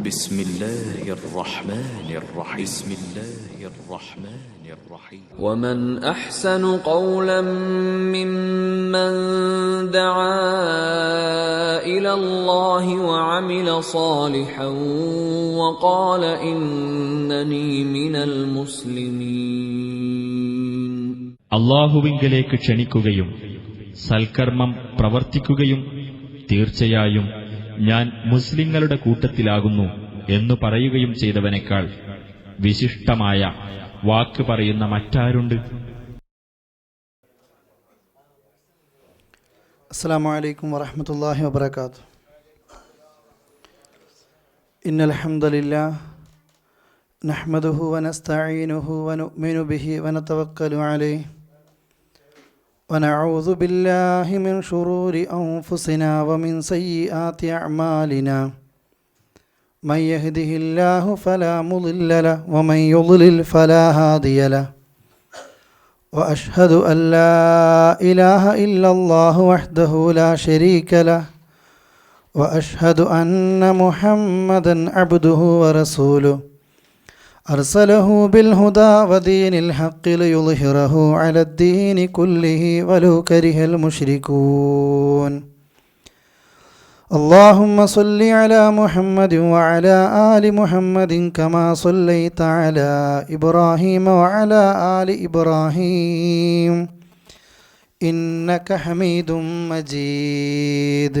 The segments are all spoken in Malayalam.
بسم الله الرحمن الرحيم بسم الله الرحمن الرحيم ومن أحسن قولا ممن دعا إلى الله وعمل صالحا وقال إنني من المسلمين. അല്ലാഹുവിങ്കലേക്ക് ക്ഷണിക്കുകയും സൽക്കർമ്മം പ്രവർത്തിക്കുകയും തീർച്ചയായും ഞാൻ മുസ്ലിങ്ങളുടെ കൂട്ടത്തിലാകുന്നു എന്നു പറയുകയും ചെയ്തവനേക്കാൾ വിശിഷ്ടമായ വാക്ക് പറയുന്ന മറ്റാരുണ്ട്? അസ്സലാമു അലൈക്കും വറഹ്മത്തുള്ളാഹി വബറകാതുഹു. ഇന്നൽ ഹംദലില്ലാഹ് നഹ്മദുഹു വനസ്തഈനുഹു വനുഅ്മിനു ബിഹി വനതവക്കലു അലൈഹി വനഊദു ബില്ലാഹി മിൻ ശുറൂരി അൻഫുസിനാ വമിൻ സയ്യിആതി അഅ്മാലിനാ മൻ യഹ്ദിഹില്ലാഹു ഫലാ മുളില്ല ലഹു വമൻ യുളിൽ ഫലാ ഹാദിയ ലഹു وأشهد أن لا إله إلا الله وحده لا شريك له وأشهد أن محمدا عبده ورسوله أرسله بالهدى ودين الحق ليظهره على الدين كله ولو كره المشركون. اللهم صل على محمد وعلى آل محمد كما صليت على إبراهيم وعلى آل إبراهيم إنك حميد مجيد.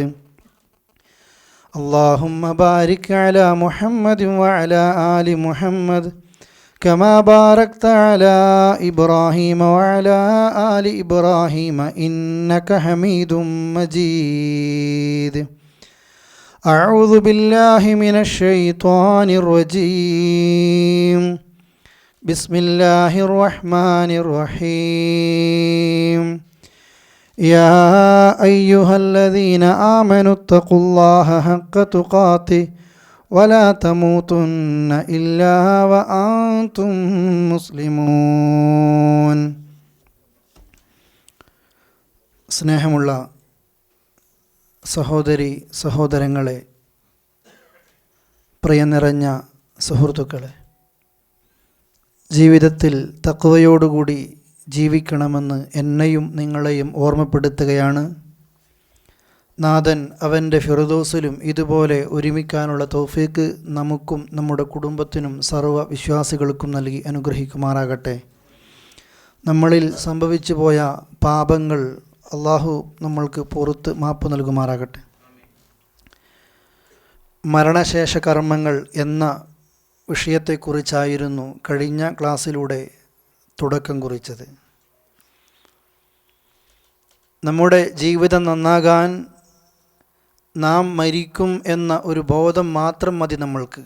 اللهم بارك على محمد وعلى آل محمد كما باركت على إبراهيم وعلى آل إبراهيم إنك حميد مجيد. أعوذ بالله من الشيطان الرجيم. بسم الله الرحمن الرحيم. يا أيها الذين آمنوا اتقوا الله حق تقاته ولا تموتن إلا وأنتم مسلمون. സ്നേഹമുള്ള സഹോദരി സഹോദരങ്ങളെ, പ്രിയ നിറഞ്ഞ സുഹൃത്തുക്കളെ, ജീവിതത്തിൽ തഖ്വയോടുകൂടി ജീവിക്കണമെന്ന് എന്നെയും നിങ്ങളെയും ഓർമ്മപ്പെടുത്തുകയാണ് നാഥൻ. അവൻ്റെ ഫിർദൗസിലും ഇതുപോലെ ഒരുമിക്കാനുള്ള തൗഫീക്ക് നമുക്കും നമ്മുടെ കുടുംബത്തിനും സർവ്വ വിശ്വാസികൾക്കും നൽകി അനുഗ്രഹിക്കുമാറാകട്ടെ. നമ്മളിൽ സംഭവിച്ചു പോയ പാപങ്ങൾ അള്ളാഹു നമ്മൾക്ക് പുറത്ത് മാപ്പ് നൽകുമാറാകട്ടെ. മരണശേഷ കർമ്മങ്ങൾ എന്ന വിഷയത്തെക്കുറിച്ചായിരുന്നു കഴിഞ്ഞ ക്ലാസ്സിലൂടെ തുടക്കം കുറിച്ചത്. നമ്മുടെ ജീവിതം നന്നാകാൻ നാം മരിക്കും എന്ന ഒരു ബോധം മാത്രം മതി നമ്മൾക്ക്.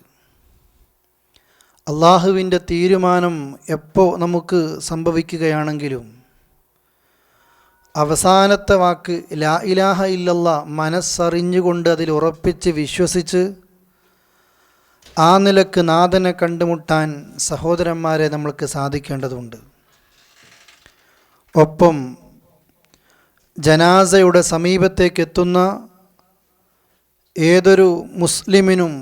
അള്ളാഹുവിൻ്റെ തീരുമാനം എപ്പോൾ നമുക്ക് സംഭവിക്കുകയാണെങ്കിലും അവസാനത്തെ വാക്ക് ലാ ഇലാഹ ഇല്ലല്ലാ മനസ്സറിഞ്ഞുകൊണ്ട് അതിൽ ഉറപ്പിച്ച് വിശ്വസിച്ച് ആ നിലക്ക് നാഥനെ കണ്ടുമുട്ടാൻ സഹോദരന്മാരെ നമ്മൾക്ക് സാധിക്കേണ്ടതുണ്ട്. ഒപ്പം ജനാസയുടെ സമീപത്തേക്ക് എത്തുന്ന ഏതൊരു മുസ്ലിമിനും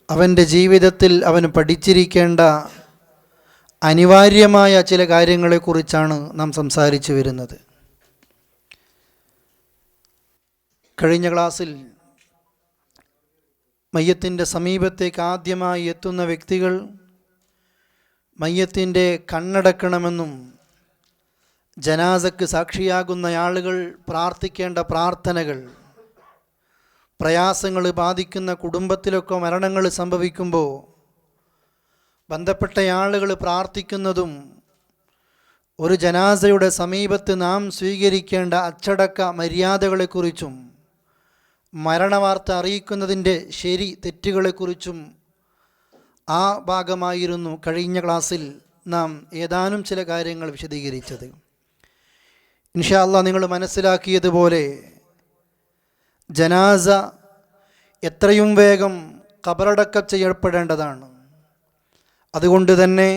അവൻ്റെ ജീവിതത്തിൽ അവൻ പഠിച്ചിരിക്കേണ്ട അനിവാര്യമായ ചില കാര്യങ്ങളെക്കുറിച്ചാണ് നാം സംസാരിച്ചു വരുന്നത്. കഴിഞ്ഞ ക്ലാസ്സിൽ മയ്യത്തിൻ്റെ സമീപത്തേക്ക് ആദ്യമായി എത്തുന്ന വ്യക്തികൾ മയ്യത്തിൻ്റെ കണ്ണടക്കണമെന്നും ജനാസക്ക് സാക്ഷിയാകുന്ന ആളുകൾ പ്രാർത്ഥിക്കേണ്ട പ്രാർത്ഥനകൾ, പ്രയാസങ്ങൾ ബാധിക്കുന്ന കുടുംബത്തിലൊക്കെ മരണങ്ങൾ സംഭവിക്കുമ്പോൾ ബന്ധപ്പെട്ട ആളുകൾ പ്രാർത്ഥിക്കുന്നതും ഒരു ജനാസയുടെ സമീപത്ത് നാം സ്വീകരിക്കേണ്ട അച്ചടക്ക മര്യാദകളെക്കുറിച്ചും മരണവാർത്ത അറിയിക്കുന്നതിൻ്റെ ശരി തെറ്റുകളെക്കുറിച്ചും ആ ഭാഗമായിരുന്നു കഴിഞ്ഞ ക്ലാസ്സിൽ നാം ഏതാനും ചില കാര്യങ്ങൾ വിശദീകരിച്ചത്. ഇൻഷാ അല്ലാഹ് നിങ്ങൾ മനസ്സിലാക്കിയതുപോലെ ജനാസ എത്രയും വേഗം ഖബറടക്കം ചെയ്യപ്പെടേണ്ടതാണ്. അതുകൊണ്ട് തന്നെ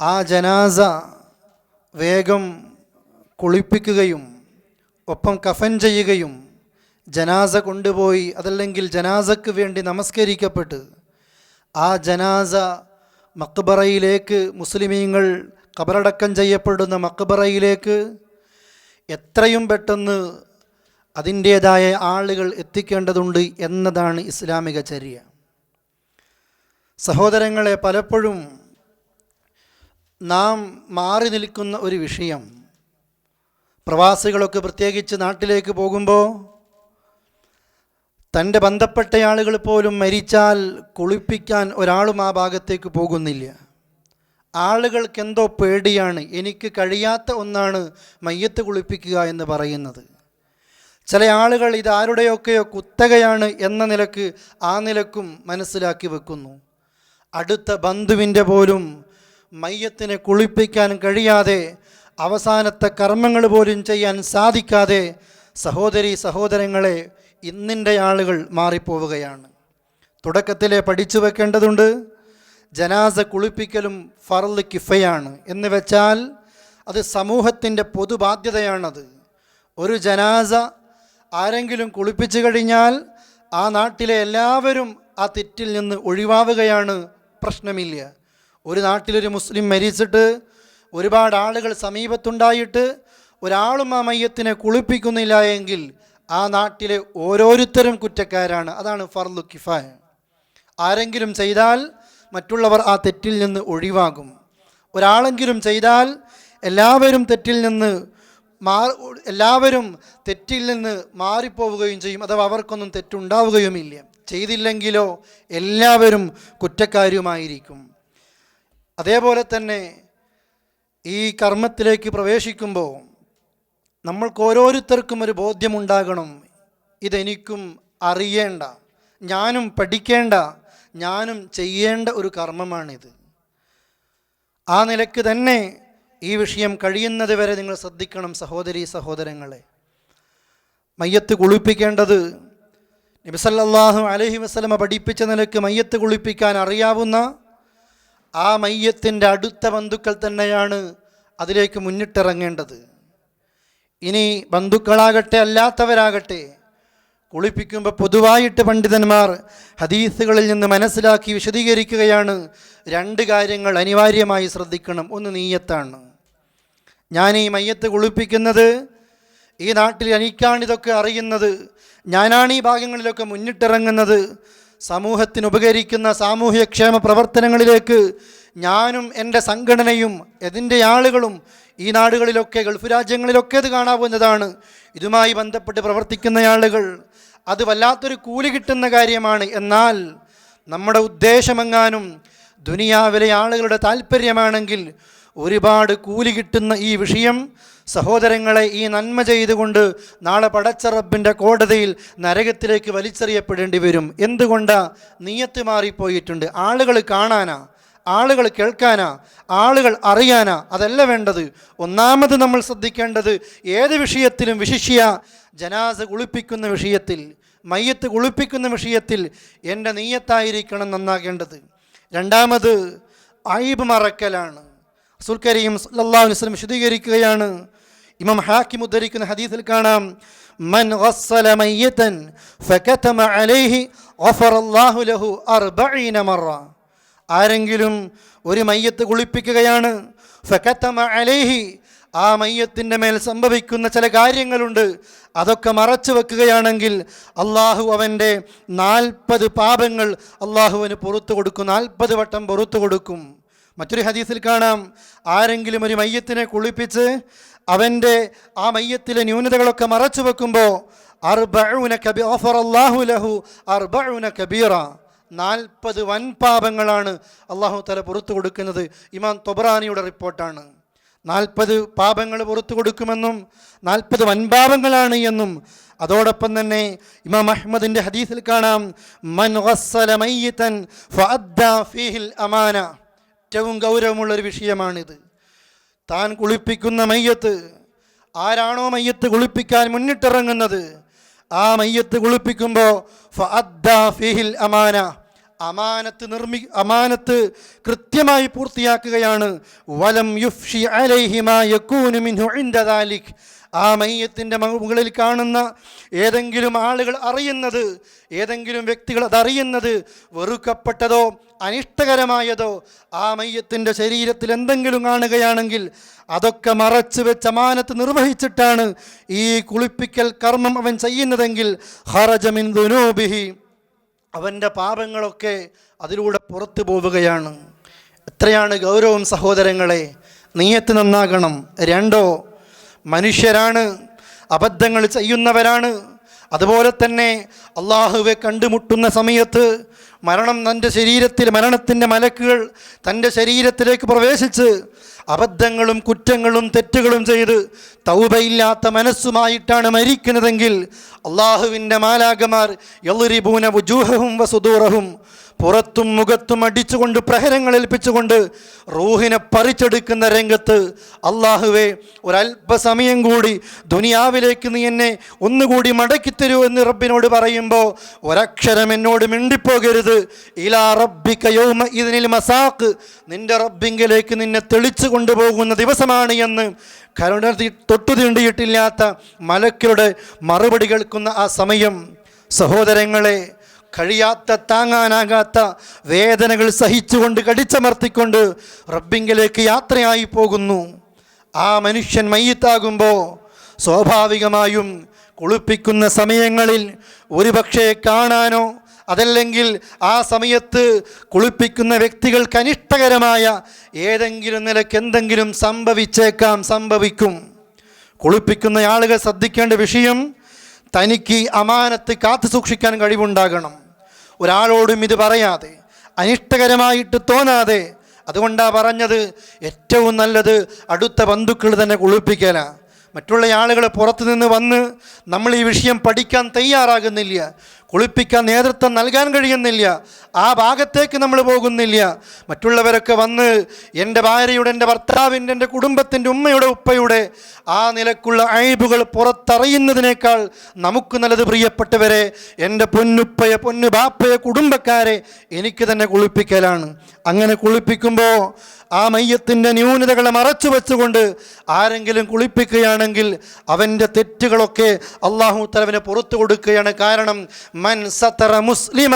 ആ ജനാസ വേഗം കുളിപ്പിക്കുകയും ഒപ്പം കഫൻ ചെയ്യുകയും ജനാസ കൊണ്ടുപോയി അതല്ലെങ്കിൽ ജനാസക്ക് വേണ്ടി നമസ്കരിക്കപ്പെട്ട് ആ ജനാസ മക്ബറയിലേക്ക്, മുസ്ലിമീങ്ങൾ ഖബറടക്കം ചെയ്യപ്പെടുന്ന മക്ബറയിലേക്ക് എത്രയും പെട്ടെന്ന് അതിൻ്റേതായ ആളുകൾ എത്തിക്കേണ്ടതുണ്ട് എന്നതാണ് ഇസ്ലാമിക ചര്യ. സഹോദരങ്ങളെ, പലപ്പോഴും നാം മാറി നിൽക്കുന്ന ഒരു വിഷയം, പ്രവാസികളൊക്കെ പ്രത്യേകിച്ച് നാട്ടിലേക്ക് പോകുമ്പോൾ തൻ്റെ ബന്ധപ്പെട്ട ആളുകൾ പോലും മരിച്ചാൽ കുളിപ്പിക്കാൻ ഒരാളും ആ ഭാഗത്തേക്ക് പോകുന്നില്ല. ആളുകൾക്ക് എന്തോ പേടിയാണ്, എനിക്ക് കഴിയാത്ത ഒന്നാണ് മയ്യത്ത് കുളിപ്പിക്കുക എന്ന് പറയുന്നത്. ചില ആളുകൾ ഇത് ആരുടെയൊക്കെയോ കുത്തകയാണ് എന്ന നിലക്ക് ആ നിലക്കും മനസ്സിലാക്കി വെക്കുന്നു. അടുത്ത ബന്ധുവിൻ്റെ പോലും മയ്യത്തിനെ കുളിപ്പിക്കാൻ കഴിയാതെ, അവസാനത്തെ കർമ്മങ്ങൾ പോലും ചെയ്യാൻ സാധിക്കാതെ സഹോദരങ്ങളെ ഇന്നിൻ്റെ ആളുകൾ മാറിപ്പോവുകയാണ്. തുടക്കത്തിലെ പഠിച്ചു വെക്കേണ്ടതുണ്ട്, ജനാസ കുളിപ്പിക്കലും ഫർള് കിഫയാണ് എന്ന് വെച്ചാൽ അത് സമൂഹത്തിൻ്റെ പൊതുബാധ്യതയാണത്. ഒരു ജനാസ ആരെങ്കിലും കുളിപ്പിച്ചു കഴിഞ്ഞാൽ ആ നാട്ടിലെ എല്ലാവരും ആ തെറ്റിൽ നിന്ന് ഒഴിവാവുകയാണ്, പ്രശ്നമില്ല. ഒരു നാട്ടിലൊരു മുസ്ലിം മരിച്ചിട്ട് ഒരുപാട് ആളുകൾ സമീപത്തുണ്ടായിട്ട് ഒരാളും ആ മയ്യത്തിനെ കുളിപ്പിക്കുന്നില്ല എങ്കിൽ ആ നാട്ടിലെ ഓരോരുത്തരും കുറ്റക്കാരാണ്. അതാണ് ഫർളു കിഫായ. ആരെങ്കിലും ചെയ്താൽ മറ്റുള്ളവർ ആ തെറ്റിൽ നിന്ന് ഒഴിവാകും. ഒരാളെങ്കിലും ചെയ്താൽ എല്ലാവരും തെറ്റിൽ നിന്ന് മാറിപ്പോവുകയും ചെയ്യും. അഥവാ അവർക്കൊന്നും തെറ്റുണ്ടാവുകയുമില്ല. ചെയ്തില്ലെങ്കിലോ എല്ലാവരും കുറ്റക്കാരുമായിരിക്കും. അതേപോലെ തന്നെ ഈ കർമ്മത്തിലേക്ക് പ്രവേശിക്കുമ്പോൾ നമ്മൾക്ക് ഓരോരുത്തർക്കും ഒരു ബോധ്യമുണ്ടാകണം, ഇതെനിക്കും അറിയേണ്ട, ഞാനും പഠിക്കേണ്ട, ഞാനും ചെയ്യേണ്ട ഒരു കർമ്മമാണിത്. ആ നിലക്ക് തന്നെ ഈ വിഷയം കഴിയുന്നത് വരെ നിങ്ങൾ ശ്രദ്ധിക്കണം സഹോദരങ്ങളെ. മയ്യത്ത് കുളിപ്പിക്കേണ്ടത് നബി സല്ലല്ലാഹു അലൈഹി വസല്ലമ പഠിപ്പിച്ച നിലക്ക് മയ്യത്ത് കുളിപ്പിക്കാൻ അറിയാവുന്ന ആ മയ്യത്തിൻ്റെ അടുത്ത ബന്ധുക്കൾ തന്നെയാണ് അതിലേക്ക് മുന്നിട്ടിറങ്ങേണ്ടത്. ഇനി ബന്ധുക്കളാകട്ടെ അല്ലാത്തവരാകട്ടെ, കുളിപ്പിക്കുമ്പോൾ പൊതുവായിട്ട് പണ്ഡിതന്മാർ ഹദീസുകളിൽ നിന്ന് മനസ്സിലാക്കി വിശദീകരിക്കുകയാണ്. 2 കാര്യങ്ങൾ അനിവാര്യമായി ശ്രദ്ധിക്കണം. ഒന്ന് നീയത്താണ്. ഞാൻ ഈ മയ്യത്ത് കുളിപ്പിക്കുന്നത്, ഈ നാട്ടിൽ എനിക്കാണിതൊക്കെ അറിയുന്നത്, ഞാനാണ് ഈ ഭാഗങ്ങളിലൊക്കെ മുന്നിട്ടിറങ്ങുന്നത്, സമൂഹത്തിന് ഉപകരിക്കുന്ന സാമൂഹ്യക്ഷേമ പ്രവർത്തനങ്ങളിലേക്ക് ഞാനും എൻ്റെ സംഘടനയും ഇതിൻ്റെ ആളുകളും ഈ നാടുകളിലൊക്കെ ഗൾഫ് രാജ്യങ്ങളിലൊക്കെ ഇത് കാണാവുന്നതാണ്. ഇതുമായി ബന്ധപ്പെട്ട് പ്രവർത്തിക്കുന്ന ആളുകൾ, അത് വല്ലാത്തൊരു കൂലി കിട്ടുന്ന കാര്യമാണ്. എന്നാൽ നമ്മുടെ ഉദ്ദേശമെങ്ങാനും ദുനിയാവിലെ ആളുകളുടെ താല്പര്യമാണെങ്കിൽ ഒരുപാട് കൂലി കിട്ടുന്ന ഈ വിഷയം സഹോദരങ്ങളെ ഈ നന്മ ചെയ്തുകൊണ്ട് നാളെ പടച്ച റബ്ബിൻ്റെ കോടതിയിൽ നരകത്തിലേക്ക് വലിച്ചെറിയപ്പെടേണ്ടി വരും. എന്തുകൊണ്ടാ? നിയ്യത്ത് മാറിപ്പോയിട്ടുണ്ട്. ആളുകൾ കാണാനാ, ആളുകൾ കേൾക്കാനാ, ആളുകൾ അറിയാനാ? അതല്ല വേണ്ടത്. ഒന്നാമത് നമ്മൾ ശ്രദ്ധിക്കേണ്ടത് ഏത് വിഷയത്തിലും, വിശിഷ്യ ജനാസ കുളിപ്പിക്കുന്ന വിഷയത്തിൽ, മയ്യത്ത് കുളിപ്പിക്കുന്ന വിഷയത്തിൽ എൻ്റെ നിയ്യത്തായിരിക്കണം നന്നാകേണ്ടത്. രണ്ടാമത് ഐബ് മറക്കലാണ്. റസൂൽ കരീം സല്ലല്ലാഹു അലൈഹി വസല്ലം വിശദീകരിക്കുകയാണ്. ഇമാം ഹാക്കിം ഉദ്ധരിക്കുന്ന ഹദീസിൽ കാണാം, മൻ ഗസ്സല മയ്യിതൻ ഫകതമ അലൈഹി ഗഫറല്ലാഹു ലഹു 40 മറ. ആരെങ്കിലും ഒരു മയ്യത്ത് കുളിപ്പിക്കുകയാണ്, ഫകതമ അലൈഹി, ആ മയ്യത്തിൻ്റെ മേൽ സംഭവിക്കുന്ന ചില കാര്യങ്ങളുണ്ട്, അതൊക്കെ മറച്ചു വെക്കുകയാണെങ്കിൽ അള്ളാഹു അവൻ്റെ 40 പാപങ്ങൾ അള്ളാഹുവിന് പുറത്തു കൊടുക്കും, 40 വട്ടം പുറത്തു കൊടുക്കും. മറ്റൊരു ഹദീസിൽ കാണാം, ആരെങ്കിലും ഒരു മയ്യത്തിനെ കുളിപ്പിച്ച് അവൻ്റെ ആ മയ്യത്തിലെ ന്യൂനതകളൊക്കെ മറച്ചു വെക്കുമ്പോൾ 40 കബീറ, 40 വൻപാപങ്ങളാണ് അള്ളാഹു തആല പുറത്തു കൊടുക്കുന്നത്. ഇമാം തൊബറാനിയുടെ റിപ്പോർട്ടാണ്. 40 പാപങ്ങൾ പുറത്തു കൊടുക്കുമെന്നും 40 വൻപാപങ്ങളാണ് എന്നും. അതോടൊപ്പം തന്നെ ഇമാം അഹ്മദിൻ്റെ ഹദീസിൽ കാണാം, മൻ ഗസ്സല മയ്യിതൻ ഫഅദ്ദാ ഫീഹിൽ അമാന. ഏറ്റവും ഗൗരവമുള്ളൊരു വിഷയമാണിത്. താൻ കുളിപ്പിക്കുന്ന മയ്യത്ത്, ആരാണോ മയ്യത്ത് കുളിപ്പിക്കാൻ മുന്നിട്ടിറങ്ങുന്നത്, ആ മയ്യത്ത് കുളിപ്പിക്കുമ്പോൾ ഫഅദ്ദാ ഫീഹിൽ അമാന, അമാനത്ത് കൃത്യമായി പൂർത്തിയാക്കുകയാണ്. വലം യുഫ്ഷി അലൈഹി മാ യകൂനു മിൻഹു ഇൻദ ദാലിക്, ആ മയ്യത്തിൻ്റെ മുകളിൽ കാണുന്ന ഏതെങ്കിലും ആളുകൾ അറിയുന്നത്, ഏതെങ്കിലും വ്യക്തികൾ അതറിയുന്നത് വെറുക്കപ്പെട്ടതോ അനിഷ്ടകരമായതോ ആ മയ്യത്തിൻ്റെ ശരീരത്തിൽ എന്തെങ്കിലും കാണുകയാണെങ്കിൽ അതൊക്കെ മറച്ചു വെച്ച് അമാനത്ത് നിർവഹിച്ചിട്ടാണ് ഈ കുളിപ്പിക്കൽ കർമ്മം അവൻ ചെയ്യുന്നതെങ്കിൽ ഖറജ മിൻ ദുനൂബിഹി, അവൻ്റെ പാപങ്ങളൊക്കെ അതിലൂടെ പുറത്തു പോവുകയാണ്. എത്രയാണ് ഗൗരവം സഹോദരങ്ങളെ! നിയ്യത്ത് നന്നാകണം. 2, മനുഷ്യരാണ്, അബദ്ധങ്ങൾ ചെയ്യുന്നവരാണ്. അതുപോലെ തന്നെ അള്ളാഹുവെ കണ്ടുമുട്ടുന്ന സമയത്ത് മരണം തൻ്റെ ശരീരത്തിൽ, മരണത്തിൻ്റെ മലക്കുകൾ തൻ്റെ ശരീരത്തിലേക്ക് പ്രവേശിച്ച് അബദ്ധങ്ങളും കുറ്റങ്ങളും തെറ്റുകളും ചെയ്ത് തൗബയില്ലാത്ത മനസ്സുമായിട്ടാണ് മരിക്കുന്നതെങ്കിൽ അള്ളാഹുവിൻ്റെ മാലാകമാർ യളിരിബൂന വുജൂഹഹും വസുദൂറഹും, പുറത്തും മുഖത്തും അടിച്ചുകൊണ്ട് പ്രഹരങ്ങൾ ഏൽപ്പിച്ചുകൊണ്ട് റൂഹിനെ പറിച്ചെടുക്കുന്ന രംഗത്ത് അള്ളാഹുവെ ഒരല്പസമയം കൂടി ദുനിയാവിലേക്ക് നീ എന്നെ ഒന്നുകൂടി മടക്കിത്തരൂ എന്ന് റബ്ബിനോട് പറയുമ്പോൾ ഒരക്ഷരം എന്നോട് മിണ്ടിപ്പോകരുത്. ഇലാ റബ്ബിക യൗമ ഇദ്നിൽ മസാഖ്, നിന്റെ റബ്ബിങ്കിലേക്ക് നിന്നെ തെളിച്ചു കൊണ്ടുപോകുന്ന ദിവസമാണ് എന്ന് കരുണ തൊട്ടു തീണ്ടിയിട്ടില്ലാത്ത മലക്കുകളുടെ മറുപടി കേൾക്കുന്ന ആ സമയം, സഹോദരങ്ങളെ, കഴിയാത്ത താങ്ങാനാകാത്ത വേദനകൾ സഹിച്ചുകൊണ്ട് കടിച്ചമർത്തിക്കൊണ്ട് റബ്ബിങ്കിലേക്ക് യാത്രയായി പോകുന്നു. ആ മനുഷ്യൻ മയ്യിത്താകുമ്പോൾ സ്വാഭാവികമായും കുളിപ്പിക്കുന്ന സമയങ്ങളിൽ ഒരുപക്ഷെ കാണാനോ അതല്ലെങ്കിൽ ആ സമയത്ത് കുളിപ്പിക്കുന്ന വ്യക്തികൾക്ക് അനിഷ്ടകരമായ ഏതെങ്കിലും നിലയ്ക്ക് എന്തെങ്കിലും സംഭവിക്കും. കുളിപ്പിക്കുന്ന ആളുകൾ ശ്രദ്ധിക്കേണ്ട വിഷയം, തനിക്ക് അമാനത്ത് കാത്തു സൂക്ഷിക്കാൻ കഴിവുണ്ടാകണം. ഒരാളോടും ഇത് പറയാതെ, അനിഷ്ടകരമായിട്ട് തോന്നാതെ. അതുകൊണ്ടാണ് പറഞ്ഞത് ഏറ്റവും നല്ലത് അടുത്ത ബന്ധുക്കൾ തന്നെ കുളിപ്പിക്കലാണ്. മറ്റുള്ള ആളുകൾ പുറത്തു നിന്ന് വന്ന് നമ്മൾ ഈ വിഷയം പഠിക്കാൻ തയ്യാറാകുന്നില്ല, കുളിപ്പിക്കാൻ നേതൃത്വം നൽകാൻ കഴിയുന്നില്ല, ആ ഭാഗത്തേക്ക് നമ്മൾ പോകുന്നില്ല. മറ്റുള്ളവരൊക്കെ വന്ന് എൻ്റെ ഭാര്യയുടെ, എൻ്റെ ഭർത്താവിൻ്റെ, എൻ്റെ കുടുംബത്തിൻ്റെ, ഉമ്മയുടെ, ഉപ്പയുടെ ആ നിലക്കുള്ള അയബുകൾ പുറത്തറിയുന്നതിനേക്കാൾ നമുക്ക് നല്ലത് പ്രിയപ്പെട്ടവരെ, എൻ്റെ പൊന്നുപ്പയെ, പൊന്നു ബാപ്പയെ, കുടുംബക്കാരെ എനിക്ക് തന്നെ കുളിപ്പിക്കലാണ്. അങ്ങനെ കുളിപ്പിക്കുമ്പോൾ ആ മയ്യത്തിൻ്റെ ന്യൂനതകളെ മറച്ചു വെച്ചുകൊണ്ട് ആരെങ്കിലും കുളിപ്പിക്കുകയാണെങ്കിൽ അവൻ്റെ തെറ്റുകളൊക്കെ അള്ളാഹു തആല പുറത്തു കൊടുക്കുകയാണ്. കാരണം മൻ സതറ മുസ്ലിമ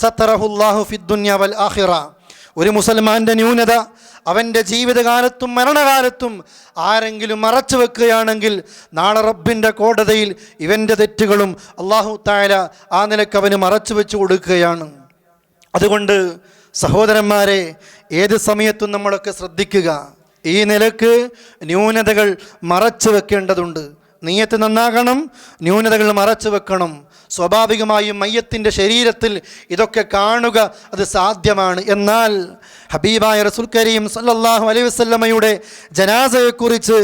സതറഹുല്ലാഹു ഫിദ്ദുനിയ വൽ ആഖിറ. ഒരു മുസൽമാൻ്റെ ന്യൂനത അവൻ്റെ ജീവിതകാലത്തും മരണകാലത്തും ആരെങ്കിലും മറച്ചു വെക്കുകയാണെങ്കിൽ നാളെ റബ്ബിൻ്റെ കോടതിയിൽ ഇവൻ്റെ തെറ്റുകളും അള്ളാഹു തആല ആ നിലക്ക് അവന് മറച്ചു വെച്ച് കൊടുക്കുകയാണ്. അതുകൊണ്ട് സഹോദരന്മാരെ, ഏത് സമയത്തും നമ്മളൊക്കെ ശ്രദ്ധിക്കുക, ഈ നിലക്ക് ന്യൂനതകൾ മറച്ചു വെക്കേണ്ടതുണ്ട്. നിയ്യത്ത് നന്നാകണം, ന്യൂനതകൾ മറച്ചു വെക്കണം. സ്വാഭാവികമായും മയ്യത്തിൻ്റെ ശരീരത്തിൽ ഇതൊക്കെ കാണുക അത് സാധ്യമാണ്. എന്നാൽ ഹബീബായ റസൂൽ കരീം സല്ലല്ലാഹു അലൈഹി വസല്ലമയുടെ ജനാസയെക്കുറിച്ച്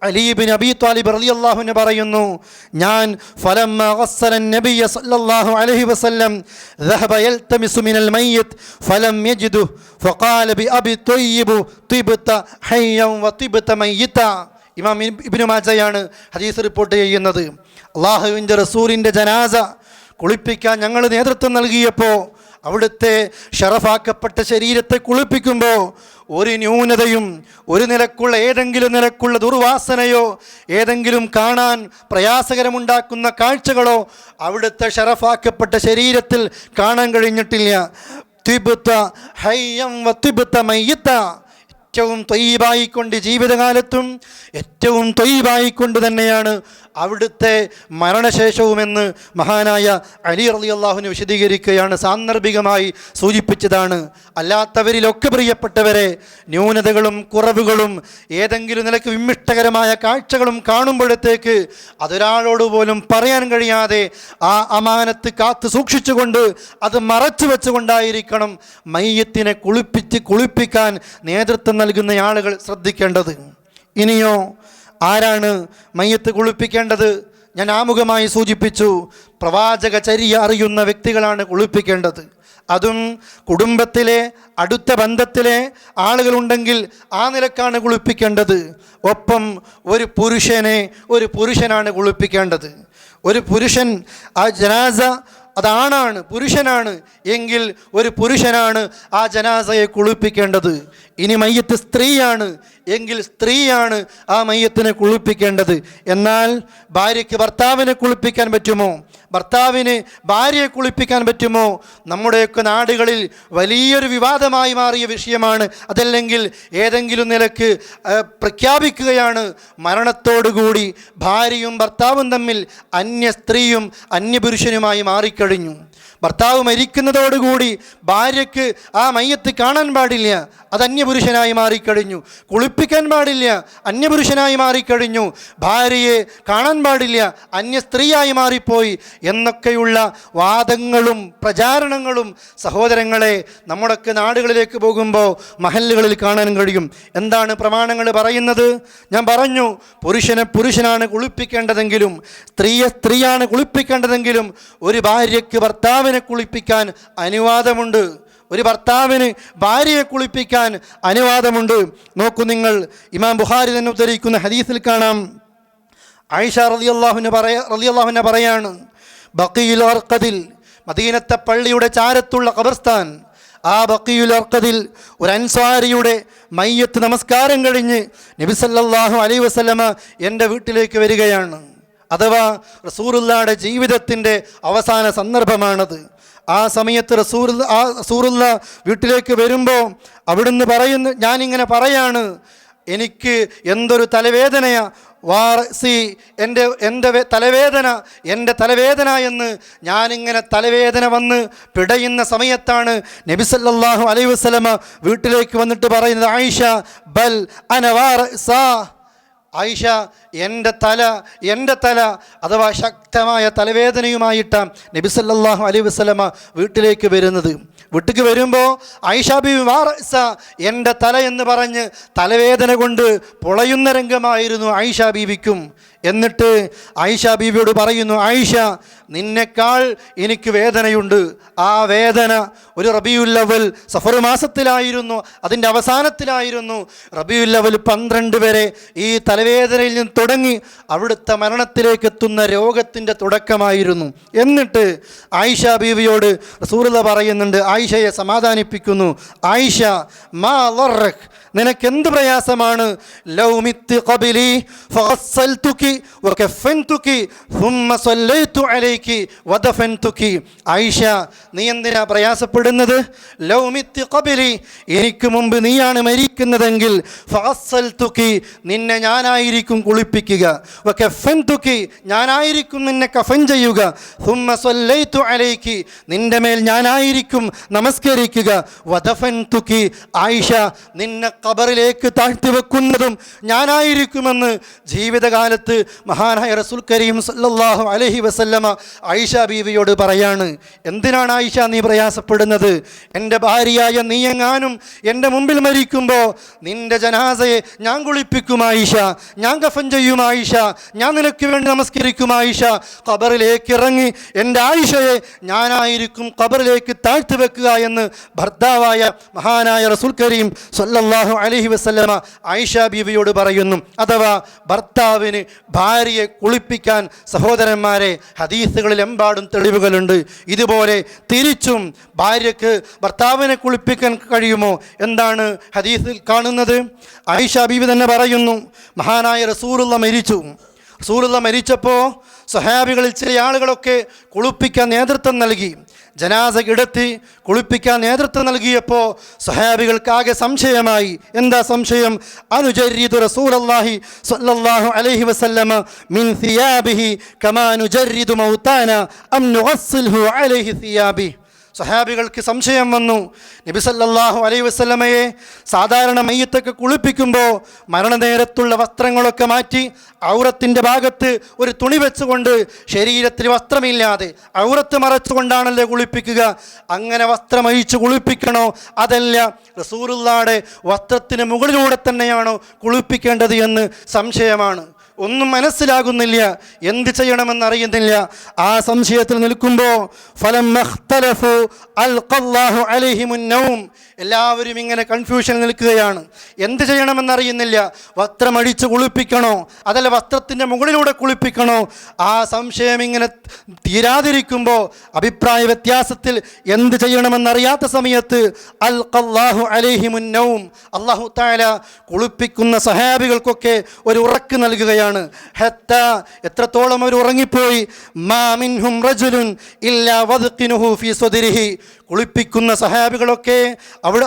അലി ഇബ്നു അബീ ത്വാലിബ് റളിയല്ലാഹു അൻഹു പറയുന്നു, ഞാൻ ഫലമ്മ ഗസ്സല നബിയ സല്ലല്ലാഹു അലൈഹി വസല്ലം ذهب يلتمس من الميت فلم يجده فقال بأبي طيب طبت حيا وطبت ميتا. ഇമാം ഇബ്നു മാജയാണ് ഹദീസ് റിപ്പോർട്ട് ചെയ്യുന്നത്. അള്ളാഹുവിൻ്റെ റസൂലിൻ്റെ ജനാസ കുളിപ്പിക്കാൻ ഞങ്ങൾ നേതൃത്വം നൽകിയപ്പോൾ അവിടുത്തെ ഷറഫാക്കപ്പെട്ട ശരീരത്തെ കുളിപ്പിക്കുമ്പോൾ ഒരു ന്യൂനതയും ഒരു നിലക്കുള്ള ഏതെങ്കിലും നിലക്കുള്ള ദുർവാസനയോ ഏതെങ്കിലും കാണാൻ പ്രയാസകരമുണ്ടാക്കുന്ന കാഴ്ചകളോ അവിടുത്തെ ഷറഫാക്കപ്പെട്ട ശരീരത്തിൽ കാണാൻ കഴിഞ്ഞിട്ടില്ല. തിബ്ത ഹയ്യം വതിബ്ത മയ്യിത്ത, ഏറ്റവും ത്വയ്യിബായിക്കൊണ്ട് ജീവിതകാലത്തും ഏറ്റവും ത്വയ്യിബായിക്കൊണ്ട് തന്നെയാണ് അവിടുത്തെ മരണശേഷവുമെന്ന് മഹാനായ അലി റളിയല്ലാഹു അൻഹു വിശദീകരിക്കുകയാണ്. സാന്ദർഭികമായി സൂചിപ്പിച്ചതാണ്. അല്ലാത്തവരിലൊക്കെ പ്രിയപ്പെട്ടവരെ, ന്യൂനതകളും കുറവുകളും ഏതെങ്കിലും നിലയ്ക്ക് വിമ്മിഷ്ടകരമായ കാഴ്ചകളും കാണുമ്പോഴത്തേക്ക് അതൊരാളോട് പോലും പറയാൻ കഴിയാതെ ആ അമാനത്ത് കാത്തു സൂക്ഷിച്ചുകൊണ്ട് അത് മറച്ചു വെച്ചുകൊണ്ടായിരിക്കണം മയ്യത്തിനെ കുളിപ്പിക്കാൻ നേതൃത്വം നൽകുന്ന ആളുകൾ ശ്രദ്ധിക്കേണ്ടത്. ഇനിയോ ആരാണ് മയ്യത്ത് കുളിപ്പിക്കേണ്ടത്? ഞാൻ ആമുഖമായി സൂചിപ്പിച്ചു, പ്രവാചക ചര്യ അറിയുന്ന വ്യക്തികളാണ് കുളിപ്പിക്കേണ്ടത്. അതും കുടുംബത്തിലെ അടുത്ത ബന്ധത്തിലെ ആളുകളുണ്ടെങ്കിൽ ആ നിലക്കാണ് കുളിപ്പിക്കേണ്ടത്. ഒപ്പം ഒരു പുരുഷനാണ് കുളിപ്പിക്കേണ്ടത്. ഒരു പുരുഷൻ ആ ജനാസ അതാണാണ്, പുരുഷനാണ് എങ്കിൽ ഒരു പുരുഷനാണ് ആ ജനാസയെ കുളിപ്പിക്കേണ്ടത്. ഇനി മയ്യത്ത് സ്ത്രീയാണ് എങ്കിൽ സ്ത്രീയാണ് ആ മയ്യത്തിനെ കുളിപ്പിക്കേണ്ടത്. എന്നാൽ ഭാര്യയ്ക്ക് ഭർത്താവിനെ കുളിപ്പിക്കാൻ പറ്റുമോ? ഭർത്താവിന് ഭാര്യയെ കുളിപ്പിക്കാൻ പറ്റുമോ? നമ്മുടെയൊക്കെ നാടുകളിൽ വലിയൊരു വിവാദമായി മാറിയ വിഷയമാണ്. അതല്ലെങ്കിൽ ഏതെങ്കിലും നിലക്ക് പ്രഖ്യാപിക്കുകയാണ്, മരണത്തോടുകൂടി ഭാര്യയും ഭർത്താവും തമ്മിൽ അന്യ സ്ത്രീയും അന്യപുരുഷനുമായി മാറിക്കഴിഞ്ഞു. ഭർത്താവ് മരിക്കുന്നതോടുകൂടി ഭാര്യയ്ക്ക് ആ മയ്യത്ത് കാണാൻ പാടില്ല, അത് അന്യപുരുഷനായി മാറിക്കഴിഞ്ഞു. കുളിപ്പിക്കാൻ പാടില്ല, അന്യപുരുഷനായി മാറിക്കഴിഞ്ഞു. ഭാര്യയെ കാണാൻ പാടില്ല, അന്യ സ്ത്രീയായി മാറിപ്പോയി എന്നൊക്കെയുള്ള വാദങ്ങളും പ്രചാരണങ്ങളും സഹോദരങ്ങളെ നമ്മുടെയൊക്കെ നാടുകളിലേക്ക് പോകുമ്പോൾ മഹല്ലുകളിൽ കാണാൻ കഴിയും. എന്താണ് പ്രമാണങ്ങൾ പറയുന്നത്? ഞാൻ പറഞ്ഞു, പുരുഷനെ പുരുഷനാണ് കുളിപ്പിക്കേണ്ടതെങ്കിലും സ്ത്രീയെ സ്ത്രീയാണ് കുളിപ്പിക്കേണ്ടതെങ്കിലും ഒരു ഭാര്യയ്ക്ക് ഭർത്താവിനെ കുളിപ്പിക്കാൻ അനുവാദമുണ്ട്. ഒരു ഭർത്താവിന് ഭാര്യയെ കുളിപ്പിക്കാൻ അനുവാദമുണ്ട്. നോക്കൂ നിങ്ങൾ, ഇമാം ബുഖാരി തന്നെ ഉദ്ധരിക്കുന്ന ഹദീസിൽ കാണാം, ആയിഷ റളിയല്ലാഹു അൻഹ പറയാണ്, ബഖീഉൽ അർഖദിൽ, മദീനത്തെ പള്ളിയുടെ ചാരത്തുള്ള ഖബർസ്ഥാൻ, ആ ബഖീഉൽ അർഖദിൽ ഒരു അൻസാരിയുടെ മയ്യത്ത് നമസ്കാരം കഴിഞ്ഞ് നബി സല്ലല്ലാഹു അലൈഹി വസല്ലമ എൻ്റെ വീട്ടിലേക്ക് വരികയാണ്. അഥവാ റസൂലുള്ളാഹിയുടെ ജീവിതത്തിൻ്റെ അവസാന സന്ദർഭമാണത്. ആ സമയത്ത് റസൂലുള്ള വീട്ടിലേക്ക് വരുമ്പോൾ അവിടുന്ന് ഞാനിങ്ങനെ പറയാണ്, എനിക്ക് എന്തൊരു തലവേദനയാ, എൻ്റെ തലവേദന എന്ന് ഞാനിങ്ങനെ തലവേദന വന്ന് പിടയുന്ന സമയത്താണ് നബി സല്ലല്ലാഹു അലൈഹി വസല്ലമ വീട്ടിലേക്ക് വന്നിട്ട് പറയുന്നത്, ആയിഷ ബൽ അന വാറസാ, ആയിഷ എൻ്റെ തല അഥവാ ശക്തമായ തലവേദനയുമായിട്ടാണ് നബി സല്ലല്ലാഹു അലൈഹി വസല്ലമ വീട്ടിലേക്ക് വരുന്നത്. വീട്ടിലേക്ക് വരുമ്പോൾ ആയിഷ ബീവി വാറസ, എൻ്റെ തല എന്ന് പറഞ്ഞ് തലവേദന കൊണ്ട് പൊളയുന്ന രംഗമായിരുന്നു ആയിഷ ബീവിക്കും. എന്നിട്ട് ആയിഷ ബീവിയോട് പറയുന്നു, ആയിഷ നിന്നെക്കാൾ എനിക്ക് വേദനയുണ്ട്. ആ വേദന ഒരു റബീഉൽ അവ്വൽ സഫർ മാസത്തിലായിരുന്നു, അതിൻ്റെ അവസാനത്തിലായിരുന്നു. റബീഉൽ അവ്വൽ 12 വരെ ഈ തലവേദനയിൽ നിന്ന് തുടങ്ങി അവിടുത്തെ മരണത്തിലേക്ക് എത്തുന്ന രോഗത്തിൻ്റെ തുടക്കമായിരുന്നു. എന്നിട്ട് ആയിഷ ബീവിയോട് റസൂലുള്ളാഹി പറയുന്നുണ്ട്, ആയിഷയെ സമാധാനിപ്പിക്കുന്നു, ആയിഷ മാ ലറക്, നിനക്കെന്ത് പ്രയാസമാണ്? ലൗ മിത്തി ഖബലി ഫഗസ്സൽതുകി വകഫൻതുകി ثم صليت عليك ودفنتك. ആയിഷ, നീ എന്തിനാ പ്രയാസപ്പെടുന്നത്? ലൗ മിത്തി ഖബലി, എനിക്ക് മുമ്പ് നീയാണ് മരിക്കുന്നതെങ്കിൽ ഫഗസ്സൽതുകി, നിന്നെ ഞാനായിരിക്കും കുളിപ്പിക്കുക, വകഫൻതുകി, ഞാനായിരിക്കും നിന്നെ കഫൻ ചെയ്യുക, ثم صليت عليك, നിന്റെ മേൽ ഞാനായിരിക്കും നമസ്കരിക്കുക, വദഫൻതുകി, ആയിഷ നിന്നെ ഖബറിലേക്ക് താഴ്ത്തി വെക്കുന്നതും ഞാനായിരിക്കുമെന്ന് ജീവിതകാലത്ത് മഹാനായ റസൂൽ കരീം സല്ലല്ലാഹു അലൈഹി വസല്ലമ ആയിഷ ബീവിയോട് പറയാണ്. എന്തിനാണ് ആയിഷ നീ പ്രയാസപ്പെടുന്നത്? എൻ്റെ ഭാര്യയായ നീയെങ്ങാനും എൻ്റെ മുമ്പിൽ മരിക്കുമ്പോൾ നിൻ്റെ ജനാസയെ ഞാൻ കുളിപ്പിക്കും ആയിഷ, ഞാൻ കഫൻ ചെയ്യും ആയിഷ, ഞാൻ നിനക്ക് വേണ്ടി നമസ്കരിക്കും ആയിഷ. ഖബറിലേക്ക് ഇറങ്ങി എൻ്റെ ആയിഷയെ ഞാനായിരിക്കും ഖബറിലേക്ക് താഴ്ത്തി വെക്കുക എന്ന് ഭർത്താവായ മഹാനായ റസൂൽ കരീം സല്ലല്ലാഹു അലൈഹി വസല്ലമ ആയിഷ ബീവിയോട് പറയുന്നു. അഥവാ ഭർത്താവിന് ഭാര്യയെ കുളിപ്പിക്കാൻ സഹോദരന്മാരെ ഹദീസുകളിൽ എമ്പാടും തെളിവുകളുണ്ട്. ഇതുപോലെ തിരിച്ചും ഭാര്യയ്ക്ക് ഭർത്താവിനെ കുളിപ്പിക്കാൻ കഴിയുമോ? എന്താണ് ഹദീസിൽ കാണുന്നത്? ആയിഷ ബീവി തന്നെ പറയുന്നു, മഹാനായ റസൂലുള്ളാഹി മരിച്ചപ്പോൾ സ്വഹാബികളിൽ ചില ആളുകളൊക്കെ കുളിപ്പിക്കാൻ നേതൃത്വം നൽകി. ജനാസ കിടത്തി കുളിപ്പിക്കാൻ നേതൃത്വം നൽകിയപ്പോൾ സ്വഹാബികൾക്കാകെ സംശയമായി. എന്താ സംശയം? അനുജരിദു റസൂലുള്ളാഹി സ്വല്ലല്ലാഹു അലൈഹി വസല്ലമ മിൻ സിയാബിഹി കമാ നുജരിദു മൗതാന അം നുഗസ്സിൽഹു അലൈഹി സിയാബി. സ്വഹാബികൾക്ക് സംശയം വന്നു, നബി സല്ലല്ലാഹു അലൈഹി വസല്ലമയെ സാധാരണ മയ്യത്തൊക്കെ കുളിപ്പിക്കുമ്പോൾ മരണനേരത്തുള്ള വസ്ത്രങ്ങളൊക്കെ മാറ്റി ഔറത്തിൻ്റെ ഭാഗത്ത് ഒരു തുണി വെച്ചുകൊണ്ട് ശരീരത്തിൽ വസ്ത്രമില്ലാതെ ഔറത്ത് മറച്ചുകൊണ്ടാണല്ലോ കുളിപ്പിക്കുക. അങ്ങനെ വസ്ത്രമഴിച്ച് കുളിപ്പിക്കണോ? അതല്ല റസൂലുള്ളാഹിയുടെ വസ്ത്രത്തിന് മുകളിലൂടെ തന്നെയാണോ കുളിപ്പിക്കേണ്ടത് എന്ന് സംശയമാണ്. ഒന്നും മനസ്സിലാകുന്നില്ല, എന്ത് ചെയ്യണമെന്നറിയുന്നില്ല. ആ സംശയത്തിൽ നിൽക്കുമ്പോൾ എല്ലാവരും ഇങ്ങനെ കൺഫ്യൂഷൻ നിൽക്കുകയാണ്. എന്ത് ചെയ്യണമെന്നറിയുന്നില്ല. വസ്ത്രമടിച്ച് കുളിപ്പിക്കണോ അതല്ല വസ്ത്രത്തിൻ്റെ മുകളിലൂടെ കുളിപ്പിക്കണോ? ആ സംശയം ഇങ്ങനെ തീരാതിരിക്കുമ്പോൾ അഭിപ്രായ വ്യത്യാസത്തിൽ എന്ത് ചെയ്യണമെന്നറിയാത്ത സമയത്ത് അൽഖല്ലാഹു അലൈഹിമുൻ നൗം, അല്ലാഹു തആല കുളിപ്പിക്കുന്ന സഹാബികൾക്കൊക്കെ ഒരു ഉറക്ക് നൽകുകയാണ്. ഹത്താ, എത്രത്തോളം അവർ ഉറങ്ങിപ്പോയി. മാ മിൻഹും റജുലുൻ ഇല്ലാ വദ്ഖിനുഹു ഫീ സദ്രിഹി, കുളിപ്പിക്കുന്ന സഹാബികളൊക്കെ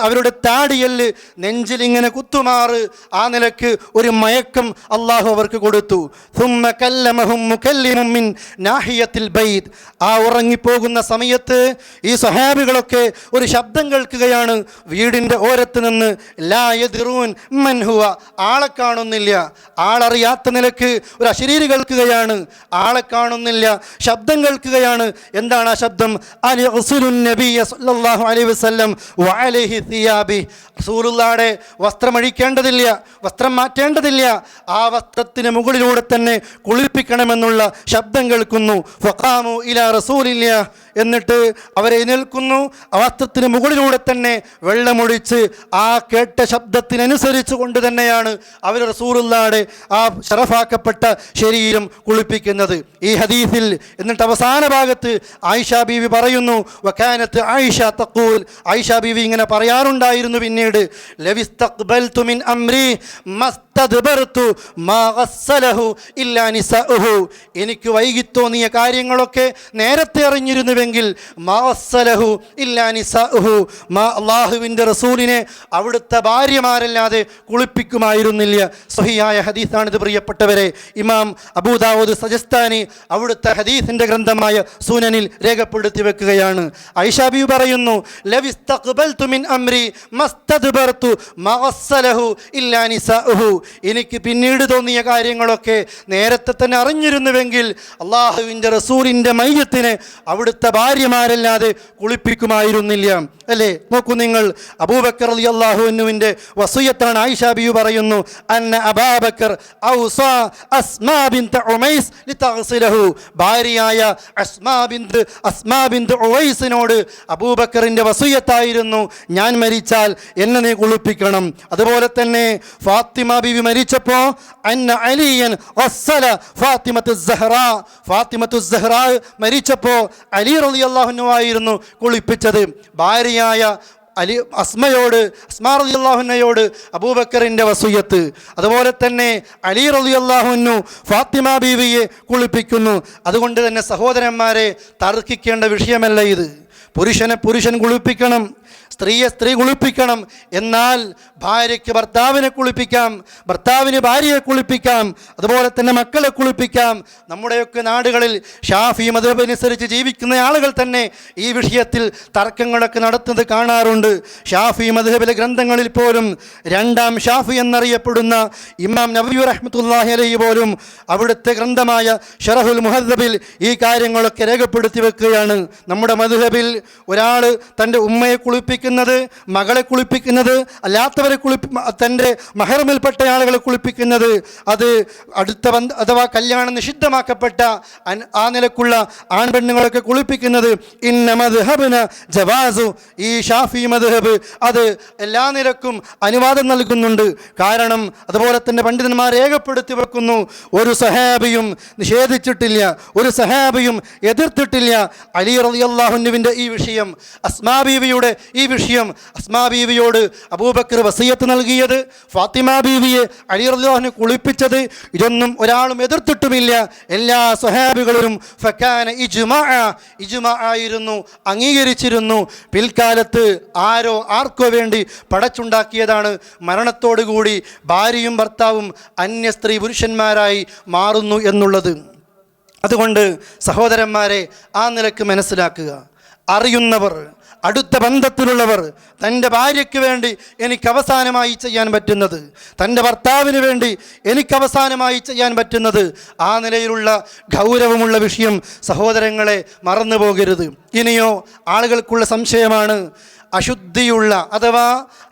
അവരുടെ താടിയല് നെഞ്ചിലിങ്ങനെ കുത്തുമാറ് ആ നിലക്ക് ഒരു മയക്കം അള്ളാഹു അവർക്ക് കൊടുത്തു. ثم كلمهم مكلم من ناحية البيت, ആ ഉറങ്ങിപ്പോകുന്ന സമയത്ത് ഈ സഹാബികളൊക്കെ ഒരു ശബ്ദം കേൾക്കുകയാണ് വീടിൻ്റെ ഓരത്ത് നിന്ന്. ലാ യദ്റൂൻ മൻ ഹുവ, ആളെ കാണുന്നില്ല. ആളറിയാത്ത നിലക്ക് ഒരു അശരീരി കേൾക്കുകയാണ്, ആളെ കാണുന്നില്ല, ശബ്ദം കേൾക്കുകയാണ്. എന്താണ് ആ ശബ്ദം? അൽഉസുലുൻ നബിയ സല്ലല്ലാഹു അലൈഹി വസല്ലം വഅലൈഹി സിയാബി, റസൂലുള്ളാഹിയുടെ വസ്ത്രം അഴിക്കേണ്ടതില്ല, വസ്ത്രം മാറ്റേണ്ടതില്ല, ആ വസ്ത്രത്തിന് മുകളിലൂടെ തന്നെ കുളിപ്പിക്കണമെന്നുള്ള ശബ്ദം കേൾക്കുന്നു. ഫഖാമു ഇലാ റസൂലില്ലാഹ്, എന്നിട്ട് അവരെ എഴുന്നേൽക്കുന്നു. ആ വസ്ത്രത്തിന് മുകളിലൂടെ തന്നെ വെള്ളമൊഴിച്ച് ആ കേട്ട ശബ്ദത്തിനനുസരിച്ച് കൊണ്ട് തന്നെയാണ് അവർ റസൂലുള്ളാഹിയുടെ ആ ശറഫാക്കപ്പെട്ട ശരീരം കുളിപ്പിക്കുന്നത്. ഈ ഹദീസിൽ എന്നിട്ട് അവസാന ഭാഗത്ത് ആയിഷ ബീവി പറയുന്നു, വകാനത്ത് ആയിഷ തഖൂൽ, ആയിഷ ബീവി ഇങ്ങനെ പറയാറുണ്ടായിരുന്നു പിന്നീട്, ലവിസ്തഖ്ബൽതു മിൻ അംരി മസ്തദ്ബർതു മാ ഗസ്സലഹു ഇല്ലാ നിസാഉഹു, എനിക്ക് വൈകിത്തോന്നിയ കാര്യങ്ങളൊക്കെ നേരത്തെ അറിഞ്ഞിരുന്നുവെങ്കിൽ മാ ഗസ്സലഹു ഇല്ലാ നിസാഉഹു, അല്ലാഹുവിൻ്റെ റസൂലിനെ അവിടുത്തെ ഭാര്യമാരല്ലാതെ കുളിപ്പിക്കുമായിരുന്നില്ല. സ്വഹീഹായ ഹദീസാണിത് പ്രിയപ്പെട്ടവരെ. ഇമാം അബൂദാവൂദ് സജസ്താനി അവിടുത്തെ ഹദീസിൻ്റെ ഗ്രന്ഥമായ സുനനിൽ രേഖപ്പെടുത്തി വെക്കുകയാണ്. ആയിഷ ബീവി പറയുന്നു, ലവിസ്തഖ്ബൽതു മിൻ അംരി മസ്തദ്ബർതു മാ ഗസ്സലഹു ഇല്ലാ നിസാഉഹു, എനിക്ക് പിന്നീട് തോന്നിയ കാര്യങ്ങളൊക്കെ നേരത്തെ തന്നെ അറിഞ്ഞിരുന്നുവെങ്കിൽ അള്ളാഹുവിൻ്റെ റസൂലിൻ്റെ മയ്യത്തിനെ അവിടുത്തെ ഭാര്യമാരല്ലാതെ കുളിപ്പിക്കുമായിരുന്നില്ല. അല്ലേ? നോക്കൂ നിങ്ങൾ, അബൂബക്കർ റളിയല്ലാഹു അൻഹുവിൻ്റെ വസിയത്താണ് ആയിഷ ബീവി പറയുന്നു, അന്ന അബൂബക്കർ ഔസാ അസ്മാ ബിൻത് ഉമൈസ് ലിതഗ്സിലഹു, ഭാര്യയായ അസ്മാ ബിൻത് ഉവൈസിനോട് അബൂബക്കറിൻ്റെ വസിയത്തായിരുന്നു, ഞാൻ മരിച്ചാൽ എന്നെ നീ കുളിപ്പിക്കണം. അതുപോലെ തന്നെ ഫാത്തിമ ബീവി മരിച്ചപ്പോൾ അന്ന അലിയൻ വസ്സല ഫാത്തിമത്തു സഹ്റ മരിച്ചപ്പോൾ അലി റളിയല്ലാഹു അൻഹു ആയിരുന്നു കുളിപ്പിച്ചത്. ഭാര്യയായ അസ്മാ റളിയല്ലാഹു അൻഹയോട് അബൂബക്കറിൻ്റെ വസിയത്ത്. അതുപോലെ തന്നെ അലി റളിയല്ലാഹു അൻഹു ഫാത്തിമ ബീവിയെ കുളിപ്പിക്കുന്നു. അതുകൊണ്ട് തന്നെ സഹോദരന്മാരെ, തർക്കിക്കേണ്ട വിഷയമല്ല ഇത്. പുരുഷൻ കുളിപ്പിക്കണം, സ്ത്രീയെ സ്ത്രീ കുളിപ്പിക്കണം. എന്നാൽ ഭാര്യയ്ക്ക് ഭർത്താവിനെ കുളിപ്പിക്കാം, ഭർത്താവിന് ഭാര്യയെ കുളിപ്പിക്കാം, അതുപോലെ തന്നെ മക്കളെ കുളിപ്പിക്കാം. നമ്മുടെയൊക്കെ നാടുകളിൽ ഷാഫി മദ്ഹബ് അനുസരിച്ച് ജീവിക്കുന്ന ആളുകൾ തന്നെ ഈ വിഷയത്തിൽ തർക്കങ്ങളൊക്കെ നടത്തുന്നത് കാണാറുണ്ട്. ഷാഫി മദ്ഹബിലെ ഗ്രന്ഥങ്ങളിൽ പോലും രണ്ടാം ഷാഫി എന്നറിയപ്പെടുന്ന ഇമാം നവവി റഹ്മത്തുള്ളാഹി അലൈഹി പോലും അവിടുത്തെ ഗ്രന്ഥമായ ശറഹുൽ മുഹദ്ദബിൽ ഈ കാര്യങ്ങളൊക്കെ രേഖപ്പെടുത്തി വെക്കുകയാണ്. നമ്മുടെ മദ്ഹബിൽ ഒരാൾ തൻ്റെ ഉമ്മയെ കുളിപ്പിക്കുന്നത്, മകളെ കുളിപ്പിക്കുന്നത്, അല്ലാത്തവരെ തൻ്റെ മഹറമിൽപ്പെട്ട ആളുകളെ കുളിപ്പിക്കുന്നത്, അത് അടുത്ത അഥവാ കല്യാണം നിഷിദ്ധമാക്കപ്പെട്ട ആ നിലക്കുള്ള ആൺപെണ്ണുങ്ങളൊക്കെ കുളിപ്പിക്കുന്നത് ഇന്ന മദ്ഹബ്ന ജവാസു, ഈ ഷാഫി മദ്ഹബ് അത് എല്ലാ നിലക്കും അനുവാദം നൽകുന്നുണ്ട്. കാരണം അതുപോലെ തന്നെ പണ്ഡിതന്മാർ രേഖപ്പെടുത്തി വെക്കുന്നു, ഒരു സഹാബിയും നിഷേധിച്ചിട്ടില്ല, ഒരു സഹാബിയും എതിർത്തിട്ടില്ല അലി റളിയല്ലാഹു അൻഹുവിൻ്റെ ഈ വിഷയം. അസ്മാ ബീവിയുടെ ഈ വിഷയം, അസ്മാ ബീവിയോട് അബൂബക്കർ വസിയത്ത് നൽകിയത്, ഫാത്തിമ ബീവിയെ അലി റളിയല്ലാഹു അൻഹു കുളിപ്പിച്ചത്, ഇതൊന്നും ഒരാളും എതിർത്തിട്ടുമില്ല. എല്ലാ സ്വഹാബികളും ഫകാന ഇജ്മാ ആയിരുന്നു, അംഗീകരിച്ചിരുന്നു. പിൽക്കാലത്ത് ആരോ ആർക്കോ വേണ്ടി പടച്ചുണ്ടാക്കിയതാണ്. മരണത്തോടുകൂടി ഭാര്യയും ഭർത്താവും അന്യ സ്ത്രീ പുരുഷന്മാരായി മാറുന്നു എന്നുള്ളത്. അതുകൊണ്ട് സഹോദരന്മാരെ, ആ നിലക്ക് മനസ്സിലാക്കുക. അറിയുന്നവർ, അടുത്ത ബന്ധത്തിലുള്ളവർ, തൻ്റെ ഭാര്യയ്ക്ക് വേണ്ടി എനിക്ക് അവസാനമായി ചെയ്യാൻ പറ്റുന്നത്, തൻ്റെ ഭർത്താവിന് വേണ്ടി എനിക്ക് അവസാനമായി ചെയ്യാൻ പറ്റുന്നത്, ആ നിലയിലുള്ള ഗൗരവമുള്ള വിഷയം സഹോദരങ്ങളെ മറന്നു പോകരുത്. ഇനിയോ ആളുകൾക്കുള്ള സംശയമാണ്, അശുദ്ധിയുള്ള അഥവാ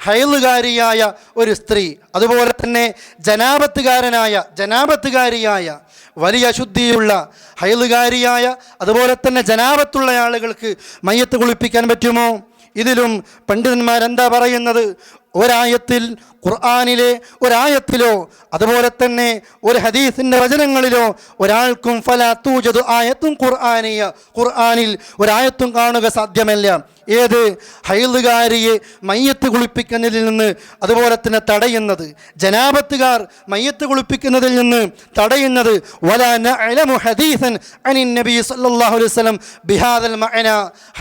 ഹൈലുകാരിയായ ഒരു സ്ത്രീ, അതുപോലെ തന്നെ ജനാപത്തുകാരിയായ വലിയ അശുദ്ധിയുള്ള ഹൈലുകാരിയായ അതുപോലെ തന്നെ ജനാപത്തുള്ള ആളുകൾക്ക് മയ്യത്ത് കുളിപ്പിക്കാൻ പറ്റുമോ? ഇതിലും പണ്ഡിതന്മാരെന്താ പറയുന്നത്? ഒരായത്തിൽ, ഖുർആനിലെ ഒരായത്തിലോ അതുപോലെ തന്നെ ഒരു ഹദീസിൻ്റെ വചനങ്ങളിലോ ഒരാൾക്കും ഫലാ തൂജദു ആയത്തും ഖുർആനിൽ ഒരായത്തും കാണുക സാധ്യമല്ല. ഏത്? ഹൈലുകാരിയെ മയ്യത്ത് കുളിപ്പിക്കുന്നതിൽ നിന്ന് അതുപോലെ തന്നെ തടയുന്നത്, ജനാപത്തുകാർ മയ്യത്ത് കുളിപ്പിക്കുന്നതിൽ നിന്ന് തടയുന്നത്. വലാ നഅലമു ഹദീസൻ അനിൻ നബി സല്ലല്ലാഹു അലൈഹി വസല്ലം ബിഹാദൽ മഅന.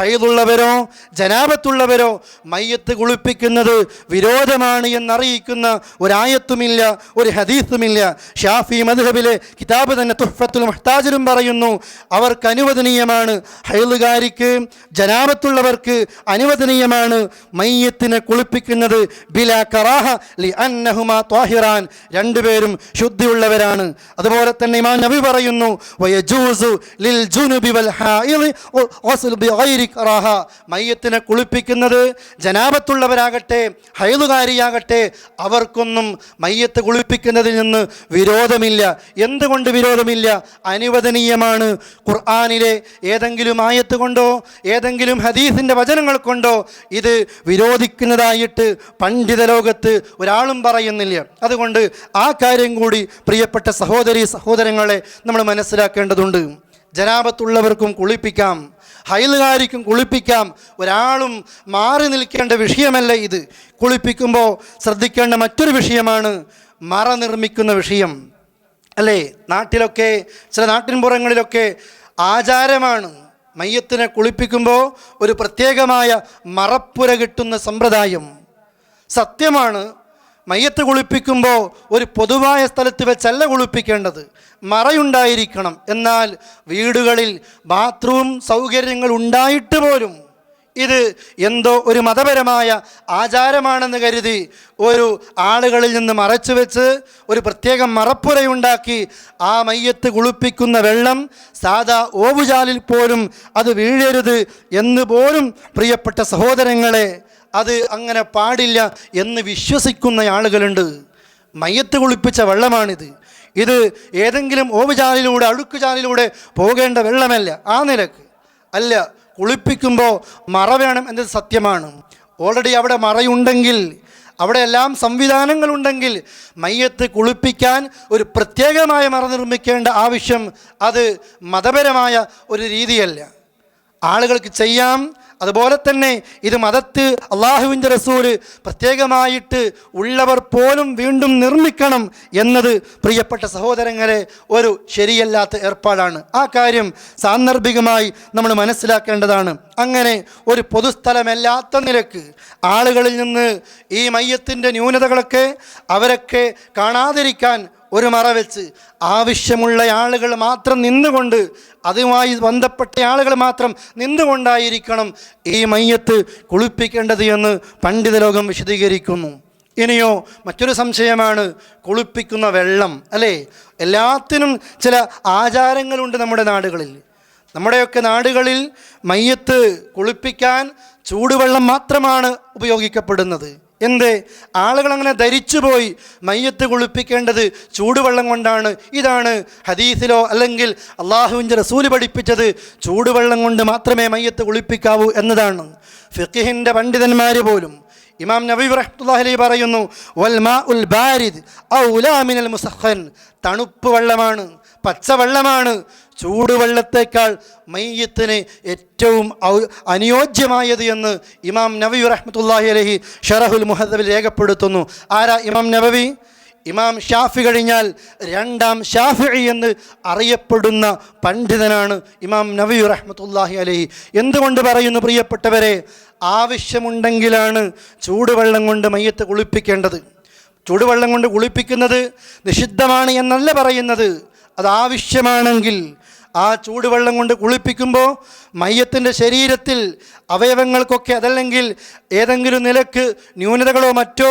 ഹൈലുള്ളവരോ ജനാപത്തുള്ളവരോ മയ്യത്ത് കുളിപ്പിക്കുന്നത് വിരോധമാണ് എന്നറിയിക്കുന്ന ഒരായത്തുമില്ല, ഒരു ഹദീസുമില്ല. ഷാഫി മദ്ഹബിലെ കിതാബ് തന്നെ തുഹ്ഫത്തുൽ മുഹ്താജിലും പറയുന്നു അവർക്ക് അനുവദനീയമാണ്, ഹൈലുകാരിക്ക് ജനാപത്തുള്ളവർക്ക് അനുവദനീയമാണ് മയ്യത്തിനെ കുളിപ്പിക്കുന്നത് ബിലാ കറാഹ ലിഅന്നഹുമാ ത്വാഹിറാൻ, രണ്ടുപേരും ശുദ്ധിയുള്ളവരാണ്. അതുപോലെ തന്നെ ഇമാം നബി പറയുന്നു വയജൂസു ലിൽ ജുനുബി വൽ ഹായിദി ഗസ്ലു ബിഗൈരി കറാഹ, മയ്യത്തിനെ കുളിപ്പിക്കുന്നത് ജനാപത്തുള്ളവരാകട്ടെ ഹൈലുകാരിയാകട്ടെ അവർക്കൊന്നും മയ്യത്ത് കുളിപ്പിക്കുന്നതിൽ നിന്ന് വിരോധമില്ല. എന്തുകൊണ്ട് വിരോധമില്ല? അനുവദനീയമാണ്. ഖുർആനിലെ ഏതെങ്കിലും ആയത്ത് കൊണ്ടോ ഏതെങ്കിലും ഹദീസിൻ്റെ വചനങ്ങൾ കൊണ്ടോ ഇത് വിരോധിക്കുന്നതായിട്ട് പണ്ഡിത ലോകത്ത് ഒരാളും പറയുന്നില്ല. അതുകൊണ്ട് ആ കാര്യം കൂടി പ്രിയപ്പെട്ട സഹോദരങ്ങളെ നമ്മൾ മനസ്സിലാക്കേണ്ടതുണ്ട്. ജനാപത്തുള്ളവർക്കും കുളിപ്പിക്കാം, ഹൈലുകാരിക്കും കുളിപ്പിക്കാം. ഒരാളും മാറി നിൽക്കേണ്ട വിഷയമല്ല ഇത്. കുളിപ്പിക്കുമ്പോൾ ശ്രദ്ധിക്കേണ്ട മറ്റൊരു വിഷയമാണ് മറ നിർമ്മിക്കുന്ന വിഷയം, അല്ലേ? നാട്ടിലൊക്കെ ചില നാട്ടിൻപുറങ്ങളിലൊക്കെ ആചാരമാണ് മയ്യത്തിനെ കുളിപ്പിക്കുമ്പോൾ ഒരു പ്രത്യേകമായ മറപ്പുര കിട്ടുന്ന സമ്പ്രദായം. സത്യമാണ്, മയ്യത്ത് കുളിപ്പിക്കുമ്പോൾ ഒരു പൊതുവായ സ്ഥലത്ത് വെച്ചല്ല കുളിപ്പിക്കേണ്ടത്, മറയുണ്ടായിരിക്കണം. എന്നാൽ വീടുകളിൽ ബാത്റൂം സൗകര്യങ്ങൾ ഉണ്ടായിട്ട് പോലും ഇത് എന്തോ ഒരു മതപരമായ ആചാരമാണെന്ന് കരുതി ഒരു ആളുകളിൽ നിന്ന് മറച്ചു വെച്ച് ഒരു പ്രത്യേകം മറപ്പുരയുണ്ടാക്കി ആ മയ്യത്ത് കുളിപ്പിക്കുന്ന വെള്ളം സാധാ ഓവുചാലിൽ പോലും അത് വീഴരുത് എന്ന് പോലും പ്രിയപ്പെട്ട സഹോദരങ്ങളെ, അത് അങ്ങനെ പാടില്ല എന്ന് വിശ്വസിക്കുന്ന ആളുകളുണ്ട്. മയ്യത്ത് കുളിപ്പിച്ച വെള്ളമാണിത്. ഇത് ഏതെങ്കിലും ഓവുചാലിലൂടെ അഴുക്കുചാലിലൂടെ പോകേണ്ട വെള്ളമല്ല. ആ നിലക്ക് അല്ല. കുളിപ്പിക്കുമ്പോൾ മറ വേണം എന്നത് സത്യമാണ്. ഓൾറെഡി അവിടെ മറയുണ്ടെങ്കിൽ, അവിടെ എല്ലാം സംവിധാനങ്ങളുണ്ടെങ്കിൽ മയ്യത്ത് കുളിപ്പിക്കാൻ ഒരു പ്രത്യേകമായ മറ നിർമ്മിക്കേണ്ട ആവശ്യം അത് മതപരമായ ഒരു രീതിയല്ല. ആളുകൾക്ക് ചെയ്യാം. അതുപോലെ തന്നെ ഇത് മതത്ത് അള്ളാഹുവിൻ്റെ റസൂല് പ്രത്യേകമായിട്ട് ഉള്ളവർ പോലും വീണ്ടും നിർമ്മിക്കണം എന്നത് പ്രിയപ്പെട്ട സഹോദരങ്ങളെ ഒരു ശരിയല്ലാത്ത ഏർപ്പാടാണ്. ആ കാര്യം സാന്ദർഭികമായി നമ്മൾ മനസ്സിലാക്കേണ്ടതാണ്. അങ്ങനെ ഒരു പൊതുസ്ഥലമല്ലാത്ത നിലക്ക് ആളുകളിൽ നിന്ന് ഈ മയ്യത്തിൻ്റെ ന്യൂനതകളൊക്കെ അവരൊക്കെ കാണാതിരിക്കാൻ ഒരു മറ വെച്ച് ആവശ്യമുള്ള ആളുകൾ മാത്രം നിന്നുകൊണ്ട്, അതുമായി ബന്ധപ്പെട്ട ആളുകൾ മാത്രം നിന്നുകൊണ്ടായിരിക്കണം ഈ മയ്യത്ത് കുളിപ്പിക്കേണ്ടത് എന്ന് പണ്ഡിത ലോകം വിശദീകരിക്കുന്നു. ഇനിയോ മറ്റൊരു സംശയമാണ് കുളിപ്പിക്കുന്ന വെള്ളം, അല്ലേ? എല്ലാത്തിനും ചില ആചാരങ്ങളുണ്ട് നമ്മുടെ നാടുകളിൽ. നമ്മുടെയൊക്കെ നാടുകളിൽ മയ്യത്ത് കുളിപ്പിക്കാൻ ചൂടുവെള്ളം മാത്രമാണ് ഉപയോഗിക്കപ്പെടുന്നത്. എന്ത്? ആളുകൾ അങ്ങനെ ധരിച്ചുപോയി മയ്യത്ത് കുളിപ്പിക്കേണ്ടത് ചൂടുവെള്ളം കൊണ്ടാണ്. ഇതാണ് ഹദീസിലോ അല്ലെങ്കിൽ അള്ളാഹുവിൻ്റെ റസൂല് പഠിപ്പിച്ചത് ചൂടുവെള്ളം കൊണ്ട് മാത്രമേ മയ്യത്ത് കുളിപ്പിക്കാവൂ എന്നതാണ്. ഫിഖ്ഹിൻ്റെ പണ്ഡിതന്മാർ പോലും ഇമാം നബവി റഹ്മത്തുള്ളാഹി അലൈഹി പറയുന്നു വൽ മാഉൽ ബാരിദ് ഔലാ മിനൽ മുസഖൻ, തണുപ്പ് വെള്ളമാണ്, പച്ചവെള്ളമാണ് ചൂടുവെള്ളത്തേക്കാൾ മയ്യത്തിന് ഏറ്റവും അനുയോജ്യമായത് എന്ന് ഇമാം നബവി റഹ്മത്തുള്ളാഹി അലൈഹി ശറഹുൽ മുഹദ്ദബിൽ രേഖപ്പെടുത്തുന്നു. ആരാ ഇമാം നബവി? ഇമാം ഷാഫി കഴിഞ്ഞാൽ രണ്ടാം ഷാഫിഈ എന്ന് അറിയപ്പെടുന്ന പണ്ഡിതനാണ് ഇമാം നബവി റഹ്മത്തുള്ളാഹി അലൈഹി. എന്തുകൊണ്ട് പറയുന്നു പ്രിയപ്പെട്ടവരെ? ആവശ്യമുണ്ടെങ്കിലാണ് ചൂടുവെള്ളം കൊണ്ട് മയ്യത്ത് കുളിപ്പിക്കേണ്ടത്. ചൂടുവെള്ളം കൊണ്ട് കുളിപ്പിക്കുന്നത് നിഷിദ്ധമാണ് എന്നല്ല പറയുന്നത്. അത് ആവശ്യമാണെങ്കിൽ ആ ചൂടുവെള്ളം കൊണ്ട് കുളിപ്പിക്കുമ്പോൾ മയ്യത്തിൻ്റെ ശരീരത്തിൽ അവയവങ്ങൾക്കൊക്കെ അതല്ലെങ്കിൽ ഏതെങ്കിലും നിലക്ക് ന്യൂനതകളോ മറ്റോ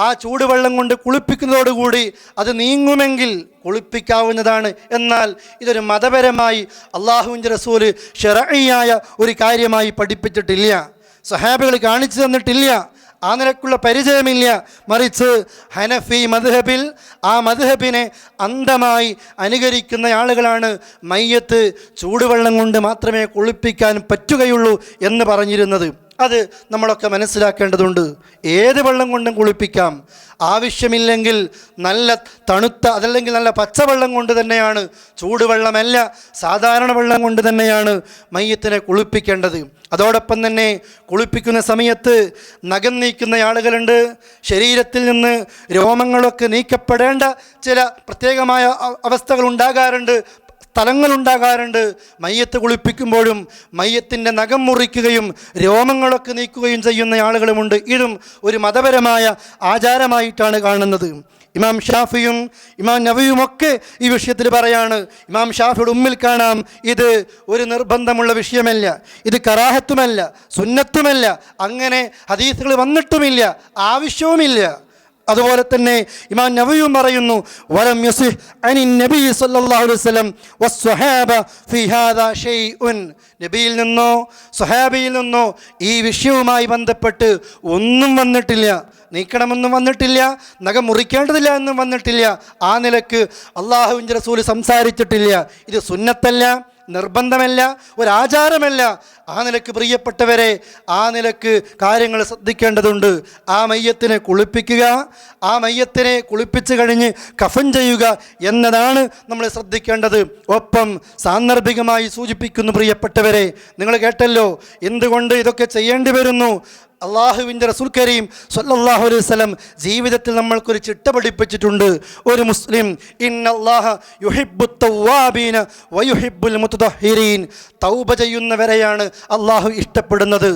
ആ ചൂടുവെള്ളം കൊണ്ട് കുളിപ്പിക്കുന്നതോടുകൂടി അത് നീങ്ങുമെങ്കിൽ കുളിപ്പിക്കാവുന്നതാണ്. എന്നാൽ ഇതൊരു മതപരമായി അള്ളാഹുവിൻ്റെ റസൂല് ശർഈയായ ഒരു കാര്യമായി പഠിപ്പിച്ചിട്ടില്ല. സ്വഹാബികൾ കാണിച്ചു തന്നിട്ടില്ല, ആ നിലക്കുള്ള പരിചയമില്ല. മറിച്ച് ഹനഫി മദ്ഹബിൽ ആ മദ്ഹബിനെ അന്ധമായി അനുകരിക്കുന്ന ആളുകളാണ് മയ്യത്ത് ചൂടുവെള്ളം കൊണ്ട് മാത്രമേ കുളിപ്പിക്കാൻ പറ്റുകയുള്ളൂ എന്ന് പറഞ്ഞിരുന്നത്. അത് നമ്മളൊക്കെ മനസ്സിലാക്കേണ്ടതുണ്ട്. ഏത് വെള്ളം കൊണ്ടും കുളിപ്പിക്കാം. ആവശ്യമില്ലെങ്കിൽ നല്ല തണുത്ത അതല്ലെങ്കിൽ നല്ല പച്ചവെള്ളം കൊണ്ട് തന്നെയാണ്, ചൂടുവെള്ളമല്ല സാധാരണ വെള്ളം കൊണ്ട് തന്നെയാണ് മയ്യത്തിനെ കുളിപ്പിക്കേണ്ടത്. അതോടൊപ്പം തന്നെ കുളിപ്പിക്കുന്ന സമയത്ത് നഖം നീക്കുന്ന ആളുകളുണ്ട്. ശരീരത്തിൽ നിന്ന് രോമങ്ങളൊക്കെ നീക്കപ്പെടേണ്ട ചില പ്രത്യേകമായ അവസ്ഥകൾ ഉണ്ടാകാറുണ്ട്, സ്ഥലങ്ങളുണ്ടാകാറുണ്ട്. മയ്യത്ത് കുളിപ്പിക്കുമ്പോഴും മയ്യത്തിൻ്റെ നഖം മുറിക്കുകയും രോമങ്ങളൊക്കെ നീക്കുകയും ചെയ്യുന്ന ആളുകളുമുണ്ട്. ഇതും ഒരു മതപരമായ ആചാരമായിട്ടാണ് കാണുന്നത്. ഇമാം ഷാഫിയും ഇമാം നവവിയുമൊക്കെ ഈ വിഷയത്തിൽ പറയാണ്. ഇമാം ഷാഫിയുടെ ഉമ്മിൽ കാണാം, ഇത് ഒരു നിർബന്ധമുള്ള വിഷയമല്ല, ഇത് കറാഹത്തുമല്ല, സുന്നത്തുമല്ല, അങ്ങനെ ഹദീസുകൾ വന്നിട്ടുമില്ല, ആവശ്യവുമില്ല. അതുപോലെ തന്നെ ഇമാം നവവിയും പറയുന്നു, വലം യസിഹ് അനി നബി സല്ലല്ലാഹു അലൈഹി വസല്ലം വസ്സഹാബ ഫീ ഹാദാ ഷൈഉൻ, നബിയിൽ നിന്നോ സ്വഹാബിയിൽ നിന്നോ ഈ വിഷയവുമായി ബന്ധപ്പെട്ട് ഒന്നും വന്നിട്ടില്ല. നീക്കണമെന്നും വന്നിട്ടില്ല, നഖം മുറിക്കേണ്ടതില്ല എന്നും വന്നിട്ടില്ല. ആ നിലക്ക് അള്ളാഹുവിൻ്റെ റസൂൽ സംസാരിച്ചിട്ടില്ല. ഇത് സുന്നത്തല്ല, നിർബന്ധമല്ല, ഒരാചാരമല്ല. ആ നിലക്ക് പ്രിയപ്പെട്ടവരെ, ആ നിലക്ക് കാര്യങ്ങൾ ശ്രദ്ധിക്കേണ്ടതുണ്ട്. ആ മയ്യത്തിനെ കുളിപ്പിക്കുക, ആ മയ്യത്തിനെ കുളിപ്പിച്ച് കഴിഞ്ഞ് കഫൻ ചെയ്യുക എന്നതാണ് നമ്മൾ ശ്രദ്ധിക്കേണ്ടത്. ഒപ്പം സാന്ദർഭികമായി സൂചിപ്പിക്കുന്നു പ്രിയപ്പെട്ടവരെ, നിങ്ങൾ കേട്ടല്ലോ എന്തുകൊണ്ട് ഇതൊക്കെ ചെയ്യേണ്ടി വരുന്നു. അള്ളാഹുവിൻ്റെ റസൂൽ കരീം സ്വല്ലല്ലാഹു അലൈഹി വസല്ലം ജീവിതത്തിൽ നമ്മൾക്കൊരു ചിട്ട പഠിപ്പിച്ചിട്ടുണ്ട്. ഒരു മുസ്ലിം ഇന്നല്ലാഹ യുഹിബ്ബുത് തവ്വാബീന വയുഹിബ്ബുൽ മുതതഹിരീൻ, തൗബ ചെയ്യുന്നവരെയാണ് അള്ളാഹു ഇഷ്ടപ്പെടുന്നത്,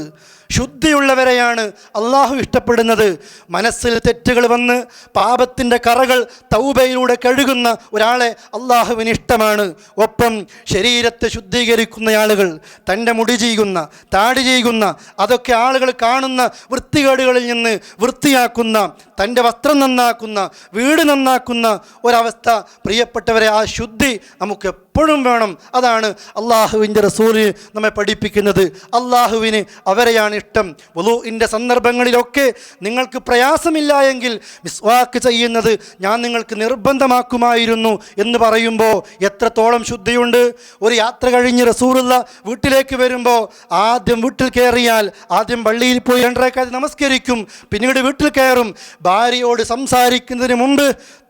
ശുദ്ധിയുള്ളവരെയാണ് അള്ളാഹു ഇഷ്ടപ്പെടുന്നത്. മനസ്സിൽ തെറ്റുകൾ വന്ന് പാപത്തിൻ്റെ കറകൾ തൗബയിലൂടെ കഴുകുന്ന ഒരാളെ അള്ളാഹുവിന് ഇഷ്ടമാണ്. ഒപ്പം ശരീരത്തെ ശുദ്ധീകരിക്കുന്ന ആളുകൾ, തൻ്റെ മുടി ചെയ്യുന്ന, താടി ചെയ്യുന്ന, അതൊക്കെ ആളുകൾ കാണുന്ന വൃത്തികേടുകളിൽ നിന്ന് വൃത്തിയാക്കുന്ന, തൻ്റെ വസ്ത്രം നന്നാക്കുന്ന, വീട് നന്നാക്കുന്ന ഒരവസ്ഥ പ്രിയപ്പെട്ടവരെ, ആ ശുദ്ധി നമുക്ക് എപ്പോഴും വേണം. അതാണ് അള്ളാഹുവിൻ്റെ റസൂല് നമ്മെ പഠിപ്പിക്കുന്നത്. അള്ളാഹുവിന് അവരെയാണ് ഇഷ്ടം. വുളൂഇൻ്റെ സന്ദർഭങ്ങളിലൊക്കെ നിങ്ങൾക്ക് പ്രയാസമില്ല എങ്കിൽ മിസ്വാക്ക് ചെയ്യുന്നത് ഞാൻ നിങ്ങൾക്ക് നിർബന്ധമാക്കുമായിരുന്നു എന്ന് പറയുമ്പോൾ എത്രത്തോളം ശുദ്ധിയുണ്ട്. ഒരു യാത്ര കഴിഞ്ഞ് റസൂലുള്ള വീട്ടിലേക്ക് വരുമ്പോൾ ആദ്യം വീട്ടിൽ കയറിയാൽ ആദ്യം പള്ളിയിൽ പോയി 2 നമസ്കരിക്കും, പിന്നീട് വീട്ടിൽ കയറും. ഭാര്യയോട് സംസാരിക്കുന്നതിന് മുമ്പ്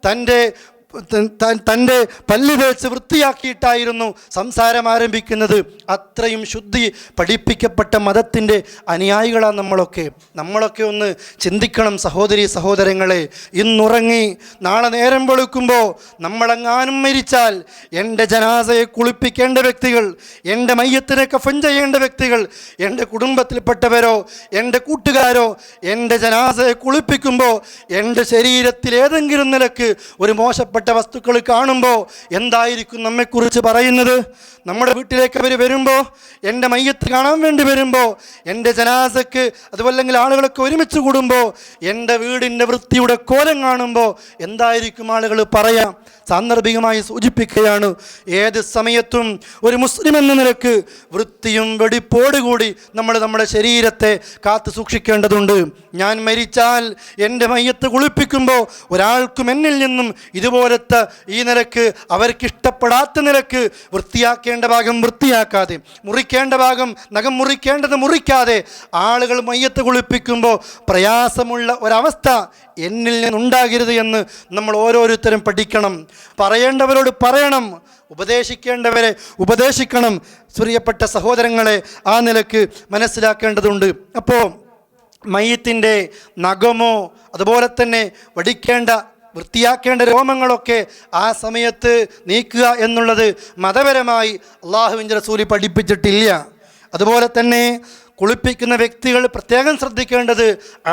തൻ്റെ പല്ല് തേച്ച് വൃത്തിയാക്കിയിട്ടായിരുന്നു സംസാരം ആരംഭിക്കുന്നത്. അത്രയും ശുദ്ധി പഠിപ്പിക്കപ്പെട്ട മതത്തിൻ്റെ അനുയായികളാണ് നമ്മളൊക്കെ ഒന്ന് ചിന്തിക്കണം സഹോദരി സഹോദരങ്ങളെ. ഇന്നുറങ്ങി നാളെ നേരം വെളുക്കുമ്പോൾ നമ്മളെങ്ങാനും മരിച്ചാൽ എൻ്റെ ജനാസയെ കുളിപ്പിക്കേണ്ട വ്യക്തികൾ, എൻ്റെ മയ്യത്തിനെ കഫൻ ചെയ്യേണ്ട വ്യക്തികൾ, എൻ്റെ കുടുംബത്തിൽപ്പെട്ടവരോ എൻ്റെ കൂട്ടുകാരോ എൻ്റെ ജനാസയെ കുളിപ്പിക്കുമ്പോൾ എൻ്റെ ശരീരത്തിൽ ഏതെങ്കിലും നിലക്ക് ഒരു മോശപ്പെട്ട വസ്തുക്കൾ കാണുമ്പോൾ എന്തായിരിക്കും നമ്മെക്കുറിച്ച് പറയുന്നത്? നമ്മുടെ വീട്ടിലേക്ക് അവർ വരുമ്പോൾ, എൻ്റെ മയ്യത്ത് കാണാൻ വേണ്ടി വരുമ്പോൾ, എൻ്റെ ജനാസക്ക് അതുമല്ലെങ്കിൽ ആളുകളൊക്കെ ഒരുമിച്ച് കൂടുമ്പോൾ, എൻ്റെ വീടിൻ്റെ വൃത്തിയുടെ കോലം കാണുമ്പോൾ എന്തായിരിക്കും ആളുകൾ പറയാം? സാന്ദർഭികമായി സൂചിപ്പിക്കുകയാണ്, ഏത് സമയത്തും ഒരു മുസ്ലിം എന്ന നിലക്ക് വൃത്തിയും വെടിപ്പോടുകൂടി നമ്മുടെ ശരീരത്തെ കാത്തു സൂക്ഷിക്കേണ്ടതുണ്ട്. ഞാൻ മരിച്ചാൽ എൻ്റെ മയ്യത്ത് കുളിപ്പിക്കുമ്പോൾ ഒരാൾക്കും എന്നിൽ നിന്നും ഇതുപോലത്തെ ഈ നിലക്ക് അവർക്കിഷ്ടപ്പെടാത്ത നിലക്ക് വൃത്തിയാക്കേണ്ട ഭാഗം വൃത്തിയാക്കാതെ, മുറിക്കേണ്ട ഭാഗം നഖം മുറിക്കേണ്ടത് മുറിക്കാതെ ആളുകൾ മയ്യത്ത് കുളിപ്പിക്കുമ്പോൾ പ്രയാസമുള്ള ഒരവസ്ഥ എന്നിൽ നിന്നുണ്ടാകരുത് എന്ന് നമ്മൾ ഓരോരുത്തരും പഠിക്കണം. പറയേണ്ടവരോട് പറയണം, ഉപദേശിക്കേണ്ടവരെ ഉപദേശിക്കണം. പ്രിയപ്പെട്ട സഹോദരങ്ങളെ, ആ നിലക്ക് മനസ്സിലാക്കേണ്ടതുണ്ട്. അപ്പോൾ മയ്യത്തിൻ്റെ നഖമോ അതുപോലെ തന്നെ വൃത്തിയാക്കേണ്ട രോമങ്ങളൊക്കെ ആ സമയത്ത് നീക്കുക എന്നുള്ളത് മതപരമായി അള്ളാഹുവിൻ്റെ റസൂൽ പഠിപ്പിച്ചിട്ടില്ല. അതുപോലെ തന്നെ കുളിപ്പിക്കുന്ന വ്യക്തികൾ പ്രത്യേകം ശ്രദ്ധിക്കേണ്ടത്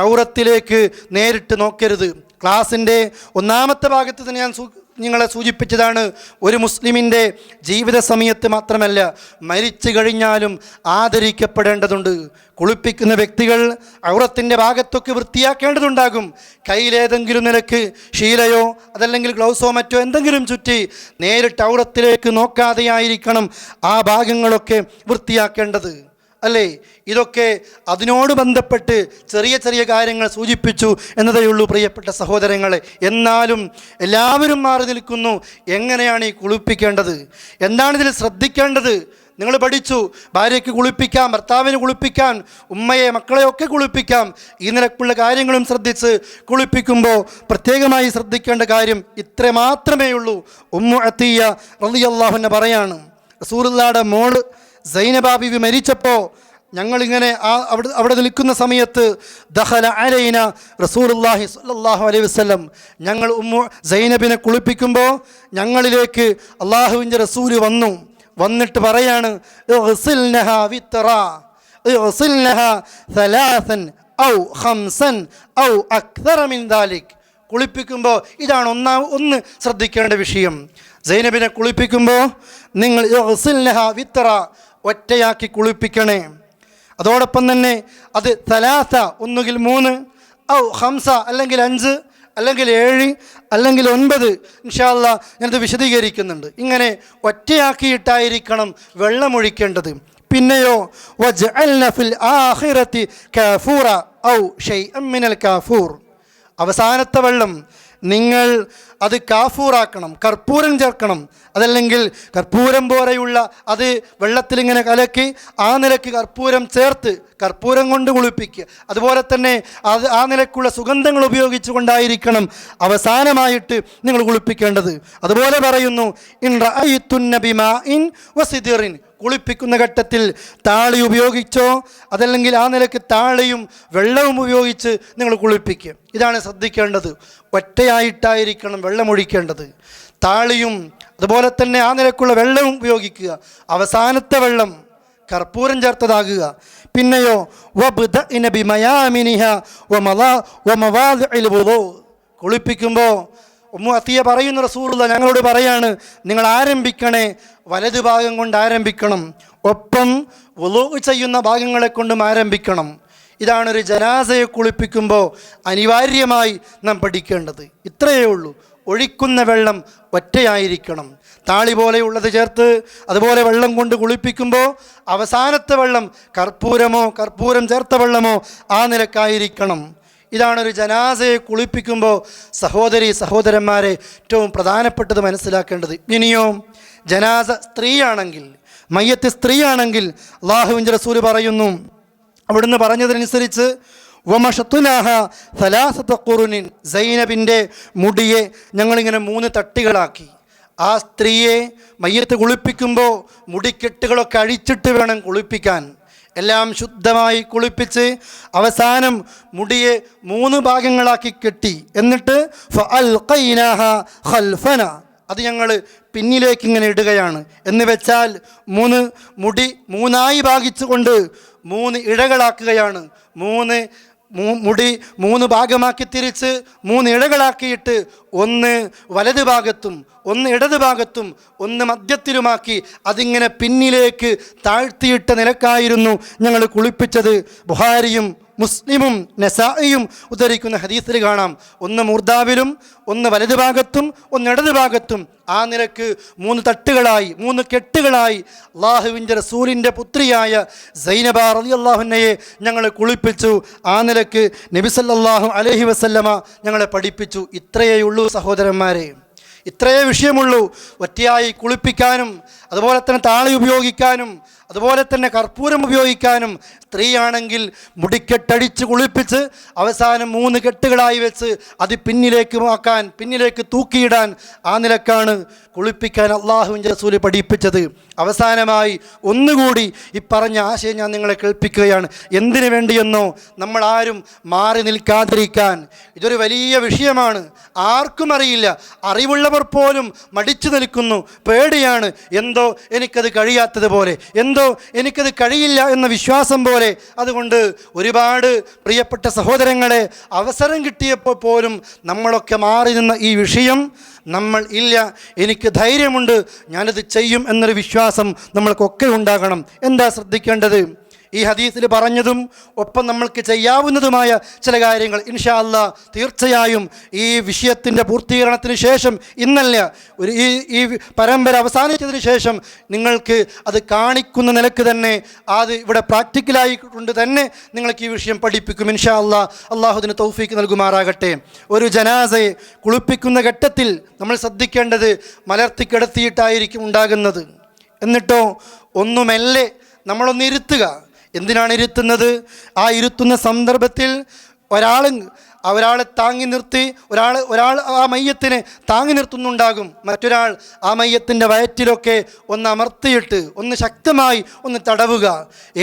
ഔറത്തിലേക്ക് നേരിട്ട് നോക്കരുത്. ക്ലാസിൻ്റെ 1-ാമത്തെ ഭാഗത്ത് തന്നെ ഞാൻ നിങ്ങളെ സൂചിപ്പിച്ചതാണ്, ഒരു മുസ്ലിമിൻ്റെ ജീവിത സമയത്ത് മാത്രമല്ല മരിച്ചു കഴിഞ്ഞാലും ആദരിക്കപ്പെടേണ്ടതുണ്ട്. കുളിപ്പിക്കുന്ന വ്യക്തികൾ ഔറത്തിൻ്റെ ഭാഗത്തൊക്കെ വൃത്തിയാക്കേണ്ടതുണ്ടാകും. കയ്യിലേതെങ്കിലും നിലക്ക് ശീലയോ അതല്ലെങ്കിൽ ഗ്ലൗസോ മറ്റോ എന്തെങ്കിലും ചുറ്റി നേരിട്ട് ഔറത്തിലേക്ക് നോക്കാതെയായിരിക്കണം ആ ഭാഗങ്ങളൊക്കെ വൃത്തിയാക്കേണ്ടത്. അല്ലേ? ഇതൊക്കെ അതിനോട് ബന്ധപ്പെട്ട് ചെറിയ ചെറിയ കാര്യങ്ങൾ സൂചിപ്പിച്ചു എന്നതേ ഉള്ളൂ പ്രിയപ്പെട്ട സഹോദരങ്ങളെ. എന്നാലും എല്ലാവരും മാറി നിൽക്കുന്നു. എങ്ങനെയാണ് ഈ കുളിപ്പിക്കേണ്ടത്? എന്താണ് ഇതിൽ ശ്രദ്ധിക്കേണ്ടത്? നിങ്ങൾ പഠിച്ചു, ഭാര്യയ്ക്ക് കുളിപ്പിക്കാം, ഭർത്താവിന് കുളിപ്പിക്കാൻ, ഉമ്മയെ മക്കളെയൊക്കെ കുളിപ്പിക്കാം. ഈ നിലക്കുള്ള കാര്യങ്ങളും ശ്രദ്ധിച്ച് കുളിപ്പിക്കുമ്പോൾ പ്രത്യേകമായി ശ്രദ്ധിക്കേണ്ട കാര്യം ഇത്ര മാത്രമേ ഉള്ളൂ. ഉമ്മു അത്തിയ റളിയല്ലാഹു അൻഹ പറയാണ്, റസൂലുള്ളാഹിയുടെ മോള് സൈനബ ബീവി മരിച്ചപ്പോൾ ഞങ്ങളിങ്ങനെ അവിടെ നിൽക്കുന്ന സമയത്ത് ദഖല അലൈന റസൂലുള്ളാഹി സ്വല്ലല്ലാഹു അലൈഹി വസല്ലം, ഞങ്ങൾ ഉമ്മു സൈനബിനെ കുളിപ്പിക്കുമ്പോൾ ഞങ്ങളിലേക്ക് അള്ളാഹുവിൻ്റെ റസൂല് വന്നിട്ട് പറയാണ്, ഇഗ്സിൽനഹാ വിത്റാ, ഇഗ്സിൽനഹാ സലാസൻ ഔ ഖംസൻ ഔ അക്തറ മിൻ ദാലിക്. കുളിപ്പിക്കുമ്പോൾ ഇതാണ് ഒന്ന് ശ്രദ്ധിക്കേണ്ട വിഷയം. സൈനബിനെ കുളിപ്പിക്കുമ്പോൾ നിങ്ങൾ ഇഗ്സിൽനഹാ വിത്റാ, ഒറ്റയാക്കി കുളിപ്പിക്കണേ. അതോടൊപ്പം തന്നെ അത് സലാസ, ഒന്നുകിൽ 3, ഔ ഖംസ, അല്ലെങ്കിൽ 5, അല്ലെങ്കിൽ 7, അല്ലെങ്കിൽ 9. ഇൻഷാ അല്ലാഹ് ഞാനത് വിശദീകരിക്കുന്നുണ്ട്. ഇങ്ങനെ ഒറ്റയാക്കിയിട്ടായിരിക്കണം വെള്ളമൊഴിക്കേണ്ടത്. പിന്നെയോ വജഅൽന ഫിൽ ആഖിറതി കാഫൂറ ഔ ഷൈഅൻ മിനൽ കാഫൂർ, അവസാനത്തെ വെള്ളം നിങ്ങൾ അത് കാഫൂറാക്കണം, കർപ്പൂരം ചേർക്കണം. അതല്ലെങ്കിൽ കർപ്പൂരം പോലെയുള്ള അത് വെള്ളത്തിലിങ്ങനെ കലക്കി ആ നിലയ്ക്ക് കർപ്പൂരം ചേർത്ത് കർപ്പൂരം കൊണ്ട് കുളിപ്പിക്കുക. അതുപോലെ തന്നെ അത് ആ നിലക്കുള്ള സുഗന്ധങ്ങൾ ഉപയോഗിച്ചു കൊണ്ടായിരിക്കണം അവസാനമായിട്ട് നിങ്ങൾ കുളിപ്പിക്കേണ്ടത്. അതുപോലെ പറയുന്നു, ഇൻ റഅയ്തുന്ന ബിമാഇൻ വസിദിറിൻ, കുളിപ്പിക്കുന്ന ഘട്ടത്തിൽ താളി ഉപയോഗിച്ചോ അതല്ലെങ്കിൽ ആ നിലയ്ക്ക് താളിയും വെള്ളവും ഉപയോഗിച്ച് നിങ്ങൾ കുളിപ്പിക്കുക. ഇതാണ് ശ്രദ്ധിക്കേണ്ടത്. ഒറ്റയായിട്ടായിരിക്കണം വെള്ളമൊഴിക്കേണ്ടത്. താളിയും അതുപോലെ തന്നെ ആ നിലക്കുള്ള വെള്ളവും ഉപയോഗിക്കുക. അവസാനത്തെ വെള്ളം കർപ്പൂരം ചേർത്തതാകുക. പിന്നെയോ വബ്ദഇന ബിമയാമിനിഹ വമവാദിഇൽ വുളൂ, കുളിപ്പിക്കുമ്പോൾ ഉമ്മു അത്തിയ പറയുന്ന റസൂലുള്ളാഹി ഞങ്ങളോട് പറയാണ്, നിങ്ങൾ ആരംഭിക്കണേ വലതു ഭാഗം കൊണ്ട് ആരംഭിക്കണം, ഒപ്പം വുളൂ ചെയ്യുന്ന ഭാഗങ്ങളെ കൊണ്ടും ആരംഭിക്കണം. ഇതാണൊരു ജനാസയെ കുളിപ്പിക്കുമ്പോൾ അനിവാര്യമായി നാം പഠിക്കേണ്ടത്. ഇത്രയേ ഉള്ളൂ. ഒഴിക്കുന്ന വെള്ളം ഒറ്റയായിരിക്കണം. താളി പോലെയുള്ളത് ചേർത്ത് അതുപോലെ വെള്ളം കൊണ്ട് കുളിപ്പിക്കുമ്പോൾ അവസാനത്തെ വെള്ളം കർപ്പൂരം ചേർത്ത വെള്ളമോ ആ നിലക്കായിരിക്കണം. ഇതാണൊരു ജനാസയെ കുളിപ്പിക്കുമ്പോൾ സഹോദരന്മാരെ ഏറ്റവും പ്രധാനപ്പെട്ടത് മനസ്സിലാക്കേണ്ടത്. ഇനിയോ ജനാസ സ്ത്രീയാണെങ്കിൽ, മയ്യത്ത് സ്ത്രീയാണെങ്കിൽ അല്ലാഹുവിൻ്റെ റസൂൽ പറയുന്നു, അവിടുന്ന് പറഞ്ഞതനുസരിച്ച് വമഷത്തുനാഹ സലാസത ഖുറുനിൻ, സൈനബിൻ്റെ മുടിയെ ഞങ്ങളിങ്ങനെ 3 തട്ടുകളാക്കി. ആ സ്ത്രീയെ മയ്യത്ത് കുളിപ്പിക്കുമ്പോൾ മുടിക്കെട്ടുകളൊക്കെ അഴിച്ചിട്ട് വേണം കുളിപ്പിക്കാൻ. എല്ലാം ശുദ്ധമായി കുളിപ്പിച്ച് അവസാനം മുടിയെ 3 ഭാഗങ്ങളാക്കി കെട്ടി. എന്നിട്ട് ഫഅൽഖൈനാഹ ഖൽഫന, അത് ഞങ്ങൾ പിന്നിലേക്ക് ഇങ്ങനെ ഇടുകയാണ്. എന്ന് വെച്ചാൽ മുടി 3ആയി ഭാഗിച്ചുകൊണ്ട് 3 ഇഴകളാക്കുകയാണ്. മുടി 3 ഭാഗമാക്കി തിരിച്ച് 3 ഇഴകളാക്കിയിട്ട് ഒന്ന് വലത് ഭാഗത്തും ഒന്ന് ഇടത് ഭാഗത്തും ഒന്ന് മധ്യത്തിലുമാക്കി അതിങ്ങനെ പിന്നിലേക്ക് താഴ്ത്തിയിട്ട നിലക്കായിരുന്നു ഞങ്ങൾ കുളിപ്പിച്ചത്. ബുഖാരിയും മുസ്ലിമും നസായിയും ഉദ്ധരിക്കുന്ന ഹദീസിൽ കാണാം, ഒന്ന് മൂർദാവിലും ഒന്ന് വലത് ഭാഗത്തും ഒന്ന് ഇടത് ഭാഗത്തും ആ നിലക്ക് 3 തട്ടുകളായി 3 കെട്ടുകളായി അല്ലാഹുവിൻ്റെ റസൂലിൻ്റെ പുത്രിയായ സൈനബ റളിയല്ലാഹു അൻഹയെ ഞങ്ങൾ കുളിപ്പിച്ചു. ആ നിലക്ക് നബി സല്ലല്ലാഹു അലൈഹി വസല്ലമ ഞങ്ങളെ പഠിപ്പിച്ചു. ഇത്രയേ ഉള്ളൂ സഹോദരന്മാരെ, ഇത്രയേ വിഷയമുള്ളൂ. ഒറ്റയായി കുളിപ്പിക്കാനും അതുപോലെ തന്നെ താളി ഉപയോഗിക്കാനും അതുപോലെ തന്നെ കർപ്പൂരം ഉപയോഗിക്കാനും, സ്ത്രീയാണെങ്കിൽ മുടിക്കെട്ടടിച്ച് കുളിപ്പിച്ച് അവസാനം 3 കെട്ടുകളായി വെച്ച് അത് പിന്നിലേക്ക് തൂക്കിയിടാൻ ആ നിലക്കാണ് കുളിപ്പിക്കാൻ അല്ലാഹുവിൻ്റെ റസൂൽ പഠിപ്പിച്ചത്. അവസാനമായി ഒന്നുകൂടി ഈ പറഞ്ഞ ആശയം ഞാൻ നിങ്ങളെ കേൾപ്പിക്കുകയാണ്. എന്തിനു വേണ്ടിയെന്നോ, നമ്മളാരും മാറി നിൽക്കാതിരിക്കാൻ. ഇതൊരു വലിയ വിഷയമാണ്, ആർക്കും അറിയില്ല. അറിവുള്ളവർ പോലും മടിച്ചു നിൽക്കുന്നു, പേടിയാണ്. എന്തോ എനിക്കത് കഴിയാത്തതുപോലെ, എന്തോ എനിക്കത് കഴിയില്ല എന്ന വിശ്വാസം പോലെ. അതുകൊണ്ട് ഒരുപാട് പ്രിയപ്പെട്ട സഹോദരങ്ങളെ, അവസരം കിട്ടിയപ്പോൾ പോലും നമ്മളൊക്കെ മാറി നിന്ന ഈ വിഷയം നമ്മൾ ഇല്ല, എനിക്ക് ധൈര്യമുണ്ട്, ഞാനത് ചെയ്യും എന്നൊരു വിശ്വാസം നമ്മൾക്കൊക്കെ ഉണ്ടാകണം. എന്താ ശ്രദ്ധിക്കേണ്ടത്? ഈ ഹദീസിൽ പറഞ്ഞതും ഒപ്പം നമ്മൾക്ക് ചെയ്യാവുന്നതുമായ ചില കാര്യങ്ങൾ ഇൻഷാ അല്ലാഹ് തീർച്ചയായും ഈ വിഷയത്തിൻ്റെ പൂർത്തീകരണത്തിന് ശേഷം, ഇന്നല്ല ഈ പരമ്പര അവസാനിച്ചതിന് ശേഷം നിങ്ങൾക്ക് അത് കാണിക്കുന്ന നിലക്ക് തന്നെ അത് ഇവിടെ പ്രാക്ടിക്കലായി കൊണ്ട് തന്നെ നിങ്ങൾക്ക് ഈ വിഷയം പഠിപ്പിക്കും ഇൻഷാ അല്ലാഹ്. അള്ളാഹു അതിന് തൗഫീക്ക് നൽകുമാറാകട്ടെ. ഒരു ജനാസയെ കുളിപ്പിക്കുന്ന ഘട്ടത്തിൽ നമ്മൾ ശ്രദ്ധിക്കേണ്ടത് മലർത്തി കിടത്തിയിട്ടായിരിക്കും ഉണ്ടാകുന്നത്. എന്നിട്ടോ ഒന്നുമെല്ലെ നമ്മളൊന്ന് ഇരുത്തുക. എന്തിനാണ് ഇരുത്തുന്നത്? ആ ഇരുത്തുന്ന സന്ദർഭത്തിൽ ഒരാളെ താങ്ങി നിർത്തി ഒരാൾ ആ മയ്യത്തിനെ താങ്ങി നിർത്തുന്നുണ്ടാകും. മറ്റൊരാൾ ആ മയ്യത്തിൻ്റെ വയറ്റിലൊക്കെ ഒന്ന് അമർത്തിയിട്ട് ഒന്ന് ശക്തമായി ഒന്ന് തടവുക.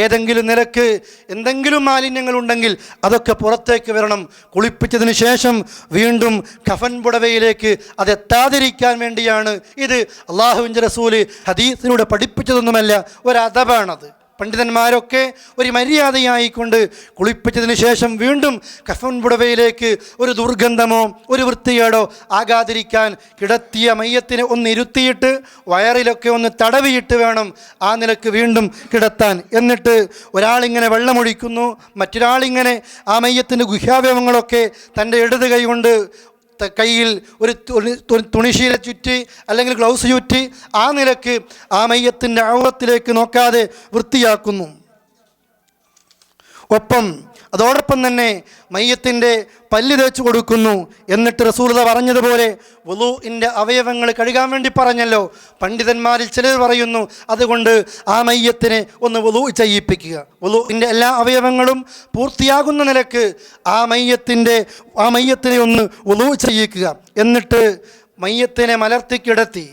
ഏതെങ്കിലും നിലക്ക് എന്തെങ്കിലും മാലിന്യങ്ങളുണ്ടെങ്കിൽ അതൊക്കെ പുറത്തേക്ക് വരണം. കുളിപ്പിച്ചതിന് ശേഷം വീണ്ടും കഫൻ പുടവയിലേക്ക് അതെത്താതിരിക്കാൻ വേണ്ടിയാണ് ഇത്. അള്ളാഹുവിൻ്റെ റസൂല് ഹദീസിലൂടെ പഠിപ്പിച്ചതൊന്നുമല്ല, ഒരദബാണത്. പണ്ഡിതന്മാരൊക്കെ ഒരു മര്യാദയായിക്കൊണ്ട് കുളിപ്പിച്ചതിന് ശേഷം വീണ്ടും കഫൻ പുടവയിലേക്ക് ഒരു ദുർഗന്ധമോ ഒരു വൃത്തികേടോ ആകാതിരിക്കാൻ കിടത്തിയ മയ്യത്തിനെ ഒന്ന് ഇരുത്തിയിട്ട് വയറിലൊക്കെ ഒന്ന് തടവിയിട്ട് വേണം ആ നിലക്ക് വീണ്ടും കിടത്താൻ. എന്നിട്ട് ഒരാളിങ്ങനെ വെള്ളമൊഴിക്കുന്നു, മറ്റൊരാളിങ്ങനെ ആ മയ്യത്തിൻ്റെ ഗുഹ്യാവയവങ്ങളൊക്കെ തൻ്റെ ഇടത് കൈ കൊണ്ട് കയ്യിൽ ഒരു തുണിശീല ചുറ്റി അല്ലെങ്കിൽ ഗ്ലൗസ് ചുറ്റി ആ നിലക്ക് ആ മയ്യത്തിൻ്റെ ഔറത്തിലേക്ക് നോക്കാതെ വൃത്തിയാക്കുന്നു. അതോടൊപ്പം തന്നെ മയ്യത്തിൻ്റെ പല്ല് തേച്ച് കൊടുക്കുന്നു. എന്നിട്ട് റസൂലുള്ളാഹി പറഞ്ഞതുപോലെ വുളൂഇൻ്റെ അവയവങ്ങൾ കഴുകാൻ വേണ്ടി പറഞ്ഞല്ലോ. പണ്ഡിതന്മാരിൽ ചിലർ പറയുന്നു അതുകൊണ്ട് ആ മയ്യത്തിനെ ഒന്ന് വുളൂ ചെയ്യിപ്പിക്കുക. വുളൂഇൻ്റെ എല്ലാ അവയവങ്ങളും പൂർത്തിയാകുന്ന നിലക്ക് ആ മയ്യത്തിനെ ഒന്ന് വുളൂ ചെയ്യിക്കുക. എന്നിട്ട് മയ്യത്തിനെ മലർത്തിക്കിടത്തി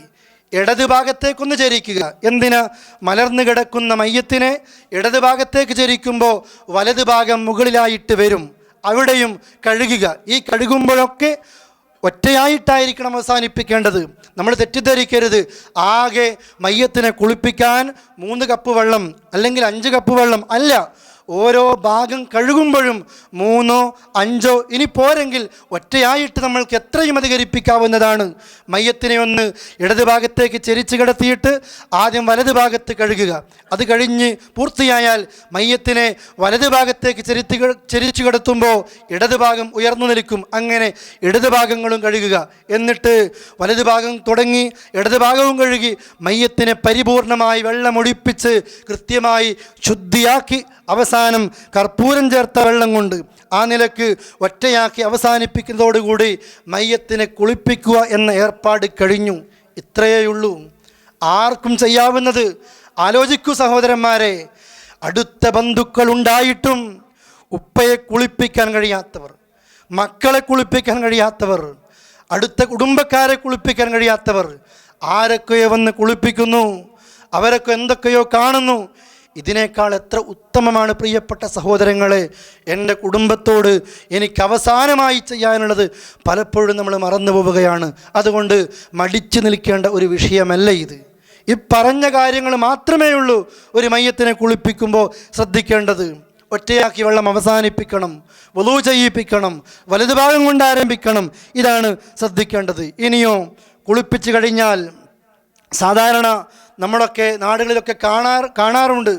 ഇടത് ഭാഗത്തേക്കൊന്ന് ചരിക്കുക. എന്തിനാ? മലർന്നു കിടക്കുന്ന മയ്യത്തിനെ ഇടത് ഭാഗത്തേക്ക് ചരിക്കുമ്പോൾ വലത് ഭാഗം മുകളിലായിട്ട് വരും. അവിടെയും കഴുകുക. ഈ കഴുകുമ്പോഴൊക്കെ ഒറ്റയായിട്ടായിരിക്കണം അവസാനിപ്പിക്കേണ്ടത്. നമ്മൾ തെറ്റിദ്ധരിക്കരുത്. ആകെ മയ്യത്തിനെ കുളിപ്പിക്കാൻ 3 കപ്പ് വെള്ളം അല്ലെങ്കിൽ 5 കപ്പ് വെള്ളം അല്ല. ഓരോ ഭാഗം കഴുകുമ്പോഴും 3 5 ഇനി പോരെങ്കിൽ ഒറ്റയായിട്ട് നമ്മൾക്ക് എത്രയും അധികരിപ്പിക്കാവുന്നതാണ്. മയ്യത്തിനെ ഒന്ന് ഇടത് ഭാഗത്തേക്ക് ചെരിച്ച് കിടത്തിയിട്ട് ആദ്യം വലത് ഭാഗത്ത് കഴുകുക. അത് കഴിഞ്ഞ് പൂർത്തിയായാൽ മയ്യത്തിനെ വലത് ഭാഗത്തേക്ക് ചെരിച്ച് കിടത്തുമ്പോൾ ഇടത് ഭാഗം ഉയർന്നു നിൽക്കും. അങ്ങനെ ഇടത് ഭാഗങ്ങളും കഴുകുക. എന്നിട്ട് വലത് ഭാഗം തുടങ്ങി ഇടത് ഭാഗവും കഴുകി മയ്യത്തിനെ പരിപൂർണമായി വെള്ളമൊഴിപ്പിച്ച് കൃത്യമായി ശുദ്ധിയാക്കി അവസാനം കർപ്പൂരം ചേർത്ത വെള്ളം കൊണ്ട് ആ നിലക്ക് ഒറ്റയാക്കി അവസാനിപ്പിക്കുന്നതോടുകൂടി മയ്യത്തിനെ കുളിപ്പിക്കുക എന്ന ഏർപ്പാട് കഴിഞ്ഞു. ഇത്രയേയുള്ളൂ, ആർക്കും ചെയ്യാവുന്നത്. ആലോചിക്കൂ സഹോദരന്മാരെ, അടുത്ത ബന്ധുക്കൾ ഉണ്ടായിട്ടും ഉപ്പയെ കുളിപ്പിക്കാൻ കഴിയാത്തവർ, മക്കളെ കുളിപ്പിക്കാൻ കഴിയാത്തവർ, അടുത്ത കുടുംബക്കാരെ കുളിപ്പിക്കാൻ കഴിയാത്തവർ ആരൊക്കെയോ വന്ന് കുളിപ്പിക്കുന്നു, അവരൊക്കെ എന്തൊക്കെയോ കാണുന്നു. ഇതിനേക്കാൾ എത്ര ഉത്തമമാണ് പ്രിയപ്പെട്ട സഹോദരങ്ങളെ എൻ്റെ കുടുംബത്തോട് എനിക്ക് അവസാനമായി ചെയ്യാനുള്ളത്. പലപ്പോഴും നമ്മൾ മറന്നു പോവുകയാണ്. അതുകൊണ്ട് മടിച്ചു നിൽക്കേണ്ട ഒരു വിഷയമല്ല ഇത്. ഈ പറഞ്ഞ കാര്യങ്ങൾ മാത്രമേ ഉള്ളൂ ഒരു മയ്യത്തിനെ കുളിപ്പിക്കുമ്പോൾ ശ്രദ്ധിക്കേണ്ടത്. ഒറ്റയാക്കി വെള്ളം അവസാനിപ്പിക്കണം, വുളൂ ചെയ്യിപ്പിക്കണം, വലതുഭാഗം കൊണ്ട് ആരംഭിക്കണം. ഇതാണ് ശ്രദ്ധിക്കേണ്ടത്. ഇനിയോ കുളിപ്പിച്ച് കഴിഞ്ഞാൽ സാധാരണ നമ്മളൊക്കെ നാടുകളിലൊക്കെ കാണാറുണ്ട്,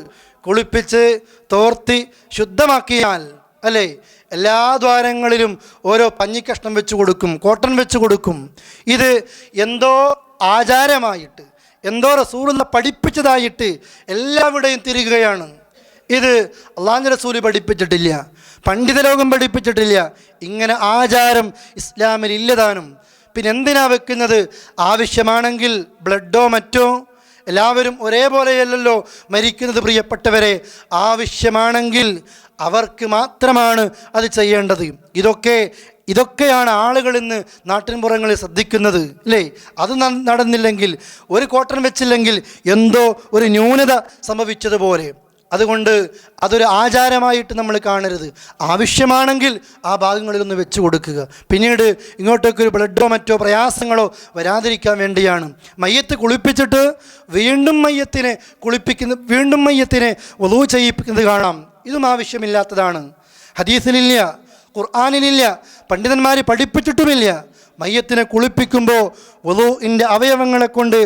കുളിപ്പിച്ച് തോർത്തി ശുദ്ധമാക്കിയാൽ അല്ലേ എല്ലാ ദ്വാരങ്ങളിലും ഓരോ പഞ്ഞിക്കഷ്ണം വെച്ച് കൊടുക്കും, കോട്ടൺ വെച്ച് കൊടുക്കും. ഇത് എന്തോ ആചാരമായിട്ട്, എന്തോ റസൂലുള്ള പഠിപ്പിച്ചതായിട്ട് എല്ലാവിടെയും തിരികുകയാണ്. ഇത് അല്ലാഹുവിൻ്റെ റസൂല് പഠിപ്പിച്ചിട്ടില്ല, പണ്ഡിത ലോകം പഠിപ്പിച്ചിട്ടില്ല. ഇങ്ങനെ ആചാരം ഇസ്ലാമിൽ ഇല്ലതാനും. പിന്നെ എന്തിനാ വെക്കുന്നത്? ആവശ്യമാണെങ്കിൽ ബ്ലഡോ മറ്റോ, എല്ലാവരും ഒരേപോലെയല്ലല്ലോ മരിക്കുന്നത് പ്രിയപ്പെട്ടവരെ. ആവശ്യമാണെങ്കിൽ അവർക്ക് മാത്രമാണ് അത് ചെയ്യേണ്ടത്. ഇതൊക്കെയാണ് ആളുകൾ ഇന്ന് നാട്ടിൻപുറങ്ങളിൽ ശ്രദ്ധിക്കുന്നത് അല്ലേ. അത് നടന്നില്ലെങ്കിൽ, ഒരു കോട്ടൺ വെച്ചില്ലെങ്കിൽ എന്തോ ഒരു ന്യൂനത സംഭവിച്ചതുപോലെ. അതുകൊണ്ട് അതൊരു ആചാരമായിട്ട് നമ്മൾ കാണരുത്. ആവശ്യമാണെങ്കിൽ ആ ഭാഗങ്ങളിലൊന്ന് വെച്ച് കൊടുക്കുക. പിന്നീട് ഇങ്ങോട്ടേക്ക് ഒരു ബ്ലഡോ മറ്റോ പ്രയാസങ്ങളോ വരാതിരിക്കാൻ വേണ്ടിയാണ്. മയ്യത്ത് കുളിപ്പിച്ചിട്ട് വീണ്ടും മയ്യത്തിനെ വുളൂ ചെയ്യിപ്പിക്കുന്നത് കാണാം. ഇതും ആവശ്യമില്ലാത്തതാണ്. ഹദീസിലില്ല, ഖുർആനിലില്ല, പണ്ഡിതന്മാർ പഠിപ്പിച്ചിട്ടുമില്ല. മയ്യത്തിനെ കുളിപ്പിക്കുമ്പോൾ വുളൂഇൻ്റെ അവയവങ്ങളെ കൊണ്ട്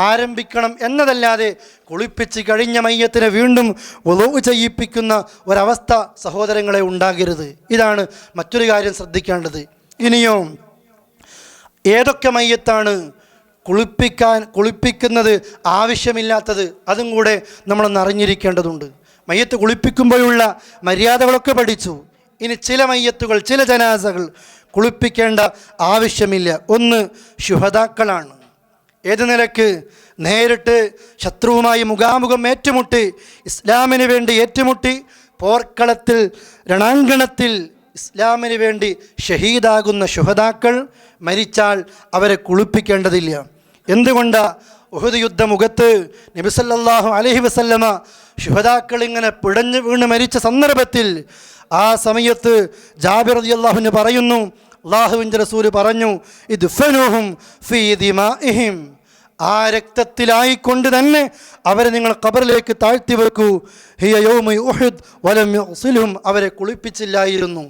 ആരംഭിക്കണം എന്നതല്ലാതെ കുളിപ്പിച്ച് കഴിഞ്ഞ മയ്യത്തിനെ വീണ്ടും വുളൂ ചെയ്യിപ്പിക്കുന്ന ഒരവസ്ഥ സഹോദരങ്ങളെ ഉണ്ടാകരുത്. ഇതാണ് മറ്റൊരു കാര്യം ശ്രദ്ധിക്കേണ്ടത്. ഇനിയോ ഏതൊക്കെ മയ്യത്താണ് കുളിപ്പിക്കുന്നത് ആവശ്യമില്ലാത്തത്, അതും കൂടെ നമ്മളൊന്ന് അറിഞ്ഞിരിക്കേണ്ടതുണ്ട്. മയ്യത്ത് കുളിപ്പിക്കുമ്പോഴുള്ള മര്യാദകളൊക്കെ പഠിച്ചു. ഇനി ചില മയ്യത്തുകൾ, ചില ജനാസകൾ കുളിപ്പിക്കേണ്ട ആവശ്യമില്ല. ഒന്ന് ശുഹദാക്കളാണ്. ഏത് നിലക്ക്? നേരിട്ട് ശത്രുവുമായി മുഖാമുഖം ഏറ്റുമുട്ടി, ഇസ്ലാമിന് വേണ്ടി ഏറ്റുമുട്ടി, പോർക്കളത്തിൽ രണാങ്കണത്തിൽ ഇസ്ലാമിന് വേണ്ടി ഷഹീദാകുന്ന ശുഹദാക്കൾ മരിച്ചാൽ അവരെ കുളിപ്പിക്കേണ്ടതില്ല. എന്തുകൊണ്ടാ? ഉഹദ് യുദ്ധമുഖത്ത് നബി സല്ലല്ലാഹു അലൈഹി വസല്ലമ ശുഹദാക്കൾ ഇങ്ങനെ പിടഞ്ഞു വീണ് മരിച്ച സന്ദർഭത്തിൽ ആ സമയത്ത് ജാബിർ റളിയല്ലാഹു അൻഹു പറയുന്നു, അല്ലാഹുവിൻ്റെ റസൂൽ പറഞ്ഞു, ഇദ്ഫനുഹും ഫീ ദിമാഇഹിം, ആ രക്തത്തിലായിക്കൊണ്ട് തന്നെ അവരെ നിങ്ങൾ ഖബറിലേക്ക് താഴ്ത്തി വെക്കൂ. ഹിയ യൗമു ഉഹദ് വലം യഗ്സിലുഹും, അവരെ കുളിപ്പിച്ചില്ലായിരുന്നു.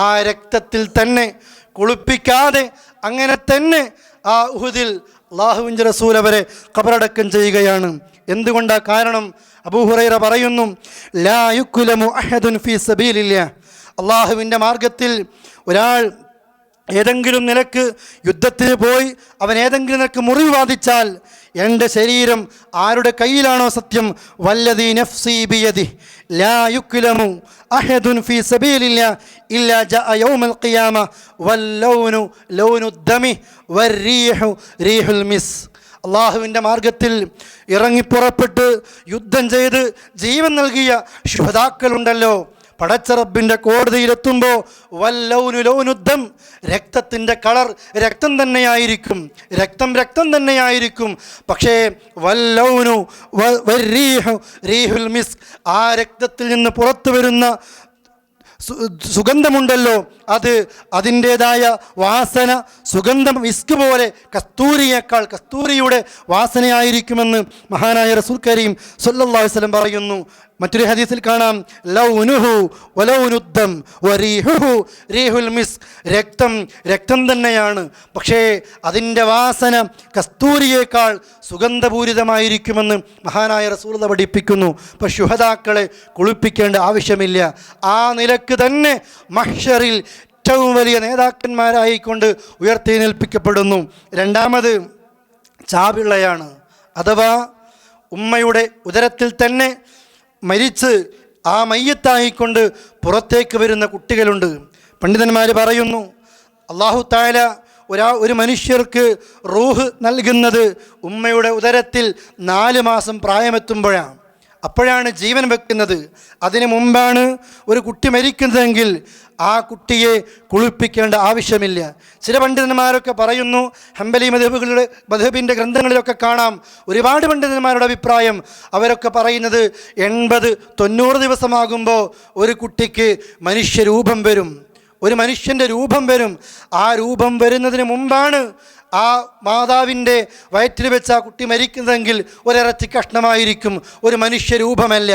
ആ രക്തത്തിൽ തന്നെ കുളിപ്പിക്കാതെ അങ്ങനെ തന്നെ ആ ഉഹദിൽ അല്ലാഹുവിൻ്റെ റസൂൽ അവരെ ഖബറടക്കം ചെയ്യുകയാണ്. എന്തുകൊണ്ടാ? കാരണം അബൂ ഹുറൈറ പറയുന്നു, ലാ യുക്ലമു അഹദുൻ ഫീ സബീലില്ലാഹ്, അല്ലാഹുവിൻ്റെ മാർഗത്തിൽ ഒരാൾ ഏതെങ്കിലും നിലക്ക് യുദ്ധത്തിന് പോയി അവൻ ഏതെങ്കിലും നിലക്ക് മുറിവ് ബാധിച്ചാൽ എൻ്റെ ശരീരം ആരുടെ കയ്യിലാണോ സത്യം, വല്ലദീ നഫ്സി ബിയദിഹി ലാ യുക്ലമു അഹദുൻ ഫീ സബീലില്ലാഹ് ഇല്ലാ ജാഅ യൗമൽ ഖിയാമ വല്ലൗനു ലൗനുദ്ദമി വറീഹു റീഹുൽ മിസ്. അള്ളാഹുവിൻ്റെ മാർഗത്തിൽ ഇറങ്ങിപ്പുറപ്പെട്ട് യുദ്ധം ചെയ്ത് ജീവൻ നൽകിയ ശുഹദാക്കളുണ്ടല്ലോ, പടച്ച റബ്ബിൻ്റെ കോടതിയിലെത്തുമ്പോൾ വല്ലൗനു ലൗനുദ്ദം, രക്തത്തിൻ്റെ കളർ രക്തം തന്നെയായിരിക്കും, രക്തം തന്നെയായിരിക്കും. പക്ഷേ വല്ലൗനു വറീഹു റീഹുൽ മിസ്, ആ രക്തത്തിൽ നിന്ന് പുറത്തു വരുന്ന സുഗന്ധമുണ്ടല്ലോ, അത് അതിൻ്റേതായ വാസന, സുഗന്ധം മിസ്ക് പോലെ കസ്തൂരിയേക്കാൾ കസ്തൂരിയുടെ വാസനയായിരിക്കുമെന്ന് മഹാനായ റസൂൽ കരീം സല്ലല്ലാഹു അലൈഹി വസല്ലം പറയുന്നു. മറ്റൊരു ഹദീസിൽ കാണാം, ലൗനുഹു വലൗനുദ്ദം വറീഹുഹു റീഹുൽ മിസ്, രക്തം തന്നെയാണ്, പക്ഷേ അതിൻ്റെ വാസന കസ്തൂരിയേക്കാൾ സുഗന്ധപൂരിതമായിരിക്കുമെന്ന് മഹാനായ റസൂൽ പഠിപ്പിക്കുന്നു. അപ്പോൾ ശുഹദാക്കളെ കുളിപ്പിക്കേണ്ട ആവശ്യമില്ല. ആ നിലക്ക് തന്നെ മഹ്ശറിൽ ഏറ്റവും വലിയ നേതാക്കന്മാരായിക്കൊണ്ട് ഉയർത്തെഴുന്നേൽപ്പിക്കപ്പെടുന്നു. രണ്ടാമത് ചാപിള്ളയാണ്, അഥവാ ഉമ്മയുടെ ഉദരത്തിൽ തന്നെ മരിച്ച് ആ മയ്യത്തായിക്കൊണ്ട് പുറത്തേക്ക് വരുന്ന കുട്ടികളുണ്ട്. പണ്ഡിതന്മാർ പറയുന്നു, അല്ലാഹു തആല ഒരു മനുഷ്യർക്ക് റൂഹ് നൽകുന്നത് ഉമ്മയുടെ ഉദരത്തിൽ 4 മാസം പ്രായമെത്തുമ്പോഴാണ്. അപ്പോഴാണ് ജീവൻ വെക്കുന്നത്. അതിനു മുമ്പാണ് ഒരു കുട്ടി മരിക്കുന്നതെങ്കിൽ ആ കുട്ടിയെ കുളിപ്പിക്കേണ്ട ആവശ്യമില്ല. ചില പണ്ഡിതന്മാരൊക്കെ പറയുന്നു, ഹംബലി മദ്ഹബിൻ്റെ ഗ്രന്ഥങ്ങളിലൊക്കെ കാണാം ഒരുപാട് പണ്ഡിതന്മാരുടെ അഭിപ്രായം. അവരൊക്കെ പറയുന്നത് 80-90 ദിവസമാകുമ്പോൾ ഒരു കുട്ടിക്ക് മനുഷ്യരൂപം വരും, ഒരു മനുഷ്യൻ്റെ രൂപം വരും. ആ രൂപം വരുന്നതിന് മുമ്പാണ് ആ മാതാവിൻ്റെ വയറ്റിൽ വെച്ച് ആ കുട്ടി മരിക്കുന്നതെങ്കിൽ ഒരിറച്ചി കഷ്ണമായിരിക്കും, ഒരു മനുഷ്യരൂപമല്ല.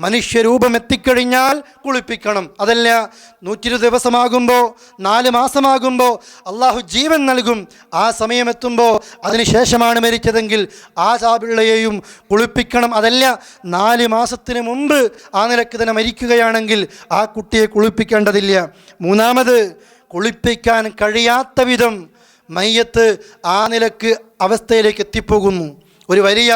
മനുഷ്യരൂപം എത്തിക്കഴിഞ്ഞാൽ കുളിപ്പിക്കണം. അതല്ല 120 ദിവസമാകുമ്പോൾ 4 മാസമാകുമ്പോൾ അള്ളാഹു ജീവൻ നൽകും. ആ സമയമെത്തുമ്പോൾ അതിനുശേഷമാണ് മരിച്ചതെങ്കിൽ ആ ചാപിള്ളയെയും കുളിപ്പിക്കണം. അതല്ല 4 മാസത്തിന് മുമ്പ് ആ നിലക്ക് തന്നെ മരിക്കുകയാണെങ്കിൽ ആ കുട്ടിയെ കുളിപ്പിക്കേണ്ടതില്ല. മൂന്നാമത്, കുളിപ്പിക്കാൻ കഴിയാത്ത വിധം മയ്യത്ത് ആ നിലക്ക് അവസ്ഥയിലേക്ക് എത്തിപ്പോകുന്നു. ഒരു വലിയ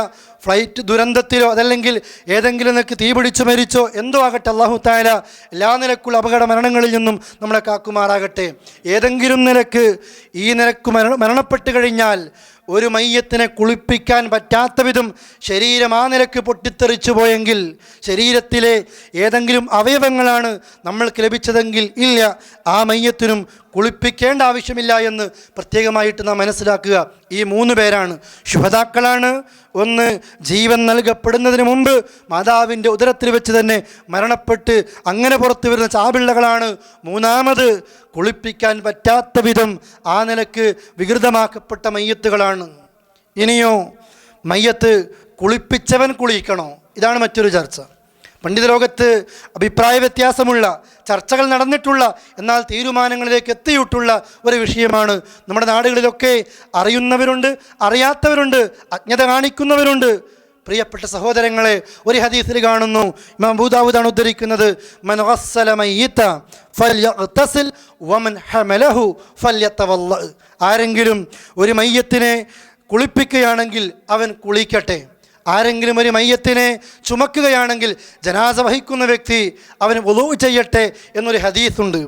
ഫ്ലൈറ്റ് ദുരന്തത്തിലോ അതല്ലെങ്കിൽ ഏതെങ്കിലും നിലക്ക് തീപിടിച്ചു മരിച്ചോ എന്തോ ആകട്ടെ, അല്ലാഹു തആല എല്ലാ നിലക്കുള്ള അപകട മരണങ്ങളിൽ നിന്നും നമ്മളെ കാക്കുമാറാകട്ടെ. ഏതെങ്കിലും നിലക്ക് ഈ നിലക്ക് മരണപ്പെട്ട് കഴിഞ്ഞാൽ ഒരു മയ്യത്തിനെ കുളിപ്പിക്കാൻ പറ്റാത്ത വിധം ശരീരം ആ നിലക്ക് പൊട്ടിത്തെറിച്ചു പോയെങ്കിൽ, ശരീരത്തിലെ ഏതെങ്കിലും അവയവങ്ങളാണ് നമ്മൾക്ക് ലഭിച്ചതെങ്കിൽ ഇല്ല, ആ മയ്യത്തിനും കുളിപ്പിക്കേണ്ട ആവശ്യമില്ല എന്ന് പ്രത്യേകമായിട്ട് നാം മനസ്സിലാക്കുക. ഈ 3 പേരാണ് ശുഹദാക്കളാണ്. ഒന്ന്, ജീവൻ നൽകപ്പെടുന്നതിന് മുമ്പ് മാതാവിൻ്റെ ഉദരത്തിൽ വെച്ച് തന്നെ മരണപ്പെട്ട് അങ്ങനെ പുറത്തു വരുന്ന ചാപിള്ളകളാണ്. മൂന്നാമത്, കുളിപ്പിക്കാൻ പറ്റാത്ത വിധം ആ നിലക്ക് വികൃതമാക്കപ്പെട്ട മയ്യത്തുകളാണ്. ഇനിയോ, മയ്യത്ത് കുളിപ്പിച്ചവൻ കുളിക്കണോ? ഇതാണ് മറ്റൊരു ചർച്ച. പണ്ഡിത ലോകത്ത് അഭിപ്രായ വ്യത്യാസമുള്ള, ചർച്ചകൾ നടന്നിട്ടുള്ള, എന്നാൽ തീരുമാനങ്ങളിലേക്ക് എത്തിയിട്ടുള്ള ഒരു വിഷയമാണ്. നമ്മുടെ നാടുകളിലൊക്കെ അറിയുന്നവരുണ്ട്, അറിയാത്തവരുണ്ട്, അജ്ഞത കാണിക്കുന്നവരുണ്ട്. പ്രിയപ്പെട്ട സഹോദരങ്ങളെ, ഒരു ഹദീസിൽ കാണുന്നു, ഇമാം അബൂ ദാവൂദാണ് ഉദ്ധരിക്കുന്നത്, മൻ ഗസ്സല മയ്യിത ഫൽയഗ്തസിൽ വമൻ ഹമലഹു ഫൽയതവല്ല. ആരെങ്കിലും ഒരു മയ്യത്തിനെ കുളിപ്പിക്കുകയാണെങ്കിൽ അവൻ കുളിക്കട്ടെ. ആരെങ്കിലും ഒരു മയ്യത്തിനെ ചുമക്കുകയാണെങ്കിൽ, ജനാസ വഹിക്കുന്ന വ്യക്തി അവന് വുളൂ ചെയ്യട്ടെ എന്നൊരു ഹദീസുണ്ട്.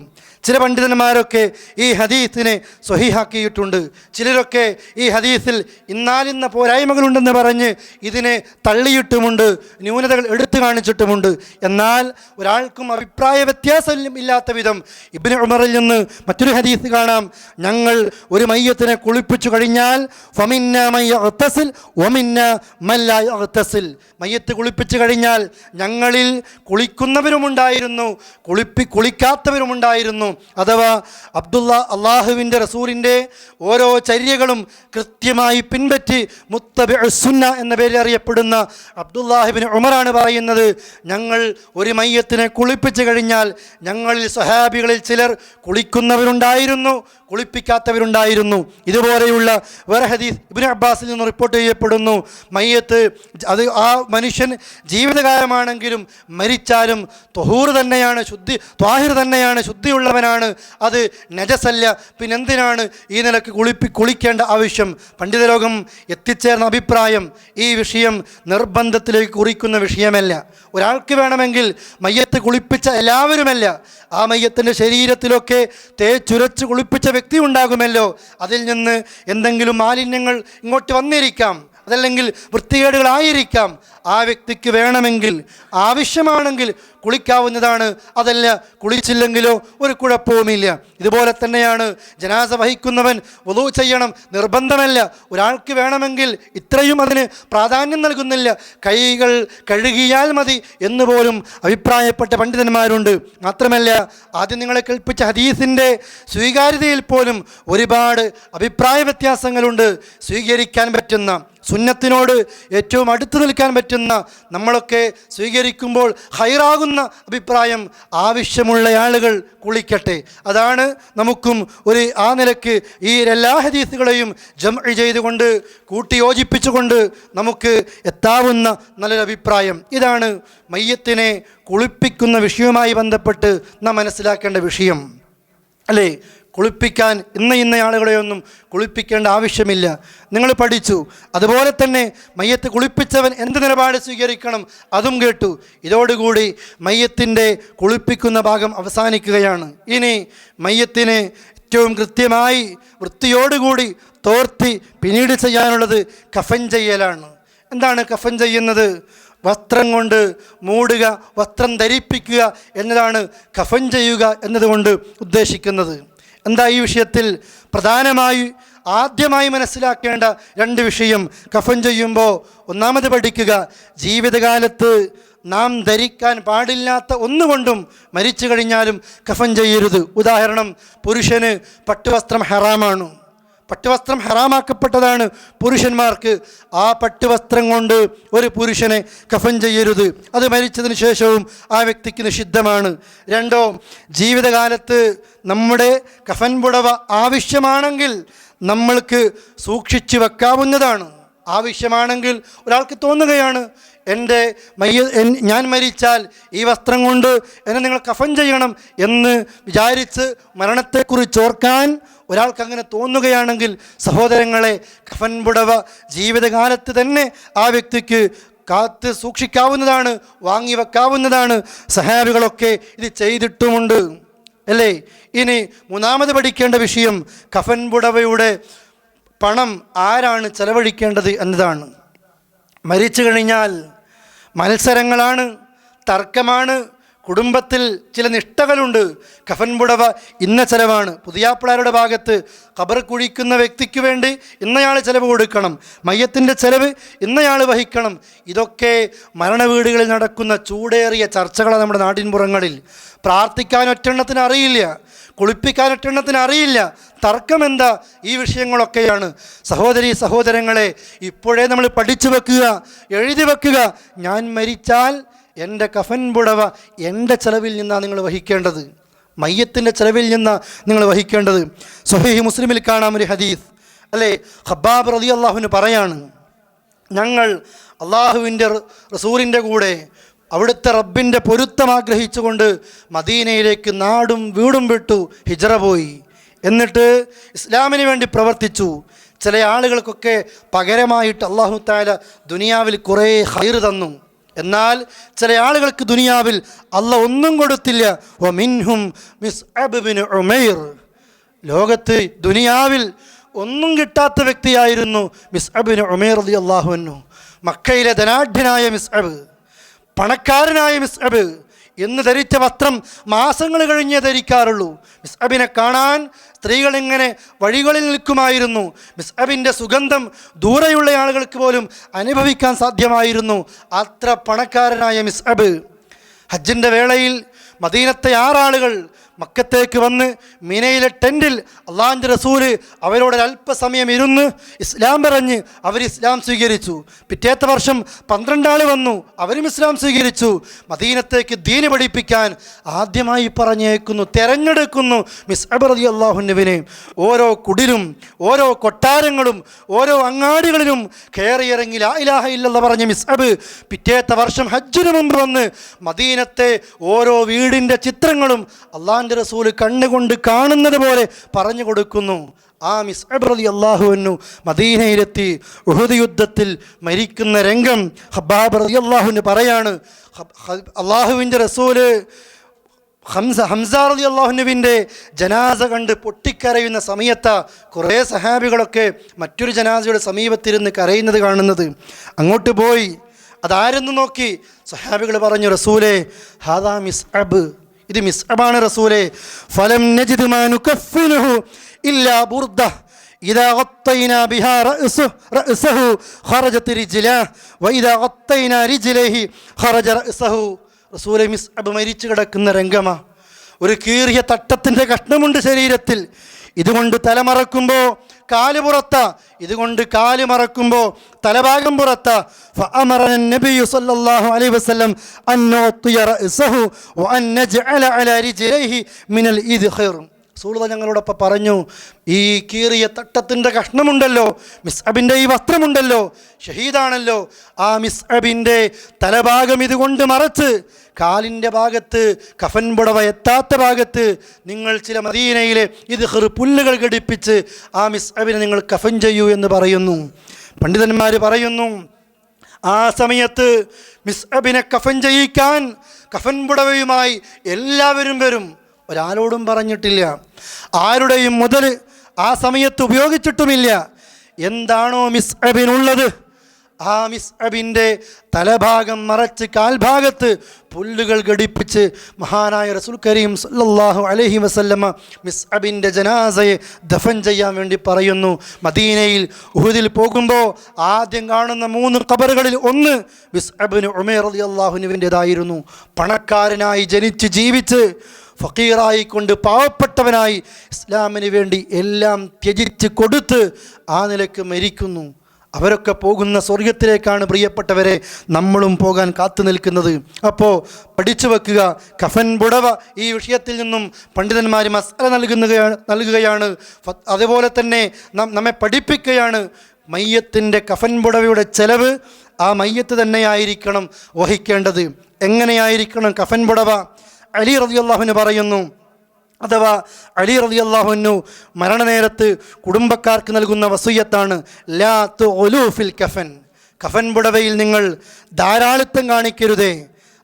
ചില പണ്ഡിതന്മാരൊക്കെ ഈ ഹദീസിനെ സ്വഹീഹാക്കിയിട്ടുണ്ട്. ചിലരൊക്കെ ഈ ഹദീസിൽ ഇന്നാലിന്ന പോരായ്മകളുണ്ടെന്ന് പറഞ്ഞ് ഇതിനെ തള്ളിയിട്ടുമുണ്ട്, ന്യൂനതകൾ എടുത്തു കാണിച്ചിട്ടുമുണ്ട്. എന്നാൽ ഒരാൾക്കും അഭിപ്രായ വ്യത്യാസം ഇല്ലാത്ത വിധം ഇബ്നു ഉമറിൽ നിന്ന് മറ്റൊരു ഹദീസ് കാണാം, ഞങ്ങൾ ഒരു മയ്യത്തിനെ കുളിപ്പിച്ചു കഴിഞ്ഞാൽ ഫമിന്ന മൻ യഗ്തസിൽ വമിന്ന മൻ ലാ യഗ്തസിൽ, മയ്യത്ത് കുളിപ്പിച്ചു കഴിഞ്ഞാൽ ഞങ്ങളിൽ കുളിക്കുന്നവരുമുണ്ടായിരുന്നു, കുളിക്കാത്തവരുമുണ്ടായിരുന്നു. അഥവാ അള്ളാഹുവിൻ്റെ റസൂലിൻ്റെ ഓരോ ചര്യകളും കൃത്യമായി പിൻപറ്റി മുത്തബിഉ സുന്ന എന്ന പേരിൽ അറിയപ്പെടുന്ന അബ്ദുല്ലാഹിബ്നു ഉമറാണ് പറയുന്നത്, ഞങ്ങൾ ഒരു മയ്യത്തിനെ കുളിപ്പിച്ചു കഴിഞ്ഞാൽ ഞങ്ങളിൽ സ്വഹാബികളിൽ ചിലർ കുളിക്കുന്നവരുണ്ടായിരുന്നു, കുളിപ്പിക്കാത്തവരുണ്ടായിരുന്നു. ഇതുപോലെയുള്ള വേറെ ഹദീസ് ഇബ്നു അബ്ബാസിൽ നിന്ന് റിപ്പോർട്ട് ചെയ്യപ്പെടുന്നു, മയ്യത്ത് ആ മനുഷ്യൻ ജീവിതകാലമാണെങ്കിലും മരിച്ചാലും ത്വഹൂർ തന്നെയാണ്, ത്വാഹിർ തന്നെയാണ്, ശുദ്ധിയുള്ളവനാണ്, അത് നജസല്ല, പിന്നെന്തിനാണ് ഈ നിലക്ക് കുളിക്കേണ്ട ആവശ്യം? പണ്ഡിതലോകം എത്തിച്ചേർന്ന അഭിപ്രായം, ഈ വിഷയം നിർബന്ധത്തിലേക്ക് കുറിക്കുന്ന വിഷയമല്ല. ഒരാൾക്ക് വേണമെങ്കിൽ മയ്യത്ത് കുളിപ്പിച്ച എല്ലാവരുമല്ല, ആ മയ്യത്തിൻ്റെ ശരീരത്തിലൊക്കെ തേച്ചുരച്ച് കുളിപ്പിച്ച വ്യക്തി ഉണ്ടാകുമല്ലോ, അതിൽ നിന്ന് എന്തെങ്കിലും മാലിന്യങ്ങൾ ഇങ്ങോട്ട് വന്നിരിക്കാം, അതല്ലെങ്കിൽ വൃത്തികേടുകളായിരിക്കാം. ആ വ്യക്തിക്ക് വേണമെങ്കിൽ, ആവശ്യമാണെങ്കിൽ കുളിക്കാവുന്നതാണ്. അതല്ല കുളിച്ചില്ലെങ്കിലോ ഒരു കുഴപ്പവുമില്ല. ഇതുപോലെ തന്നെയാണ് ജനാസ വഹിക്കുന്നവൻ വുളൂ ചെയ്യണം, നിർബന്ധമല്ല. ഒരാൾക്ക് വേണമെങ്കിൽ, ഇത്രയും അതിന് പ്രാധാന്യം നൽകുന്നില്ല, കൈകൾ കഴുകിയാൽ മതി എന്നുപോലും അഭിപ്രായപ്പെട്ട പണ്ഡിതന്മാരുണ്ട്. മാത്രമല്ല, ആദ്യം നിങ്ങളെ കേൾപ്പിച്ച ഹദീസിൻ്റെ സ്വീകാര്യതയിൽ പോലും ഒരുപാട് അഭിപ്രായ വ്യത്യാസങ്ങളുണ്ട്. സ്വീകരിക്കാൻ പറ്റുന്ന, സുന്നത്തിനോട് ഏറ്റവും അടുത്ത് നിൽക്കാൻ പറ്റുന്ന, നമ്മളൊക്കെ സ്വീകരിക്കുമ്പോൾ ഹൈറാകുന്ന അഭിപ്രായം, ആവശ്യമുള്ള ആളുകൾ കുളിക്കട്ടെ. അതാണ് നമുക്കും ആ നിലക്ക് ഈ എല്ലാ ഹദീസുകളെയും ജംഅ് ചെയ്തുകൊണ്ട്, കൂട്ടിയോജിപ്പിച്ചുകൊണ്ട് നമുക്ക് എത്താവുന്ന നല്ലൊരു അഭിപ്രായം. ഇതാണ് മയ്യത്തിനെ കുളിപ്പിക്കുന്ന വിഷയവുമായി ബന്ധപ്പെട്ട് നാം മനസ്സിലാക്കേണ്ട വിഷയം, അല്ലേ? കുളിപ്പിക്കാൻ ഇന്ന ആളുകളെയൊന്നും കുളിപ്പിക്കേണ്ട ആവശ്യമില്ല, നിങ്ങൾ പഠിച്ചു. അതുപോലെ തന്നെ മയ്യത്ത് കുളിപ്പിച്ചവൻ എന്ത് നിലപാട് സ്വീകരിക്കണം അതും കേട്ടു. ഇതോടുകൂടി മയ്യത്തിൻ്റെ കുളിപ്പിക്കുന്ന ഭാഗം അവസാനിക്കുകയാണ്. ഇനി മയ്യത്തിനെ ഏറ്റവും കൃത്യമായി വൃത്തിയോടുകൂടി തോർത്തി പിന്നീട് ചെയ്യാനുള്ളത് കഫൻ ചെയ്യലാണ്. എന്താണ് കഫൻ ചെയ്യുന്നത്? വസ്ത്രം കൊണ്ട് മൂടുക, വസ്ത്രം ധരിപ്പിക്കുക എന്നതാണ് കഫൻ ചെയ്യുക എന്നതുകൊണ്ട് ഉദ്ദേശിക്കുന്നത്. എന്താ ഈ വിഷയത്തിൽ പ്രധാനമായി ആദ്യമായി മനസ്സിലാക്കേണ്ട രണ്ട് വിഷയം? കഫൻ ചെയ്യുമ്പോൾ ഒന്നാമത് പഠിക്കുക, ജീവിതകാലത്ത് നാം ധരിക്കാൻ പാടില്ലാത്ത ഒന്നുകൊണ്ടും മരിച്ചു കഴിഞ്ഞാലും കഫൻ ചെയ്യരുത്. ഉദാഹരണം, പുരുഷന് പട്ടുവസ്ത്രം ഹറാമാണ്, പട്ടുവസ്ത്രം ഹറാമാക്കപ്പെട്ടതാണ് പുരുഷന്മാർക്ക്. ആ പട്ടുവസ്ത്രം കൊണ്ട് ഒരു പുരുഷനെ കഫൻ ചെയ്യരുത്, അത് മരിച്ചതിന് ശേഷവും ആ വ്യക്തിക്ക് നിഷിദ്ധമാണ്. രണ്ടോ, ജീവിതകാലത്ത് നമ്മുടെ കഫൻ പുടവ ആവശ്യമാണെങ്കിൽ നമ്മൾക്ക് സൂക്ഷിച്ചു വെക്കാവുന്നതാണ്. ആവശ്യമാണെങ്കിൽ ഒരാൾക്ക് തോന്നുകയാണ്, ഞാൻ മരിച്ചാൽ ഈ വസ്ത്രം കൊണ്ട് എന്നെ നിങ്ങൾ കഫൻ ചെയ്യണം എന്ന് വിചാരിച്ച് മരണത്തെക്കുറിച്ച് ഓർക്കാൻ ഒരാൾക്ക് അങ്ങനെ തോന്നുകയാണെങ്കിൽ, സഹോദരങ്ങളെ, കഫൻ പുടവ ജീവിതകാലത്ത് തന്നെ ആ വ്യക്തിക്ക് കാത്ത് സൂക്ഷിക്കാവുന്നതാണ്, വാങ്ങി വെക്കാവുന്നതാണ്. സഹാബികളൊക്കെ ഇത് ചെയ്തിട്ടുമുണ്ട്, അല്ലേ? ഇനി മൂന്നാമത് പഠിക്കേണ്ട വിഷയം, കഫൻ പുടവയുടെ പണം ആരാണ് ചെലവഴിക്കേണ്ടത് എന്നതാണ്. മരിച്ചു കഴിഞ്ഞാൽ മത്സരങ്ങളാണ്, തർക്കമാണ്, കുടുംബത്തിൽ ചില നിഷ്ഠകളുണ്ട്. കഫൻ പുടവ ഇന്ന ചെലവാണ്. പുതിയാപ്പിളാരുടെ ഭാഗത്ത് ഖബർ കുഴിക്കുന്ന വ്യക്തിക്ക് വേണ്ടി ഇന്നയാൾ ചെലവ് കൊടുക്കണം, മയ്യത്തിൻ്റെ ചെലവ് ഇന്നയാൾ വഹിക്കണം. ഇതൊക്കെ മരണവീടുകളിൽ നടക്കുന്ന ചൂടേറിയ ചർച്ചകളാണ് നമ്മുടെ നാട്ടിൻപുറങ്ങളിൽ. പ്രാർത്ഥിക്കാൻ ഒറ്റെണ്ണത്തിന് അറിയില്ല, കുളിപ്പിക്കാൻ ഒറ്റെണ്ണത്തിന് അറിയില്ല. തർക്കം എന്താ? ഈ വിഷയങ്ങളൊക്കെയാണ്. സഹോദരങ്ങളെ, ഇപ്പോഴേ നമ്മൾ പഠിച്ചു വെക്കുക, എഴുതി വെക്കുക. ഞാൻ മരിച്ചാൽ എൻ്റെ കഫൻ പുടവ എൻ്റെ ചെലവിൽ നിന്നാണ് നിങ്ങൾ വഹിക്കേണ്ടത്, മയ്യത്തിൻ്റെ ചെലവിൽ നിന്നാണ് നിങ്ങൾ വഹിക്കേണ്ടത്. സ്വഹീഹ് മുസ്ലിമിൽ കാണാം ഒരു ഹദീസ് അല്ലേ, ഖബ്ബാബ് റളിയല്ലാഹുവിന് പറയാണ്, ഞങ്ങൾ അള്ളാഹുവിൻ്റെ റസൂലിൻ്റെ കൂടെ അവിടുത്തെ റബ്ബിൻ്റെ പൊരുത്തം ആഗ്രഹിച്ചുകൊണ്ട് മദീനയിലേക്ക് നാടും വീടും വിട്ടു ഹിജ്റ പോയി. എന്നിട്ട് ഇസ്ലാമിന് വേണ്ടി പ്രവർത്തിച്ചു. ചില ആളുകൾക്കൊക്കെ പകരമായിട്ട് അല്ലാഹു തആല ദുനിയാവിൽ കുറേ ഖൈർ തന്നു. എന്നാൽ ചില ആളുകൾക്ക് ദുനിയാവിൽ അല്ലാഹ് ഒന്നും കൊടുത്തില്ല. വമിൻഹും മിസ്അബ് ബിൻ ഉമൈർ, ലോകത്ത് ദുനിയാവിൽ ഒന്നും കിട്ടാത്ത വ്യക്തിയായിരുന്നു മിസ്അബ് ബിൻ ഉമൈർ റളിയല്ലാഹു അൻഹു. മക്കയിലെ ധനാഢ്യനായ മിസ്അബ്, പണക്കാരനായ മിസ്അബ്, എന്ന് ധരിച്ച വസ്ത്രം മാസങ്ങൾ കഴിഞ്ഞേ ധരിക്കാറുള്ളൂ. മിസ്അബിനെ കാണാൻ സ്ത്രീകളിങ്ങനെ വഴികളിൽ നിൽക്കുമായിരുന്നു. മിസ്അബിൻ്റെ സുഗന്ധം ദൂരെയുള്ള ആളുകൾക്ക് പോലും അനുഭവിക്കാൻ സാധ്യമായിരുന്നു. അത്ര പണക്കാരനായ മിസ്അബ് ഹജ്ജിൻ്റെ വേളയിൽ മദീനത്തെ 6 ആളുകൾ മക്കത്തേക്ക് വന്ന് മിനയിലെ ടെൻറ്റിൽ അള്ളാഹിൻ്റെ റസൂല് അവരോട് അല്പസമയം ഇരുന്ന് ഇസ്ലാം പറഞ്ഞ് അവർ ഇസ്ലാം സ്വീകരിച്ചു. പിറ്റേത്തെ വർഷം 12 ആൾ വന്നു, അവരും ഇസ്ലാം സ്വീകരിച്ചു. മദീനത്തേക്ക് ദീന് പഠിപ്പിക്കാൻ ആദ്യമായി പറഞ്ഞേക്കുന്നു, തിരഞ്ഞെടുക്കുന്നു മിസ്അബ് റളിയല്ലാഹുവിനെ. ഓരോ കുടിലും ഓരോ കൊട്ടാരങ്ങളും ഓരോ അങ്ങാടികളിലും കയറിയിറങ്ങി ലാ ഇലാഹ ഇല്ലല്ലാഹ് പറഞ്ഞ മിസ്അബ് പിറ്റേത്തെ വർഷം ഹജ്ജിന് മുമ്പ് വന്ന് മദീനത്തെ ഓരോ വീടിൻ്റെ ചിത്രങ്ങളും അള്ളാഹിൻ്റെ റസൂൽ കണ്ണുകൊണ്ട് കാണുന്നത് പോലെ പറഞ്ഞു കൊടുക്കുന്നു. ആ മിസ്അബ് റളിയല്ലാഹു അൻഹു മദീനയിലെത്തി ഉഹദ് യുദ്ധത്തിൽ മരിക്കുന്ന രംഗം ഖബ്ബാബ് റളിയല്ലാഹു പറയാണ്. അള്ളാഹുവിൻ്റെ റസൂല് ഹംസ റളിയല്ലാഹുവിൻ്റെ ജനാസ കണ്ട് പൊട്ടിക്കരയുന്ന സമയത്ത് കുറേ സഹാബികളൊക്കെ മറ്റൊരു ജനാസയുടെ സമീപത്തിരുന്ന് കരയുന്നത് കാണുന്നത്. അങ്ങോട്ട് പോയി അതാരെന്ന് നോക്കി സഹാബികൾ പറഞ്ഞു, റസൂലേ ഹാദാ മിസ്അബ്, ഇത് മിസ്അബാണ് റസൂലേ. ഫലം നജിദ് മാ നുകഫിനുഹു ഇല്ലാ ബുർദ ഇദാ ഗത്തൈനാ ബിഹാ റഅസഹു ഖറജത് റിജ്ലഹു വഇദാ ഗത്തൈനാ റിജ്ലൈഹി ഖറജ റഅസഹു. റസൂലേ മിസ്അബ് മരിച്ചു കിടക്കുന്ന രംഗമാ. ഒരു കീറിയ തട്ടത്തിൻ്റെ കഷ്ണമുണ്ട് ശരീരത്തിൽ. ഇതുകൊണ്ട് തലമറക്കുമ്പോൾ കാല് പുറത്ത, ഇതുകൊണ്ട് കാല് മറക്കുമ്പോൾ തലഭാഗം പുറത്ത. ഫഅമറന നബിയു സല്ലല്ലാഹു അലൈഹി വസല്ലം അൻ നുഅ്തിയ റഅസഹു വഅൻ നജ്അല അലാ റിജ്ലൈഹി മിനൽ ഇദ്ഖിർ. റസൂലുള്ളാഹി ഞങ്ങളോടൊപ്പം പറഞ്ഞു, ഈ കീറിയ തട്ടത്തിൻ്റെ കഷ്ണമുണ്ടല്ലോ, മിസ്അബിൻ്റെ ഈ വസ്ത്രമുണ്ടല്ലോ, ഷഹീദാണല്ലോ, ആ മിസ്അബിൻ്റെ തലഭാഗം ഇതുകൊണ്ട് മറച്ച് കാലിൻ്റെ ഭാഗത്ത് കഫൻ പുടവ എത്താത്ത ഭാഗത്ത് നിങ്ങൾ ചില മദീനയിലെ ഇദ്ഖിർ പുല്ലുകൾ ഘടിപ്പിച്ച് ആ മിസ്അബിനെ നിങ്ങൾ കഫൻ ചെയ്യൂ എന്ന് പറയുന്നു. പണ്ഡിതന്മാർ പറയുന്നു, ആ സമയത്ത് മിസ്അബിനെ കഫൻ ചെയ്യിക്കാൻ കഫൻ പുടവയുമായി എല്ലാവരും വരും. ഒരാളോടും പറഞ്ഞിട്ടില്ല, ആരുടെയും മുതൽ ആ സമയത്ത് ഉപയോഗിച്ചിട്ടുമില്ല. എന്താണോ മിസ്അബിനുള്ളത് ആ മിസ്അബിൻ്റെ തലഭാഗം മറച്ച് കാൽഭാഗത്ത് പുല്ലുകൾ ഘടിപ്പിച്ച് മഹാനായ റസൂൽ കരീം സല്ലല്ലാഹു അലൈഹി വസല്ലമ മിസ്അബിൻ്റെ ജനാസയെ ദഫൻ ചെയ്യാൻ വേണ്ടി പറയുന്നു. മദീനയിൽ ഉഹുദിൽ പോകുമ്പോൾ ആദ്യം കാണുന്ന 3 ഖബറുകളിൽ ഒന്ന് മിസ്അബ് ബിൻ ഉമൈർ റളിയല്ലാഹു അൻഹുവിൻ്റെതായിരുന്നു. പണക്കാരനായി ജനിച്ച് ജീവിച്ച് ഫക്കീറായിക്കൊണ്ട് പാവപ്പെട്ടവനായി ഇസ്ലാമിന് വേണ്ടി എല്ലാം ത്യജിച്ച് കൊടുത്ത് ആ നിലക്ക് മരിക്കുന്നു. അവരൊക്കെ പോകുന്ന സ്വർഗത്തിലേക്കാണ് പ്രിയപ്പെട്ടവരെ നമ്മളും പോകാൻ കാത്തു നിൽക്കുന്നത്. അപ്പോൾ പഠിച്ചു വെക്കുക, കഫൻ പുടവ ഈ വിഷയത്തിൽ നിന്നും പണ്ഡിതന്മാർ മസ്അല നൽകുകയാണ്. അതുപോലെ തന്നെ നമ്മെ പഠിപ്പിക്കുകയാണ്, മയ്യത്തിൻ്റെ കഫൻ പുടവയുടെ ചെലവ് ആ മയ്യത്ത് തന്നെയായിരിക്കണം വഹിക്കേണ്ടത്. എങ്ങനെയായിരിക്കണം കഫൻ പുടവ? അലി റളിയല്ലാഹു പറയുന്നു, അഥവാ അലി റളിയല്ലാഹു അൻഹു മരണനേരത്ത് കുടുംബക്കാർക്ക് നൽകുന്ന വസിയ്യത്താണ്, ലാ തുഗ്ലൂ ഫിൽ കഫൻ, കഫൻ പുടവയിൽ നിങ്ങൾ ധാരാളിത്തം കാണിക്കരുതേ,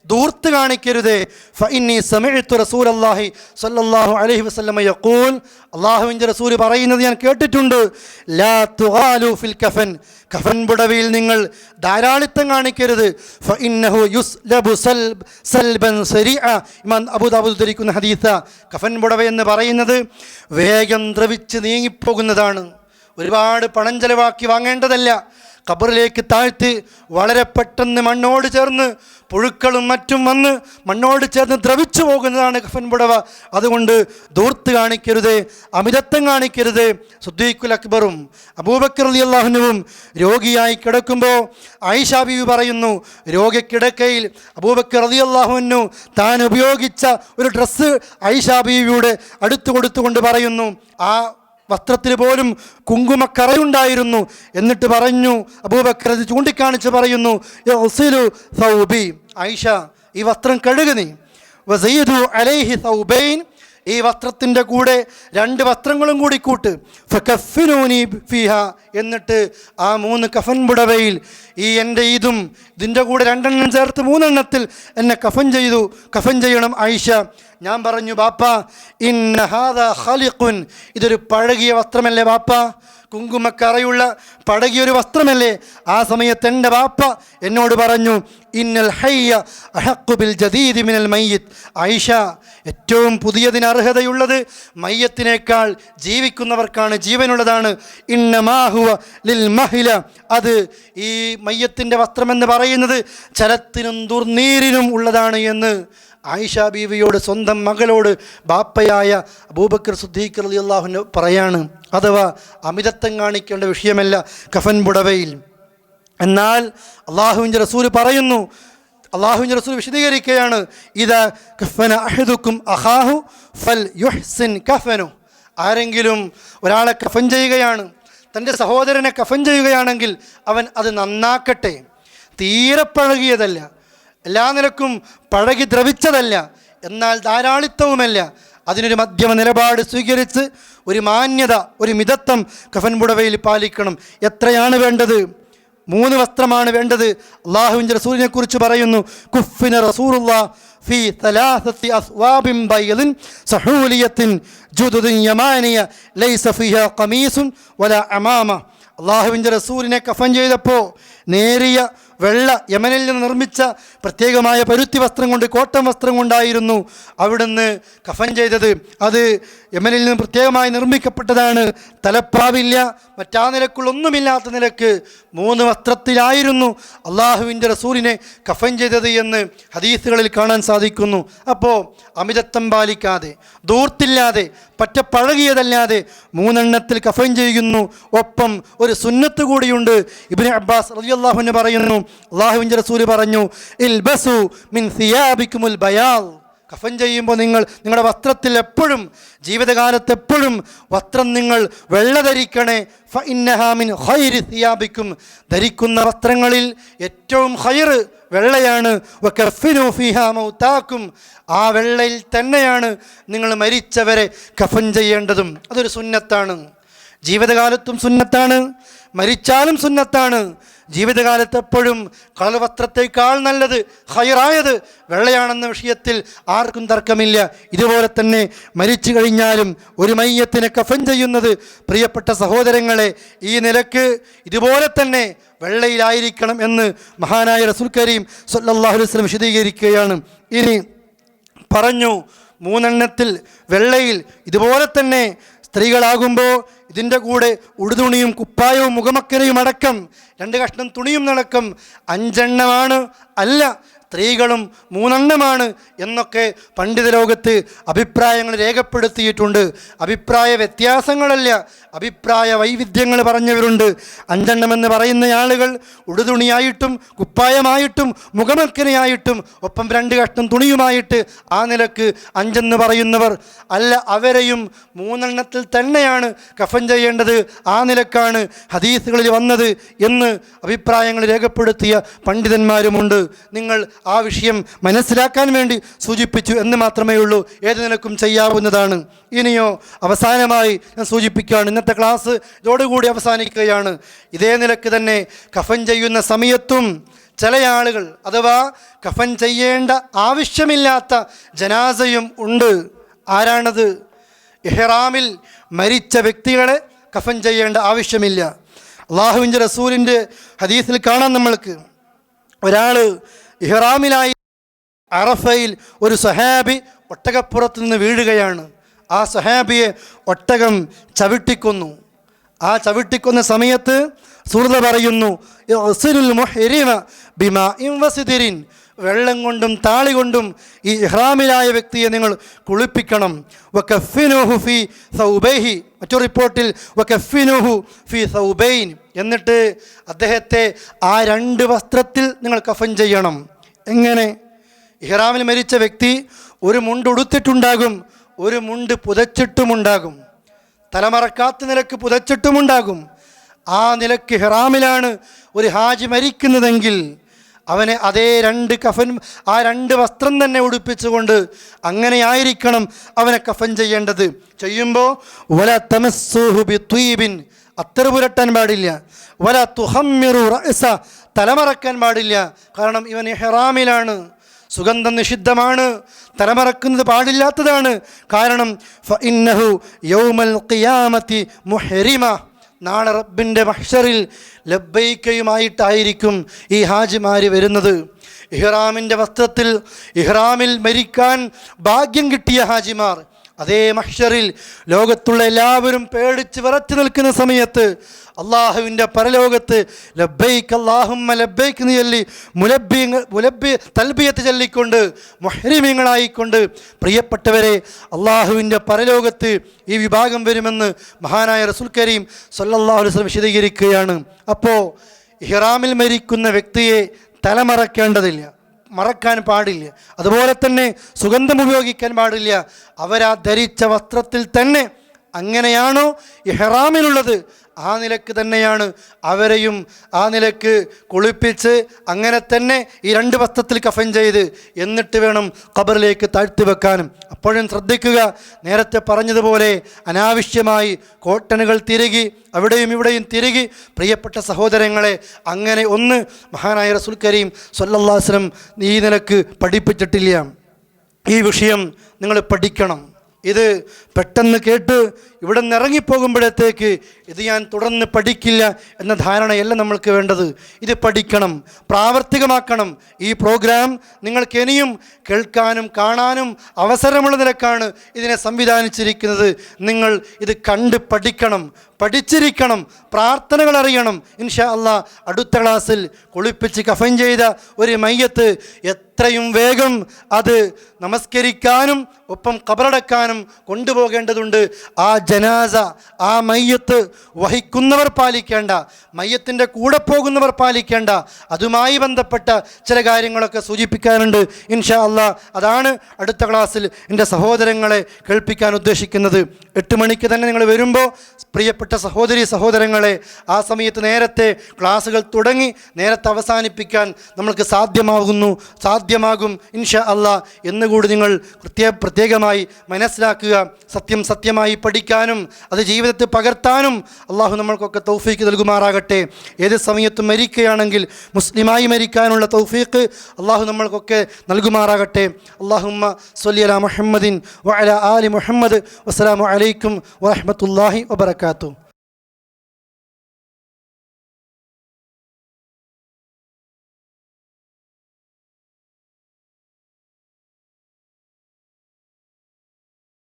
ദൂർത്ത് കാണിക്കരുതേ. ഫഇന്നി സമഇതു റസൂലല്ലാഹി സ്വല്ലല്ലാഹു അലൈഹി വസല്ലമ യഖൂൽ, അല്ലാഹുവിൻ്റെ റസൂൽ പറയുന്നത് ഞാൻ കേട്ടിട്ടുണ്ട്, ലാ തുഗാലു ഫിൽ കഫൻ, കഫൻ പുടവയിൽ നിങ്ങൾ ധാരാളിത്തം കാണിക്കരുത്. ഫഇന്നഹു യുസ്ലബു സൽബൻ സരീഅ, ഇമാം അബൂദാവൂദ് ഉദ്ധരിക്കുന്ന ഹദീസ. കഫൻ പുടവ എന്ന് പറയുന്നത് വേഗം ദ്രവിച്ച് നീങ്ങിപ്പോകുന്നതാണ്. ഒരുപാട് പണം ചെലവാക്കി വാങ്ങേണ്ടതല്ല. ഖബറിലേക്ക് താഴ്ത്തി വളരെ പെട്ടെന്ന് മണ്ണോട് ചേർന്ന് പുഴുക്കളും മറ്റും വന്ന് മണ്ണോട് ചേർന്ന് ദ്രവിച്ചു പോകുന്നതാണ് കഫൻ പുടവ. അതുകൊണ്ട് ദൂർത്ത് കാണിക്കരുത്, അമിതത്വം കാണിക്കരുത്. സിദ്ദീഖുൽ അക്ബറും അബൂബക്കർ റളിയല്ലാഹു അൻഹുവും രോഗിയായി കിടക്കുമ്പോൾ ആയിഷ ബീവി പറയുന്നു, രോഗക്കിടക്കയിൽ അബൂബക്കർ റളിയല്ലാഹു അൻഹു താൻ ഉപയോഗിച്ച ഒരു ഡ്രസ്സ് ആയിഷ ബീവിയുടെ അടുത്ത് കൊടുത്തുകൊണ്ട് പറയുന്നു, ആ വസ്ത്രത്തിൽ പോലും കുങ്കുമക്കറയുണ്ടായിരുന്നു. എന്നിട്ട് പറഞ്ഞു, അബൂബക്കർ അത് ചൂണ്ടിക്കാണിച്ച് പറയുന്നു, യഗ്സിലു സൗബി, ആയിഷ ഈ വസ്ത്രം കഴുകു നീ. വസയ്യിദു അലൈഹി സൗബൈൻ, ഈ വസ്ത്രത്തിൻ്റെ കൂടെ 2 വസ്ത്രങ്ങളും കൂടി കൂട്ട്. ഫകഫിനൂനി ഫീഹ, എന്നിട്ട് ആ 3 കഫൻ പുടവയിൽ ഈ എൻ്റെ ഇതിൻ്റെ കൂടെ 2 ചേർത്ത് 3 എന്നെ കഫൻ ചെയ്യണം ആയിഷ. ഞാൻ പറഞ്ഞു, ബാപ്പ ഇന്ന ഹാദാ ഖലിഖുൻ, ഇതൊരു പഴകിയ വസ്ത്രമല്ലേ ബാപ്പ, കുങ്കുമക്കറയുള്ള പഴകിയൊരു വസ്ത്രമല്ലേ. ആ സമയത്ത് എൻ്റെ ബാപ്പ എന്നോട് പറഞ്ഞു, ഇന്നൽ ഹയ്യ അഹഖു ബിൽ ജദീദി മിനൽ മയ്യിത്ത്, ആയിഷ ഏറ്റവും പുതിയതിന് അർഹതയുള്ളത് മയ്യത്തിനേക്കാൾ ജീവിക്കുന്നവർക്കാണ്, ജീവനുള്ളതാണ്. ഇന്നമാഹുവ ലിൽ മഹില, അത് ഈ മയ്യത്തിൻ്റെ വസ്ത്രമെന്ന് പറയുന്നത് ചലത്തിനും ദുർനീരിനും ഉള്ളതാണ് എന്ന് ആയിഷ ബീവിയോട്, സ്വന്തം മകളോട് ബാപ്പയായ അബൂബക്കർ സിദ്ദീഖ് റളിയല്ലാഹു അൻഹു പറയാണ്. അഥവാ അമിതത്വം കാണിക്കേണ്ട വിഷയമല്ല കഫൻ പുടവയിൽ. എന്നാൽ അള്ളാഹുവിൻ്റെ റസൂൽ പറയുന്നു, അള്ളാഹുവിൻ്റെ റസൂൽ വിശദീകരിക്കുകയാണ്, ഇദാ കഫന അഹദുക്കും അഖാഹു ഫൽ യുഹ്സിൻ കഫനു, ആരെങ്കിലും ഒരാളെ കഫൻ ചെയ്യുകയാണ്, തൻ്റെ സഹോദരനെ കഫൻ ചെയ്യുകയാണെങ്കിൽ അവൻ അത് നന്നാക്കട്ടെ. തീരെ പഴകിയതല്ല, എല്ലാ നിലക്കും പഴകി ദ്രവിച്ചതല്ല, എന്നാൽ ധാരാളിത്തവുമല്ല. അതിനൊരു മധ്യമ നിലപാട് സ്വീകരിച്ച് ഒരു മാന്യത, ഒരു മിതത്വം കഫൻ പുടവയിൽ പാലിക്കണം. എത്രയാണ് വേണ്ടത്? 3 വസ്ത്രമാണ് വേണ്ടത്. അള്ളാഹുവിൻ്റെ റസൂലിനെ കുറിച്ച് പറയുന്നു, കുഫിന റസൂലുള്ളാഹി ഫീ 3 അസ്വാബിൻ ബൈദിൻ സഹൂലിയത്തിൻ ജുദുദിൻ യമാനിയ ലൈസ ഫീഹാ ഖമീസുൻ വലാ അമാമ. അള്ളാഹുവിൻ്റെ റസൂലിനെ കഫൻ ചെയ്തപ്പോൾ നേരിയ വെള്ള യമനിൽ നിന്ന് നിർമ്മിച്ച പ്രത്യേകമായ പരുത്തി വസ്ത്രം കൊണ്ട്, കോട്ടൺ വസ്ത്രം കൊണ്ടായിരുന്നു അവിടുന്ന് കഫൻ ചെയ്തത്. അത് യമനിൽ നിന്ന് പ്രത്യേകമായി നിർമ്മിക്കപ്പെട്ടതാണ്. തലപ്പാവില്ല, മറ്റാ നിലക്കുള്ളൊന്നുമില്ലാത്ത നിലക്ക് 3 വസ്ത്രത്തിലായിരുന്നു അള്ളാഹുവിൻ്റെ റസൂലിനെ കഫൻ ചെയ്തത് എന്ന് ഹദീസുകളിൽ കാണാൻ സാധിക്കുന്നു. അപ്പോൾ അമിതത്വം പാലിക്കാതെ, ധൂർത്തില്ലാതെ, പറ്റ പഴകിയതല്ലാതെ 3 കഫൻ ചെയ്യുന്നു. ഒപ്പം ഒരു സുന്നത്ത് കൂടിയുണ്ട്. ഇബ്നു അബ്ബാസ് റളിയല്ലാഹു അൻഹു പറയുന്നു, അള്ളാഹുവിൻ്റെ റസൂൽ പറഞ്ഞു, ഇൽബസു മിൻ സിയാബിക്കുമുൽ ബയാൽ, കഫൻ ചെയ്യുമ്പോൾ നിങ്ങളുടെ വസ്ത്രത്തിൽ എപ്പോഴും, ജീവിതകാലത്ത് എപ്പോഴും വസ്ത്രം നിങ്ങൾ വെള്ള ധരിക്കണേ. ഫഇന്നഹാ മിൻ ഖൈരി സിയാബിക്കും, ധരിക്കുന്ന വസ്ത്രങ്ങളിൽ ഏറ്റവും ഖൈർ വെള്ളയാണ്. വകഫിനു ഫീഹാ മൗതാക്കും, ആ വെള്ളയിൽ തന്നെയാണ് നിങ്ങൾ മരിച്ചവരെ കഫൻ ചെയ്യേണ്ടതും. അതൊരു സുന്നത്താണ്. ജീവിതകാലത്തും സുന്നത്താണ്, മരിച്ചാലും സുന്നത്താണ്. ജീവിതകാലത്ത് എപ്പോഴും കളർ വസ്ത്രത്തേക്കാൾ നല്ലത്, ഖൈറായത് വെള്ളയാണെന്ന വിഷയത്തിൽ ആർക്കും തർക്കമില്ല. ഇതുപോലെ തന്നെ മരിച്ചു കഴിഞ്ഞാലും ഒരു മയ്യത്തിനെ കഫൻ ചെയ്യുന്നത്, പ്രിയപ്പെട്ട സഹോദരങ്ങളെ, ഈ നിലക്ക് ഇതുപോലെ തന്നെ വെള്ളയിലായിരിക്കണം എന്ന് മഹാനായ റസൂൽ കരീം സ്വല്ലല്ലാഹു അലൈഹി വസല്ലം വിശദീകരിക്കുകയാണ്. ഇനി പറഞ്ഞു, 3 വെള്ളയിൽ ഇതുപോലെ തന്നെ സ്ത്രീകളാകുമ്പോൾ ഇതിൻ്റെ കൂടെ ഉടുതുണിയും കുപ്പായവും മുഖമക്കരയും അടക്കം 2 കഷ്ണം തുണിയും നടക്കം 5 അല്ല, സ്ത്രീകളും 3 എന്നൊക്കെ പണ്ഡിത ലോകത്ത് അഭിപ്രായങ്ങൾ രേഖപ്പെടുത്തിയിട്ടുണ്ട്. അഭിപ്രായ വ്യത്യാസങ്ങളല്ല, അഭിപ്രായ വൈവിധ്യങ്ങൾ പറഞ്ഞവരുണ്ട്. 5 എന്ന് പറയുന്ന ആളുകൾ ഉടുതുണിയായിട്ടും കുപ്പായമായിട്ടും മുഖമക്കരയായിട്ടും ഒപ്പം 2 കഷ്ണം തുണിയുമായിട്ട് ആ നിലക്ക് 5 പറയുന്നവർ അല്ല, അവരെയും 3 തന്നെയാണ് കഫൻ ചെയ്യേണ്ടത്. ആ നിലക്കാണ് ഹദീസുകളിൽ വന്നത് എന്ന് അഭിപ്രായങ്ങൾ രേഖപ്പെടുത്തിയ പണ്ഡിതന്മാരുമുണ്ട്. നിങ്ങൾ ആ വിഷയം മനസ്സിലാക്കാൻ വേണ്ടി സൂചിപ്പിച്ചു എന്ന് മാത്രമേ ഉള്ളൂ. ഏത് നിലക്കും ചെയ്യാവുന്നതാണ്. ഇനിയോ അവസാനമായി ഞാൻ സൂചിപ്പിക്കുകയാണ്, ഇന്നത്തെ ക്ലാസ് ഇതോടുകൂടി അവസാനിക്കുകയാണ്. ഇതേ നിലക്ക് തന്നെ കഫൻ ചെയ്യുന്ന സമയത്തും ചില ആളുകൾ, അഥവാ കഫൻ ചെയ്യേണ്ട ആവശ്യമില്ലാത്ത ജനാസയും ഉണ്ട്. ആരാണത്? ഇഹ്റാമിൽ മരിച്ച വ്യക്തികളെ കഫൻ ചെയ്യേണ്ട ആവശ്യമില്ല. അള്ളാഹുവിൻ്റെ റസൂലിൻ്റെ ഹദീസിൽ കാണാം നമ്മൾക്ക്, ഒരാൾ ഇഹ്റാമിലായി അറഫയിൽ ഒരു സഹാബി ഒട്ടകപ്പുറത്ത് നിന്ന് വീഴുകയാണ്. ആ സഹാബിയെ ഒട്ടകം ചവിട്ടിക്കൊന്നു. ആ ചവിട്ടിക്കൊന്ന സമയത്ത് സൂറത്ത് പറയുന്നു, ഇഗ്സിലുൽ മുഹ്രിമ ബിമാഇൻ വസിദ്രിൻ, വെള്ളം കൊണ്ടും താളി കൊണ്ടും ഈ ഇഹ്റാമിലായ വ്യക്തിയെ നിങ്ങൾ കുളിപ്പിക്കണം. വകഫിനുഹു ഫീ സൗബൈഹി, മറ്റൊരു റിപ്പോർട്ടിൽ വകഫിനുഹു ഫീ സൗബൈൻ, എന്നിട്ട് അദ്ദേഹത്തെ ആ 2 വസ്ത്രത്തിൽ നിങ്ങൾ കഫൻ ചെയ്യണം. എങ്ങനെ? ഇഹ്റാമിൽ മരിച്ച വ്യക്തി ഒരു മുണ്ട് ഉടുത്തിട്ടുണ്ടാകും, ഒരു മുണ്ട് പുതച്ചിട്ടുമുണ്ടാകും, തലമറക്കാത്ത നിലക്ക് പുതച്ചിട്ടുമുണ്ടാകും. ആ നിലക്ക് ഇഹ്റാമിലാണ് ഒരു ഹാജി മരിക്കുന്നതെങ്കിൽ അവനെ അതേ 2 കഫൻ, ആ 2 വസ്ത്രം തന്നെ ഉടുപ്പിച്ചുകൊണ്ട് അങ്ങനെയായിരിക്കണം അവനെ കഫൻ ചെയ്യേണ്ടത്. ചെയ്യുമ്പോൾ വല തമസ്സുഹു ബിത്വീബിൻ, അത്തർ പുരട്ടാൻ പാടില്ല. വല തുഹമ്മിറു റഅസ, തലമറക്കാൻ പാടില്ല. കാരണം ഇവൻ ഇഹ്റാമിലാണ്, സുഗന്ധം നിഷിദ്ധമാണ്, തലമറക്കുന്നത് പാടില്ലാത്തതാണ്. കാരണം ഫഇന്നഹു യൗമൽ ഖിയാമത്തി മുഹ്രിമ, നാളെ റബ്ബിൻ്റെ മഹ്ശറിൽ ലബ്ബൈക്കയുമായിട്ടായിരിക്കും ഈ ഹാജിമാർ വരുന്നത്. ഇഹ്റാമിൻ്റെ വസ്ത്രത്തിൽ ഇഹ്റാമിൽ മരിക്കാൻ ഭാഗ്യം കിട്ടിയ ഹാജിമാർ അതേ മഹ്ശറിൽ ലോകത്തുള്ള എല്ലാവരും പേടിച്ച് വിറച്ചു നിൽക്കുന്ന സമയത്ത് അള്ളാഹുവിൻ്റെ പരലോകത്ത് ലബ്ബൈക്ക് അല്ലാഹുമ്മ ലബ്ബൈക്ക് എന്ന് ചൊല്ലി മുലബ്ബി തൽബിയത്ത് ചൊല്ലിക്കൊണ്ട് മുഹ്രിമീങ്ങളായിക്കൊണ്ട് പ്രിയപ്പെട്ടവരെ അള്ളാഹുവിൻ്റെ പരലോകത്ത് ഈ വിഭാഗം വരുമെന്ന് മഹാനായ റസൂൽ കരീം സല്ലല്ലാഹു അലൈഹി വസല്ലം വിശദീകരിക്കുകയാണ്. അപ്പോൾ ഇഹ്റാമിൽ മരിക്കുന്ന വ്യക്തിയെ തലമറക്കേണ്ടതില്ല, മറക്കാൻ പാടില്ല. അതുപോലെ തന്നെ സുഗന്ധം ഉപയോഗിക്കാൻ പാടില്ല. അവരാ ധരിച്ച വസ്ത്രത്തിൽ തന്നെ അങ്ങനെയാണോ ഇഹ്റാമിലുള്ളത് ആ നിലക്ക് തന്നെയാണ് അവരെയും ആ നിലക്ക് കുളിപ്പിച്ച് അങ്ങനെ തന്നെ ഈ 2 വസ്ത്രത്തിൽ കഫൻ ചെയ്ത് എന്നിട്ട് വേണം ഖബറിലേക്ക് താഴ്ത്തി വെക്കാനും. അപ്പോഴും ശ്രദ്ധിക്കുക, നേരത്തെ പറഞ്ഞതുപോലെ അനാവശ്യമായി കോട്ടനുകൾ തിരുകി അവിടെയും ഇവിടെയും തിരുകി പ്രിയപ്പെട്ട സഹോദരങ്ങളെ അങ്ങനെ ഒന്ന് മഹാനായ റസൂൽ കരീം സല്ലല്ലാഹു അലൈഹി വസല്ലം ഈ നിലക്ക് പഠിപ്പിച്ചിട്ടില്ല. ഈ വിഷയം നിങ്ങൾ പഠിക്കണം. ഇത് പെട്ടെന്ന് കേട്ട് ഇവിടെ നിന്ന് ഇറങ്ങിപ്പോകുമ്പോഴത്തേക്ക് ഇത് ഞാൻ തുടർന്ന് പഠിക്കില്ല എന്ന ധാരണയല്ല നമ്മൾക്ക് വേണ്ടത്. ഇത് പഠിക്കണം, പ്രാവർത്തികമാക്കണം. ഈ പ്രോഗ്രാം നിങ്ങൾക്ക് ഇനിയും കേൾക്കാനും കാണാനും അവസരമുള്ള നിലക്കാണ് ഇതിനെ സംവിധാനിച്ചിരിക്കുന്നത്. നിങ്ങൾ ഇത് കണ്ട് പഠിക്കണം, പഠിച്ചിരിക്കണം, പ്രാർത്ഥനകൾ അറിയണം. ഇൻഷാ അല്ലാഹ് അടുത്ത ക്ലാസ്സിൽ കുളിപ്പിച്ച് കഫൻ ചെയ്ത ഒരു മയ്യത്ത് എത്രയും വേഗം അത് നമസ്കരിക്കാനും ഒപ്പം ഖബറടക്കാനും കൊണ്ടുപോകേണ്ടതുണ്ട്. ആ ജനാസ, ആ മയ്യത്ത് വഹിക്കുന്നവർ പാലിക്കേണ്ട, മയ്യത്തിൻ്റെ കൂടെ പോകുന്നവർ പാലിക്കേണ്ട അതുമായി ബന്ധപ്പെട്ട ചില കാര്യങ്ങളൊക്കെ സൂചിപ്പിക്കാനുണ്ട്. ഇൻഷാ അല്ലാഹ് അതാണ് അടുത്ത ക്ലാസ്സിൽ എൻ്റെ സഹോദരങ്ങളെ കേൾപ്പിക്കാൻ ഉദ്ദേശിക്കുന്നത്. 8 മണിക്ക് തന്നെ നിങ്ങൾ വരുമ്പോൾ പ്രിയപ്പെട്ട സഹോദരങ്ങളെ ആ സമയത്ത് നേരത്തെ ക്ലാസ്സുകൾ തുടങ്ങി നേരത്തെ അവസാനിപ്പിക്കാൻ നമ്മൾക്ക് സാധ്യമാകും ഇൻഷാ അല്ലാഹ് എന്നുകൂടി നിങ്ങൾ പ്രത്യേകമായി മനസ്സിലാക്കുക. സത്യമായി പഠിക്കാനും അത് ജീവിതത്തിൽ പകർത്താനും അള്ളാഹു നമ്മൾക്കൊക്കെ തൗഫീക്ക് നൽകുമാറാകട്ടെ. ഏത് സമയത്തും മരിക്കുകയാണെങ്കിൽ മുസ്ലിമായി മരിക്കാനുള്ള തൗഫീക്ക് അള്ളാഹു നമ്മൾക്കൊക്കെ നൽകുമാറാകട്ടെ. അല്ലാഹുമ്മ സ്വല്ലി അലാ മുഹമ്മദിൻ വഅലാ ആലി മുഹമ്മദ്. വസ്സലാമു അലൈക്കും വറഹ്മത്തുള്ളാഹി വബറകാതുഹു.